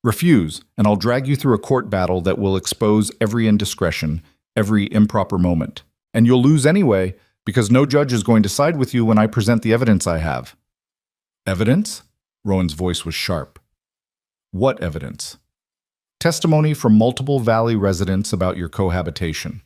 Refuse, and I'll drag you through a court battle that will expose every indiscretion, every improper moment. And you'll lose anyway, because no judge is going to side with you when I present the evidence I have." "Evidence?" Rowan's voice was sharp. "What evidence?" "Testimony from multiple valley residents about your cohabitation.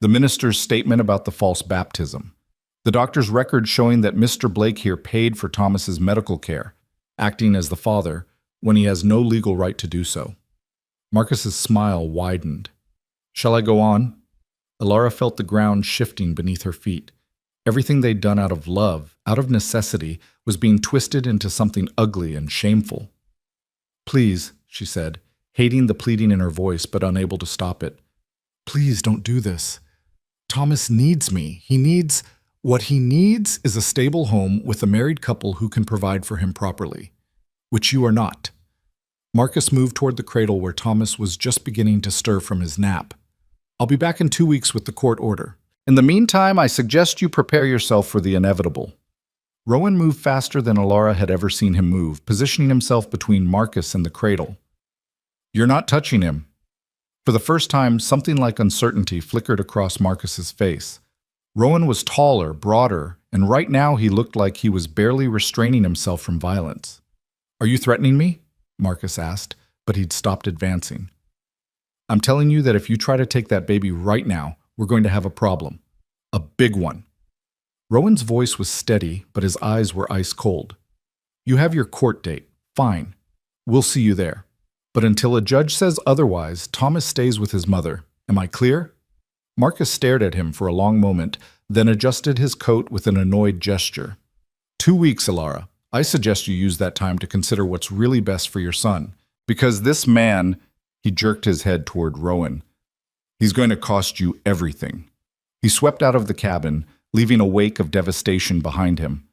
The minister's statement about the false baptism. The doctor's record showing that Mr. Blake here paid for Thomas's medical care, acting as the father, when he has no legal right to do so." Marcus's smile widened. "Shall I go on?" Alara felt the ground shifting beneath her feet. Everything they'd done out of love, out of necessity, was being twisted into something ugly and shameful. "Please," she said, hating the pleading in her voice but unable to stop it. "Please don't do this. Thomas needs me. What he needs is a stable home with a married couple who can provide for him properly, which you are not." Marcus moved toward the cradle where Thomas was just beginning to stir from his nap. "I'll be back in 2 weeks with the court order. In the meantime, I suggest you prepare yourself for the inevitable." Rowan moved faster than Alara had ever seen him move, positioning himself between Marcus and the cradle. "You're not touching him." For the first time, something like uncertainty flickered across Marcus's face. Rowan was taller, broader, and right now he looked like he was barely restraining himself from violence. "Are you threatening me?" Marcus asked, but he'd stopped advancing. "I'm telling you that if you try to take that baby right now, we're going to have a problem. A big one." Rowan's voice was steady, but his eyes were ice cold. "You have your court date. Fine. We'll see you there. But until a judge says otherwise, Thomas stays with his mother. Am I clear?" Marcus stared at him for a long moment, then adjusted his coat with an annoyed gesture. 2 weeks, Alara. I suggest you use that time to consider what's really best for your son. Because this man," he jerked his head toward Rowan, "he's going to cost you everything." He swept out of the cabin, leaving a wake of devastation behind him.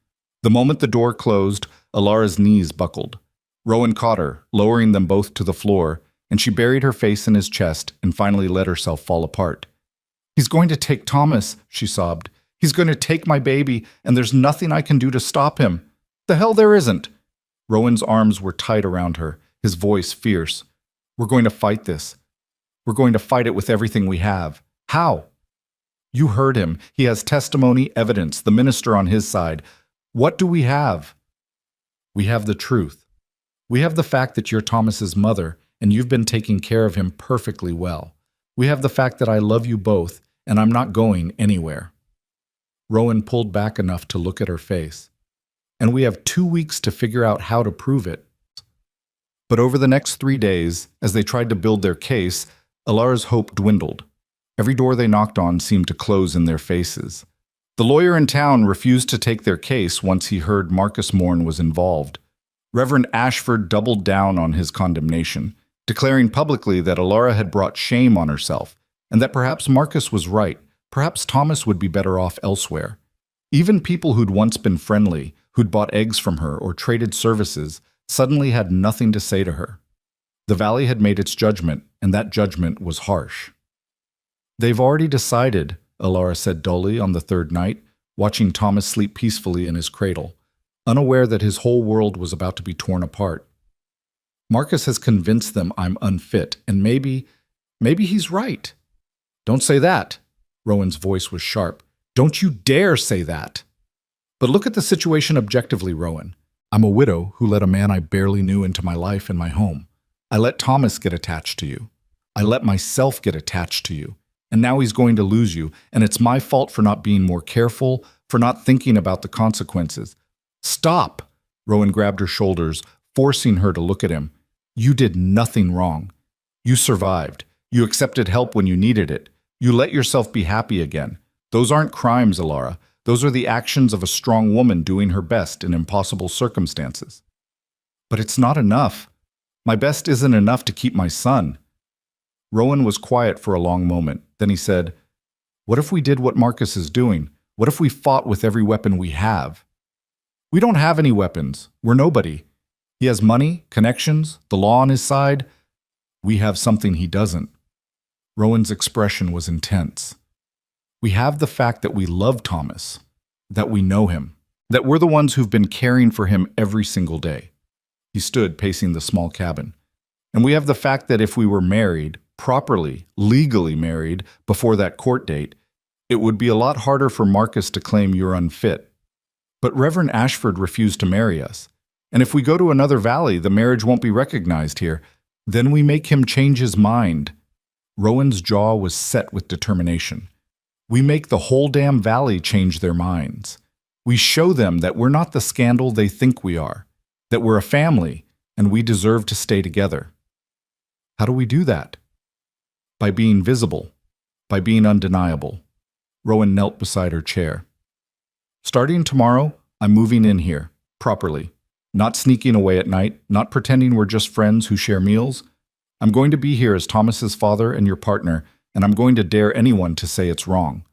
The moment the door closed, Alara's knees buckled. Rowan caught her, lowering them both to the floor, and she buried her face in his chest and finally let herself fall apart. "He's going to take Thomas," she sobbed. "He's going to take my baby, and there's nothing I can do to stop him." "The hell there isn't!" Rowan's arms were tight around her, his voice fierce. "We're going to fight this. We're going to fight it with everything we have." "How?" "You heard him. He has testimony, evidence, the minister on his side. What do we have?" "We have the truth. We have the fact that you're Thomas's mother, and you've been taking care of him perfectly well. We have the fact that I love you both, and I'm not going anywhere." Rowan pulled back enough to look at her face. "And we have 2 weeks to figure out how to prove it." But over the next 3 days, as they tried to build their case, Alara's hope dwindled. Every door they knocked on seemed to close in their faces. The lawyer in town refused to take their case once he heard Marcus Morn was involved. Reverend Ashford doubled down on his condemnation, declaring publicly that Alara had brought shame on herself, and that perhaps Marcus was right, perhaps Thomas would be better off elsewhere. Even people who'd once been friendly, who'd bought eggs from her or traded services, suddenly had nothing to say to her. The valley had made its judgment, and that judgment was harsh. "They've already decided," Alara said dully on the third night, watching Thomas sleep peacefully in his cradle, unaware that his whole world was about to be torn apart. "Marcus has convinced them I'm unfit, and maybe he's right." "Don't say that." Rowan's voice was sharp. "Don't you dare say that." "But look at the situation objectively, Rowan. I'm a widow who let a man I barely knew into my life and my home. I let Thomas get attached to you. I let myself get attached to you. And now he's going to lose you, and it's my fault for not being more careful, for not thinking about the consequences." "Stop!" Rowan grabbed her shoulders, forcing her to look at him. "You did nothing wrong. You survived. You accepted help when you needed it. You let yourself be happy again. Those aren't crimes, Alara. Those are the actions of a strong woman doing her best in impossible circumstances." "But it's not enough. My best isn't enough to keep my son." Rowan was quiet for a long moment. Then he said, "What if we did what Marcus is doing? What if we fought with every weapon we have?" "We don't have any weapons. We're nobody. He has money, connections, the law on his side. We have something he doesn't." Rowan's expression was intense. "We have the fact that we love Thomas, that we know him, that we're the ones who've been caring for him every single day." He stood pacing the small cabin. "And we have the fact that if we were married, properly, legally married, before that court date, it would be a lot harder for Marcus to claim you're unfit. But Reverend Ashford refused to marry us. And if we go to another valley, the marriage won't be recognized here. Then we make him change his mind." Rowan's jaw was set with determination. "We make the whole damn valley change their minds. We show them that we're not the scandal they think we are, that we're a family, and we deserve to stay together." "How do we do that?" "By being visible, by being undeniable." Rowan knelt beside her chair. "Starting tomorrow, I'm moving in here, properly. Not sneaking away at night, not pretending we're just friends who share meals. I'm going to be here as Thomas's father and your partner, and I'm going to dare anyone to say it's wrong."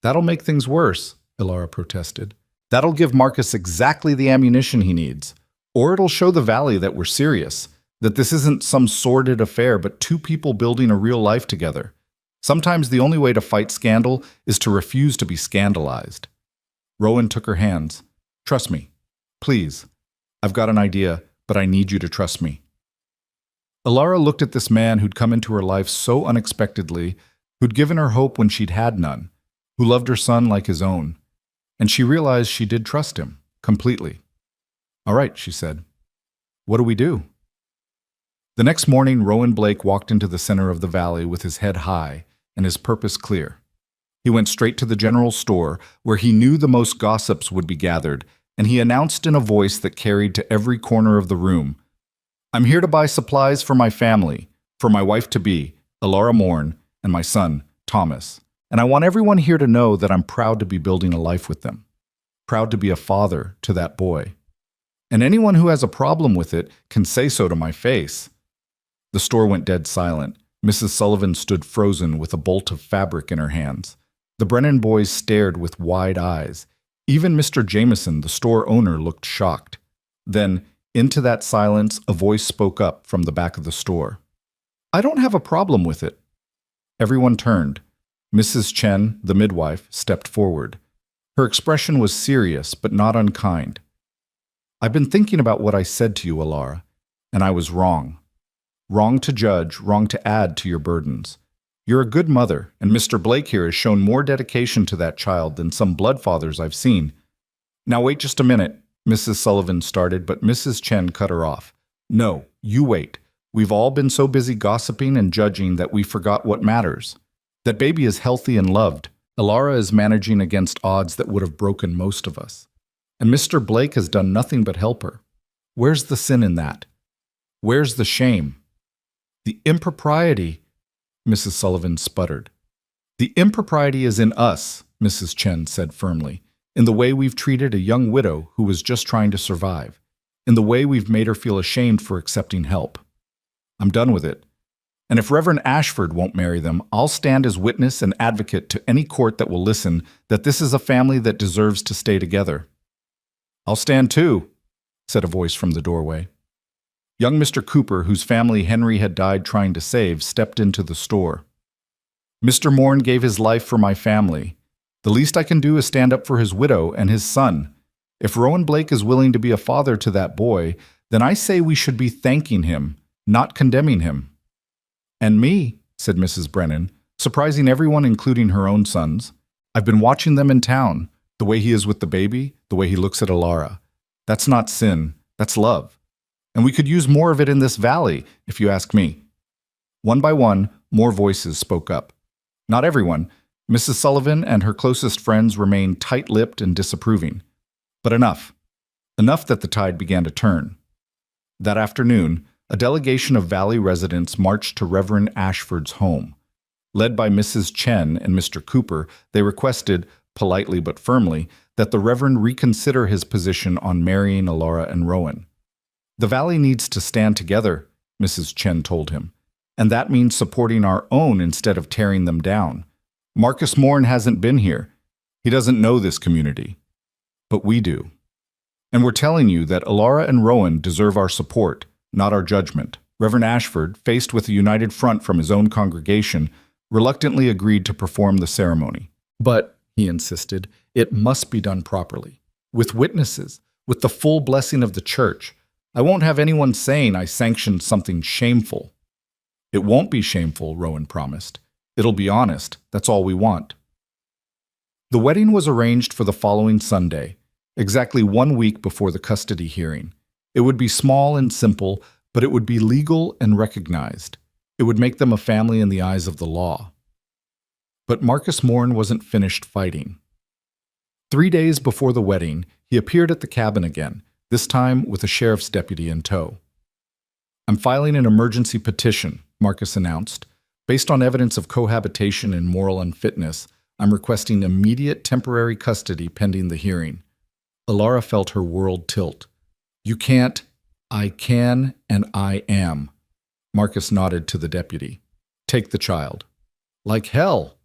"That'll make things worse," Alara protested. "That'll give Marcus exactly the ammunition he needs. Or it'll show the valley that we're serious, that this isn't some sordid affair, but two people building a real life together. Sometimes the only way to fight scandal is to refuse to be scandalized." Rowan took her hands. "Trust me. Please. I've got an idea, but I need you to trust me." Alara looked at this man who'd come into her life so unexpectedly, who'd given her hope when she'd had none, who loved her son like his own. And she realized she did trust him, completely. "All right," she said. "What do we do?" The next morning, Rowan Blake walked into the center of the valley with his head high and his purpose clear. He went straight to the general store, where he knew the most gossips would be gathered, and he announced in a voice that carried to every corner of the room, "I'm here to buy supplies for my family, for my wife-to-be, Alara Morn, and my son, Thomas. And I want everyone here to know that I'm proud to be building a life with them, proud to be a father to that boy. And anyone who has a problem with it can say so to my face." The store went dead silent. Mrs. Sullivan stood frozen with a bolt of fabric in her hands. The Brennan boys stared with wide eyes. Even Mr. Jameson, the store owner, looked shocked. Then, into that silence, a voice spoke up from the back of the store. "I don't have a problem with it." Everyone turned. Mrs. Chen, the midwife, stepped forward. Her expression was serious, but not unkind. "I've been thinking about what I said to you, Alara, and I was wrong. Wrong to judge, wrong to add to your burdens. You're a good mother, and Mr. Blake here has shown more dedication to that child than some blood fathers I've seen." "Now wait just a minute," Mrs. Sullivan started, but Mrs. Chen cut her off. "No, you wait. We've all been so busy gossiping and judging that we forgot what matters. That baby is healthy and loved. Alara is managing against odds that would have broken most of us. And Mr. Blake has done nothing but help her. Where's the sin in that? Where's the shame? The impropriety," Mrs. Sullivan sputtered. "The impropriety is in us," Mrs. Chen said firmly, "in the way we've treated a young widow who was just trying to survive, in the way we've made her feel ashamed for accepting help. I'm done with it. And if Reverend Ashford won't marry them, I'll stand as witness and advocate to any court that will listen that this is a family that deserves to stay together." "I'll stand too," said a voice from the doorway. Young Mr. Cooper, whose family Henry had died trying to save, stepped into the store. "Mr. Morn gave his life for my family. The least I can do is stand up for his widow and his son. If Rowan Blake is willing to be a father to that boy, then I say we should be thanking him, not condemning him." "And me," said Mrs. Brennan, surprising everyone including her own sons. "I've been watching them in town, the way he is with the baby, the way he looks at Alara. That's not sin, that's love. And we could use more of it in this valley, if you ask me." One by one, more voices spoke up. Not everyone. Mrs. Sullivan and her closest friends remained tight-lipped and disapproving. But enough. Enough that the tide began to turn. That afternoon, a delegation of Valley residents marched to Reverend Ashford's home. Led by Mrs. Chen and Mr. Cooper, they requested, politely but firmly, that the Reverend reconsider his position on marrying Alara and Rowan. "The Valley needs to stand together," Mrs. Chen told him, "and that means supporting our own instead of tearing them down. Marcus Morn hasn't been here. He doesn't know this community. But we do. And we're telling you that Alara and Rowan deserve our support, not our judgment." Reverend Ashford, faced with a united front from his own congregation, reluctantly agreed to perform the ceremony. "But," he insisted, "it must be done properly, with witnesses, with the full blessing of the church. I won't have anyone saying I sanctioned something shameful." "It won't be shameful," Rowan promised. "It'll be honest. That's all we want." The wedding was arranged for the following Sunday, exactly 1 week before the custody hearing. It would be small and simple, but it would be legal and recognized. It would make them a family in the eyes of the law. But Marcus Morn wasn't finished fighting. 3 days before the wedding, he appeared at the cabin again, this time with a sheriff's deputy in tow. "I'm filing an emergency petition," Marcus announced. "Based on evidence of cohabitation and moral unfitness, I'm requesting immediate temporary custody pending the hearing." Alara felt her world tilt. "You can't." "I can and I am." Marcus nodded to the deputy. "Take the child." "Like hell."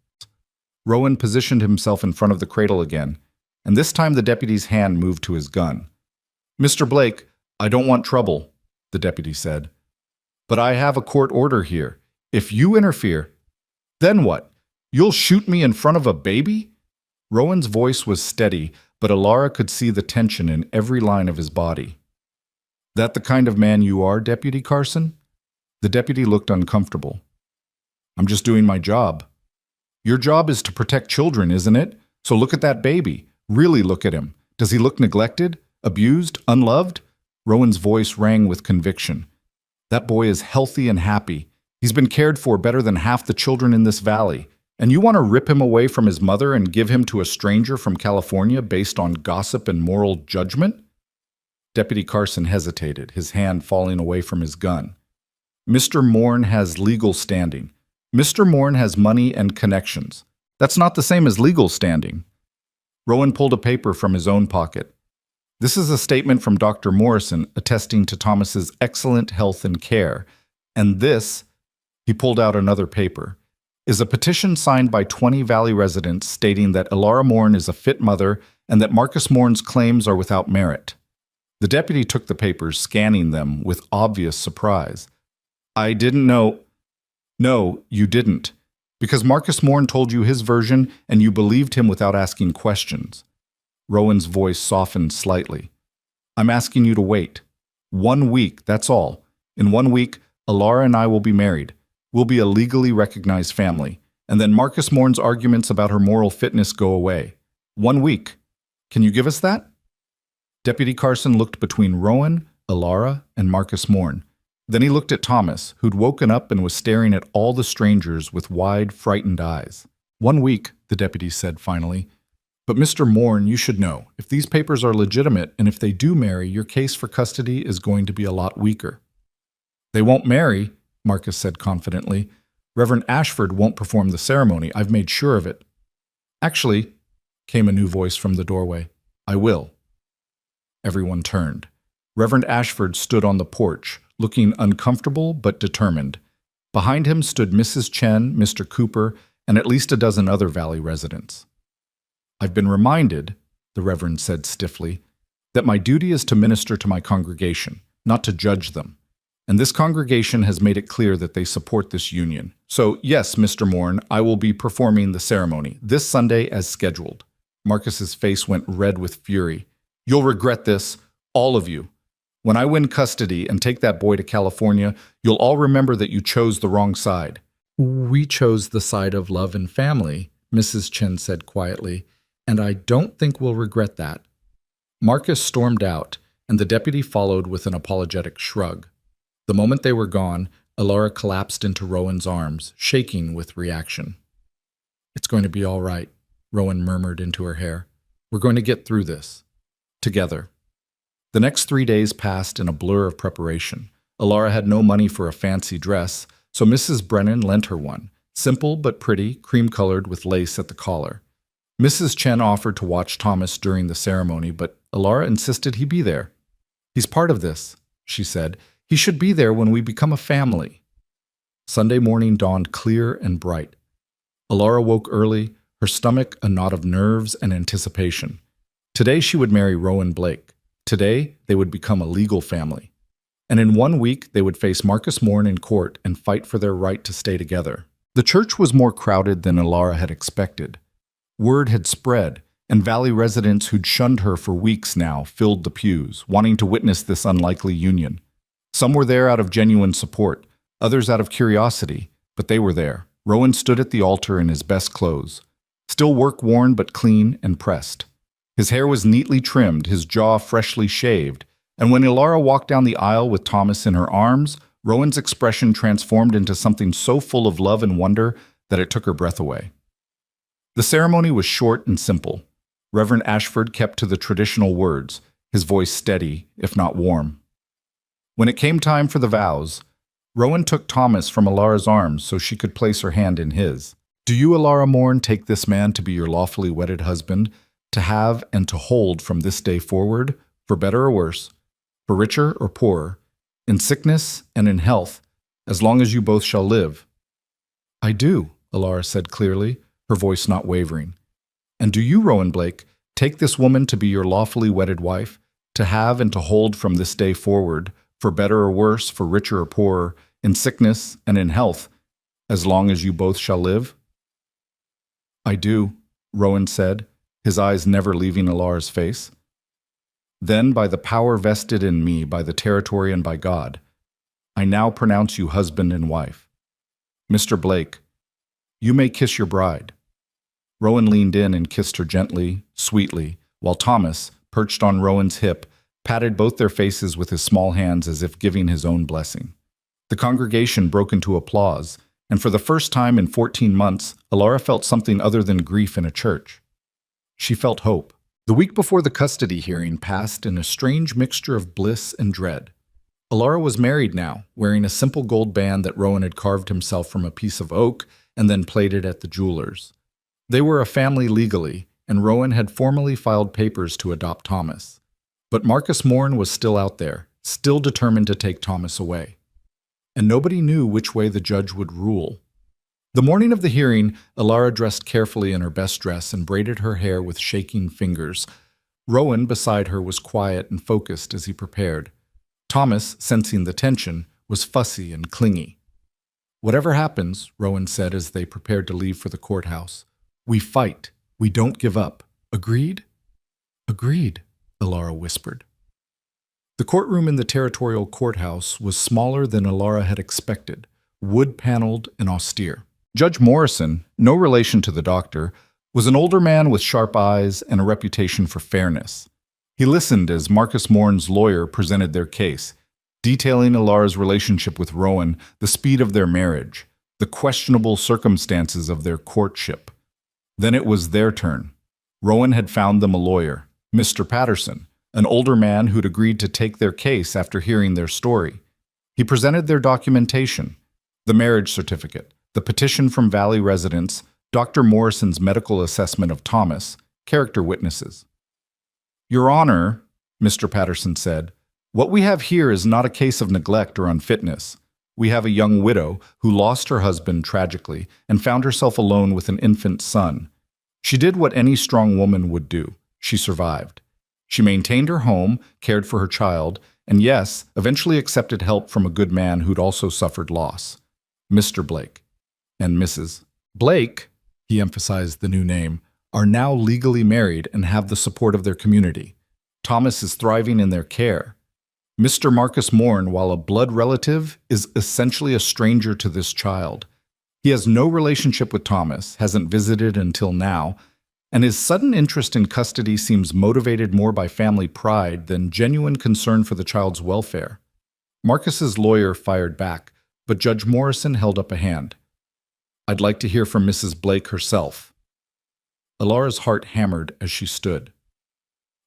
Rowan positioned himself in front of the cradle again, and this time the deputy's hand moved to his gun. "Mr. Blake, I don't want trouble," the deputy said. "But I have a court order here. If you interfere, then what? You'll shoot me in front of a baby?" Rowan's voice was steady, but Alara could see the tension in every line of his body. "That the kind of man you are, Deputy Carson?" The deputy looked uncomfortable. "I'm just doing my job." "Your job is to protect children, isn't it? So look at that baby. Really look at him. Does he look neglected? Abused? Unloved?" Rowan's voice rang with conviction. "That boy is healthy and happy. He's been cared for better than half the children in this valley. And you want to rip him away from his mother and give him to a stranger from California based on gossip and moral judgment?" Deputy Carson hesitated, his hand falling away from his gun. "Mr. Morn has legal standing. Mr. Morn has money and connections. That's not the same as legal standing." Rowan pulled a paper from his own pocket. "This is a statement from Dr. Morrison attesting to Thomas's excellent health and care. And this," he pulled out another paper, "is a petition signed by 20 Valley residents stating that Alara Morn is a fit mother and that Marcus Morn's claims are without merit. The deputy took the papers, scanning them with obvious surprise. I didn't know. No, you didn't. Because Marcus Morn told you his version and you believed him without asking questions. Rowan's voice softened slightly. I'm asking you to wait. 1 week, that's all. In 1 week, Alara and I will be married. We'll be a legally recognized family. And then Marcus Morn's arguments about her moral fitness go away. 1 week. Can you give us that? Deputy Carson looked between Rowan, Alara, and Marcus Morn. Then he looked at Thomas, who'd woken up and was staring at all the strangers with wide, frightened eyes. 1 week, the deputy said finally. But Mr. Morn, you should know, if these papers are legitimate and if they do marry, your case for custody is going to be a lot weaker. They won't marry, Marcus said confidently. Reverend Ashford won't perform the ceremony. I've made sure of it. Actually, came a new voice from the doorway, I will. Everyone turned. Reverend Ashford stood on the porch, looking uncomfortable but determined. Behind him stood Mrs. Chen, Mr. Cooper, and at least a dozen other Valley residents. I've been reminded, the Reverend said stiffly, that my duty is to minister to my congregation, not to judge them. And this congregation has made it clear that they support this union. So, yes, Mr. Morn, I will be performing the ceremony this Sunday as scheduled. Marcus's face went red with fury. You'll regret this, all of you. When I win custody and take that boy to California, you'll all remember that you chose the wrong side. We chose the side of love and family, Mrs. Chen said quietly, and I don't think we'll regret that. Marcus stormed out, and the deputy followed with an apologetic shrug. The moment they were gone, Alara collapsed into Rowan's arms, shaking with reaction. It's going to be all right, Rowan murmured into her hair. We're going to get through this. Together. The next 3 days passed in a blur of preparation. Alara had no money for a fancy dress, so Mrs. Brennan lent her one, simple but pretty, cream-colored with lace at the collar. Mrs. Chen offered to watch Thomas during the ceremony, but Alara insisted he be there. He's part of this, she said. He should be there when we become a family. Sunday morning dawned clear and bright. Alara woke early, her stomach a knot of nerves and anticipation. Today she would marry Rowan Blake. Today they would become a legal family. And in 1 week they would face Marcus Morn in court and fight for their right to stay together. The church was more crowded than Alara had expected. Word had spread, and Valley residents who'd shunned her for weeks now filled the pews, wanting to witness this unlikely union. Some were there out of genuine support, others out of curiosity, but they were there. Rowan stood at the altar in his best clothes, still work-worn but clean and pressed. His hair was neatly trimmed, his jaw freshly shaved, and when Alara walked down the aisle with Thomas in her arms, Rowan's expression transformed into something so full of love and wonder that it took her breath away. The ceremony was short and simple. Reverend Ashford kept to the traditional words, his voice steady, if not warm. When it came time for the vows, Rowan took Thomas from Alara's arms so she could place her hand in his. Do you, Alara Morn, take this man to be your lawfully wedded husband, to have and to hold from this day forward, for better or worse, for richer or poorer, in sickness and in health, as long as you both shall live? I do, Alara said clearly, her voice not wavering. And do you, Rowan Blake, take this woman to be your lawfully wedded wife, to have and to hold from this day forward, for better or worse, for richer or poorer, in sickness and in health, as long as you both shall live? I do, Rowan said, his eyes never leaving Alara's face. Then, by the power vested in me by the territory and by God, I now pronounce you husband and wife. Mr. Blake, you may kiss your bride. Rowan leaned in and kissed her gently, sweetly, while Thomas, perched on Rowan's hip, patted both their faces with his small hands as if giving his own blessing. The congregation broke into applause, and for the first time in 14 months, Alara felt something other than grief in a church. She felt hope. The week before the custody hearing passed in a strange mixture of bliss and dread. Alara was married now, wearing a simple gold band that Rowan had carved himself from a piece of oak and then plated at the jeweler's. They were a family legally, and Rowan had formally filed papers to adopt Thomas. But Marcus Morn was still out there, still determined to take Thomas away. And nobody knew which way the judge would rule. The morning of the hearing, Alara dressed carefully in her best dress and braided her hair with shaking fingers. Rowan, beside her, was quiet and focused as he prepared. Thomas, sensing the tension, was fussy and clingy. "Whatever happens," Rowan said as they prepared to leave for the courthouse, "we fight. We don't give up. Agreed?" "Agreed," Alara whispered. The courtroom in the territorial courthouse was smaller than Alara had expected, wood-paneled and austere. Judge Morrison, no relation to the doctor, was an older man with sharp eyes and a reputation for fairness. He listened as Marcus Morn's lawyer presented their case, detailing Alara's relationship with Rowan, the speed of their marriage, the questionable circumstances of their courtship. Then it was their turn. Rowan had found them a lawyer, Mr. Patterson, an older man who'd agreed to take their case after hearing their story. He presented their documentation, the marriage certificate, the petition from Valley residents, Dr. Morrison's medical assessment of Thomas, character witnesses. "Your Honor," Mr. Patterson said, "what we have here is not a case of neglect or unfitness. We have a young widow who lost her husband tragically and found herself alone with an infant son. She did what any strong woman would do. She survived. She maintained her home, cared for her child, and yes, eventually accepted help from a good man who'd also suffered loss. Mr. Blake and Mrs. Blake," he emphasized the new name, "are now legally married and have the support of their community. Thomas is thriving in their care. Mr. Marcus Morn, while a blood relative, is essentially a stranger to this child. He has no relationship with Thomas, hasn't visited until now, and his sudden interest in custody seems motivated more by family pride than genuine concern for the child's welfare." Marcus's lawyer fired back, but Judge Morrison held up a hand. "I'd like to hear from Mrs. Blake herself." Alara's heart hammered as she stood.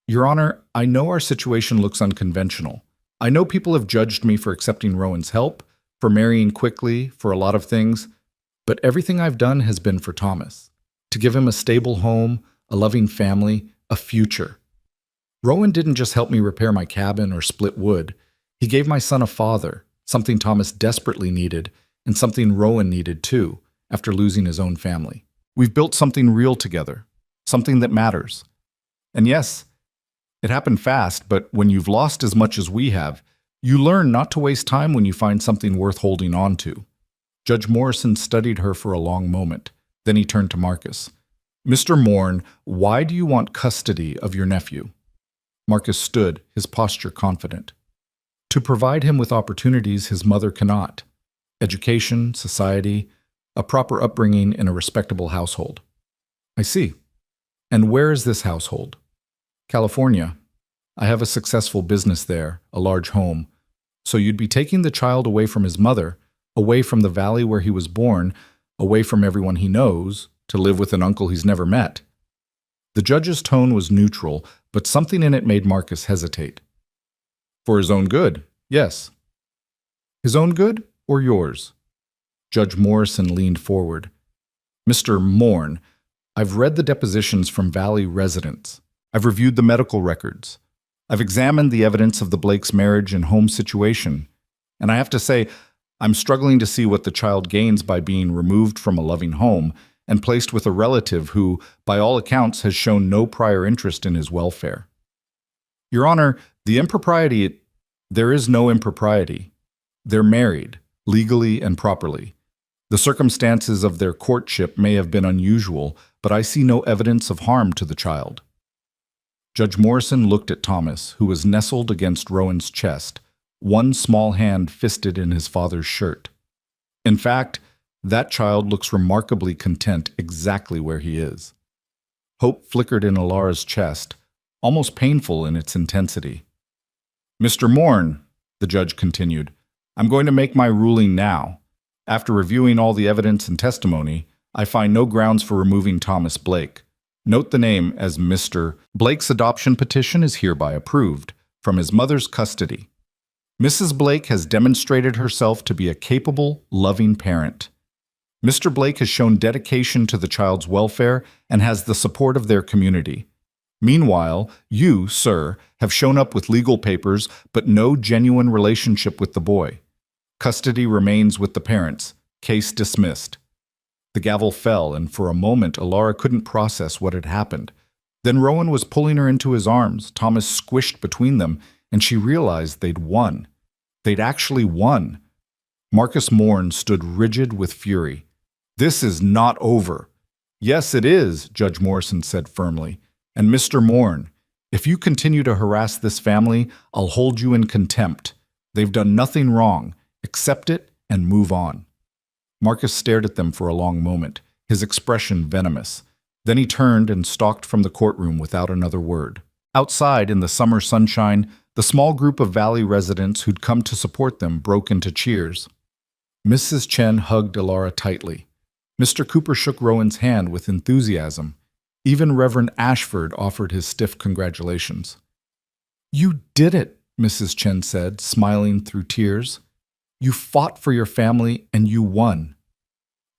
"Your Honor, I know our situation looks unconventional. I know people have judged me for accepting Rowan's help, for marrying quickly, for a lot of things, but everything I've done has been for Thomas, to give him a stable home, a loving family, a future. Rowan didn't just help me repair my cabin or split wood. He gave my son a father, something Thomas desperately needed, and something Rowan needed too, after losing his own family. We've built something real together, something that matters. And yes, it happened fast, but when you've lost as much as we have, you learn not to waste time when you find something worth holding on to." Judge Morrison studied her for a long moment. Then he turned to Marcus. "Mr. Morn, why do you want custody of your nephew?" Marcus stood, his posture confident. "To provide him with opportunities his mother cannot. Education, society, a proper upbringing in a respectable household." "I see. And where is this household?" "California. I have a successful business there, a large home. So you'd be taking the child away from his mother, away from the valley where he was born, away from everyone he knows, to live with an uncle he's never met." The judge's tone was neutral, but something in it made Marcus hesitate. "For his own good, yes." "His own good or yours?" Judge Morrison leaned forward. "Mr. Morn, I've read the depositions from Valley residents. I've reviewed the medical records. I've examined the evidence of the Blakes' marriage and home situation. And I have to say, I'm struggling to see what the child gains by being removed from a loving home and placed with a relative who, by all accounts, has shown no prior interest in his welfare. Your Honor, there is no impropriety. They're married, legally and properly. The circumstances of their courtship may have been unusual, but I see no evidence of harm to the child." Judge Morrison looked at Thomas, who was nestled against Rowan's chest, one small hand fisted in his father's shirt. "In fact, that child looks remarkably content exactly where he is." Hope flickered in Alara's chest, almost painful in its intensity. "Mr. Morn," the judge continued, "I'm going to make my ruling now. After reviewing all the evidence and testimony, I find no grounds for removing Thomas Blake. Note the name as Mr. Blake's adoption petition is hereby approved, from his mother's custody. Mrs. Blake has demonstrated herself to be a capable, loving parent. Mr. Blake has shown dedication to the child's welfare and has the support of their community. Meanwhile, you, sir, have shown up with legal papers but no genuine relationship with the boy. Custody remains with the parents. Case dismissed." The gavel fell, and for a moment Alara couldn't process what had happened. Then Rowan was pulling her into his arms, Thomas squished between them, and she realized they'd won. They'd actually won. Marcus Morn stood rigid with fury. "This is not over." "Yes, it is," Judge Morrison said firmly. "And Mr. Morn, if you continue to harass this family, I'll hold you in contempt. They've done nothing wrong. Accept it and move on." Marcus stared at them for a long moment, his expression venomous. Then he turned and stalked from the courtroom without another word. Outside, in the summer sunshine, the small group of Valley residents who'd come to support them broke into cheers. Mrs. Chen hugged Alara tightly. Mr. Cooper shook Rowan's hand with enthusiasm. Even Reverend Ashford offered his stiff congratulations. "You did it," Mrs. Chen said, smiling through tears. "You fought for your family and you won."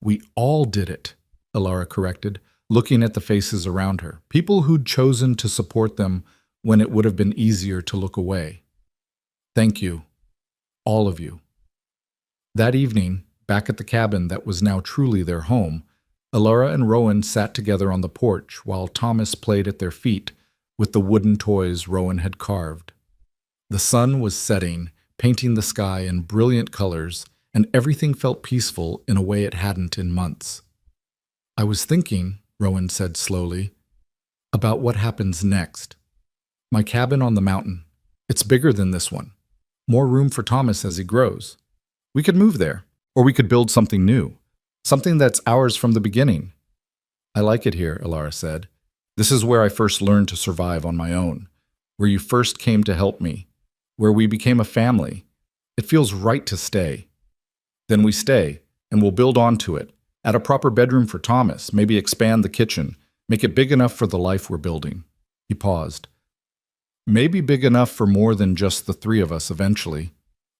"We all did it," Alara corrected, looking at the faces around her, people who'd chosen to support them when it would have been easier to look away. "Thank you, all of you." That evening, back at the cabin that was now truly their home, Alara and Rowan sat together on the porch while Thomas played at their feet with the wooden toys Rowan had carved. The sun was setting, painting the sky in brilliant colors, and everything felt peaceful in a way it hadn't in months. "I was thinking," Rowan said slowly, "about what happens next. My cabin on the mountain. It's bigger than this one. More room for Thomas as he grows. We could move there, or we could build something new, something that's ours from the beginning." "I like it here," Alara said. "This is where I first learned to survive on my own, where you first came to help me, where we became a family. It feels right to stay." "Then we stay, and we'll build onto it. Add a proper bedroom for Thomas, maybe expand the kitchen, make it big enough for the life we're building." He paused. "Maybe big enough for more than just the three of us eventually."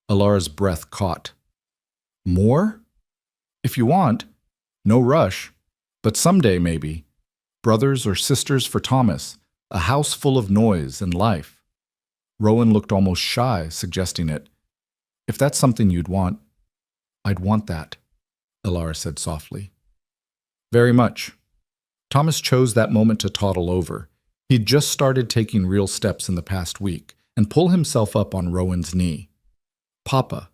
Alara's breath caught. "More? If you want. No rush. But someday, maybe. Brothers or sisters for Thomas, a house full of noise and life." Rowan looked almost shy, suggesting it. "If that's something you'd want." "I'd want that," Alara said softly. "Very much." Thomas chose that moment to toddle over. He'd just started taking real steps in the past week and pull himself up on Rowan's knee. "Papa,"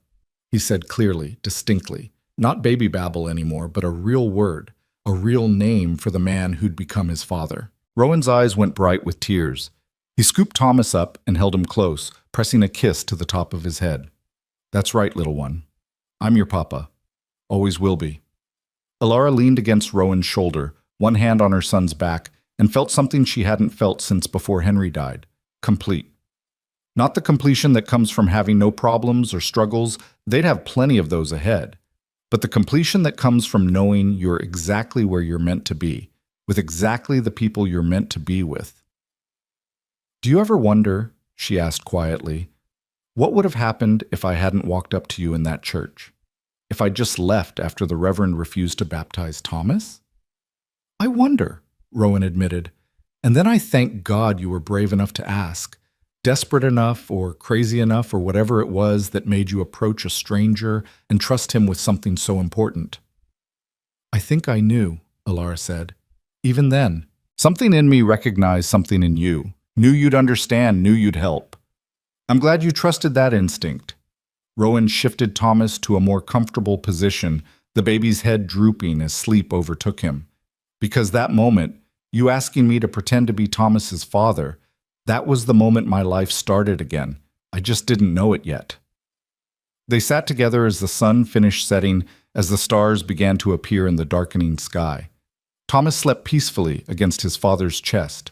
he said clearly, distinctly, not baby babble anymore, but a real word, a real name for the man who'd become his father. Rowan's eyes went bright with tears. He scooped Thomas up and held him close, pressing a kiss to the top of his head. "That's right, little one. I'm your papa. Always will be." Alara leaned against Rowan's shoulder, one hand on her son's back, and felt something she hadn't felt since before Henry died. Complete. Not the completion that comes from having no problems or struggles, they'd have plenty of those ahead, but the completion that comes from knowing you're exactly where you're meant to be, with exactly the people you're meant to be with. "Do you ever wonder," she asked quietly, "what would have happened if I hadn't walked up to you in that church? If I just left after the Reverend refused to baptize Thomas?" "I wonder," Rowan admitted, "and then I thank God you were brave enough to ask, desperate enough or crazy enough or whatever it was that made you approach a stranger and trust him with something so important." "I think I knew," Alara said. "Even then, something in me recognized something in you, knew you'd understand, knew you'd help. I'm glad you trusted that instinct." Rowan shifted Thomas to a more comfortable position, the baby's head drooping as sleep overtook him. "Because that moment, you asking me to pretend to be Thomas's father, that was the moment my life started again. I just didn't know it yet." They sat together as the sun finished setting, as the stars began to appear in the darkening sky. Thomas slept peacefully against his father's chest.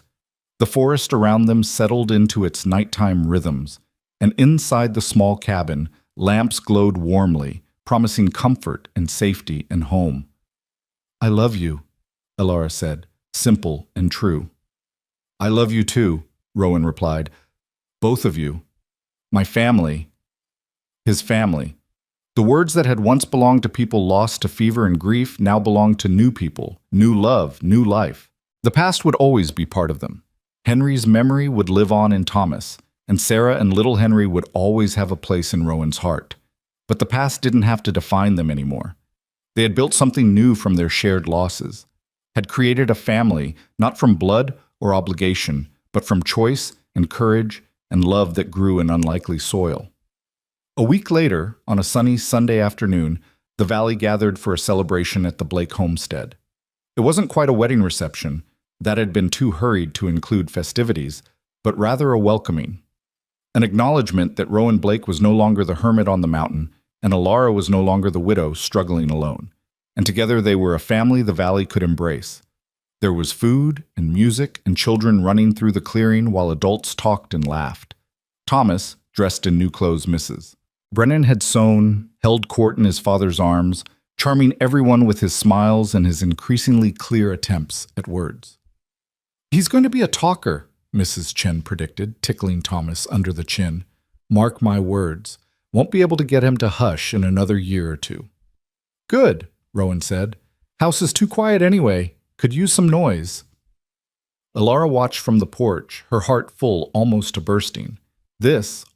The forest around them settled into its nighttime rhythms, and inside the small cabin, lamps glowed warmly, promising comfort and safety and home. "I love you," Alara said, simple and true. "I love you too," Rowan replied. "Both of you. My family." His family. The words that had once belonged to people lost to fever and grief now belonged to new people, new love, new life. The past would always be part of them. Henry's memory would live on in Thomas, and Sarah and little Henry would always have a place in Rowan's heart. But the past didn't have to define them anymore. They had built something new from their shared losses, had created a family, not from blood or obligation, but from choice and courage and love that grew in unlikely soil. A week later, on a sunny Sunday afternoon, the valley gathered for a celebration at the Blake homestead. It wasn't quite a wedding reception, that had been too hurried to include festivities, but rather a welcoming. An acknowledgement that Rowan Blake was no longer the hermit on the mountain, and Alara was no longer the widow struggling alone. And together they were a family the valley could embrace. There was food and music and children running through the clearing while adults talked and laughed. Thomas, dressed in new clothes, misses. Brennan had sewn, held court in his father's arms, charming everyone with his smiles and his increasingly clear attempts at words. "He's going to be a talker," Mrs. Chen predicted, tickling Thomas under the chin. "Mark my words. Won't be able to get him to hush in another year or two." "Good," Rowan said. "House is too quiet anyway. Could use some noise." Alara watched from the porch, her heart full almost to bursting.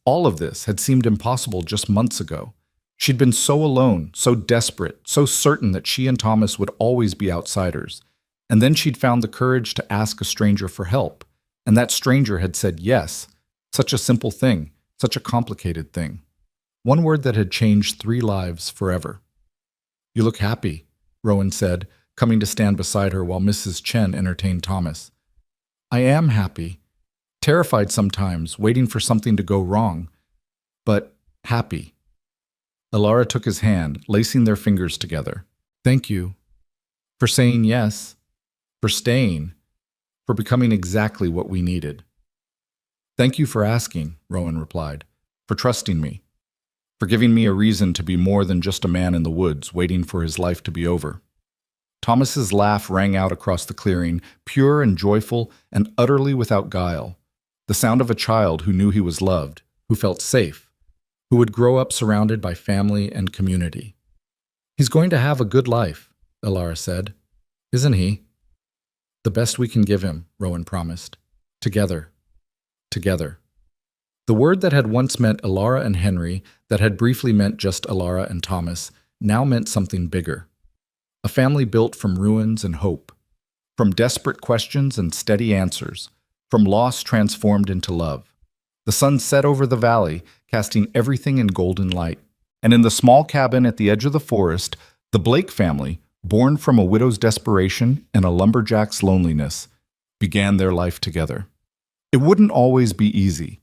All of this, had seemed impossible just months ago. She'd been so alone, so desperate, so certain that she and Thomas would always be outsiders. And then she'd found the courage to ask a stranger for help. And that stranger had said yes. Such a simple thing, such a complicated thing. One word that had changed 3 lives forever. "You look happy," Rowan said, coming to stand beside her while Mrs. Chen entertained Thomas. "I am happy. Terrified sometimes, waiting for something to go wrong. But happy." Alara took his hand, lacing their fingers together. "Thank you. For saying yes. For staying. For becoming exactly what we needed." "Thank you for asking," Rowan replied. "For trusting me. For giving me a reason to be more than just a man in the woods waiting for his life to be over." Thomas's laugh rang out across the clearing, pure and joyful and utterly without guile. The sound of a child who knew he was loved, who felt safe, who would grow up surrounded by family and community. "He's going to have a good life," Alara said. "Isn't he?" "The best we can give him," Rowan promised. "Together. Together." The word that had once meant Alara and Henry, that had briefly meant just Alara and Thomas, now meant something bigger. A family built from ruins and hope. From desperate questions and steady answers. From loss transformed into love. The sun set over the valley, casting everything in golden light. And in the small cabin at the edge of the forest, the Blake family, born from a widow's desperation and a lumberjack's loneliness, began their life together. It wouldn't always be easy.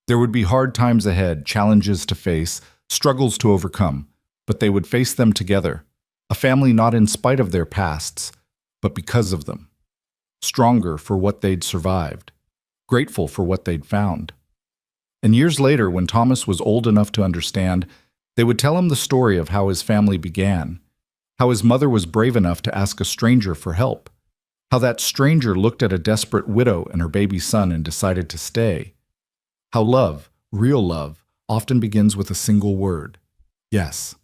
There would be hard times ahead, challenges to face, struggles to overcome, but they would face them together. A family not in spite of their pasts, but because of them. Stronger for what they'd survived. Grateful for what they'd found. And years later, when Thomas was old enough to understand, they would tell him the story of how his family began, how his mother was brave enough to ask a stranger for help, how that stranger looked at a desperate widow and her baby son and decided to stay, how love, real love, often begins with a single word, yes.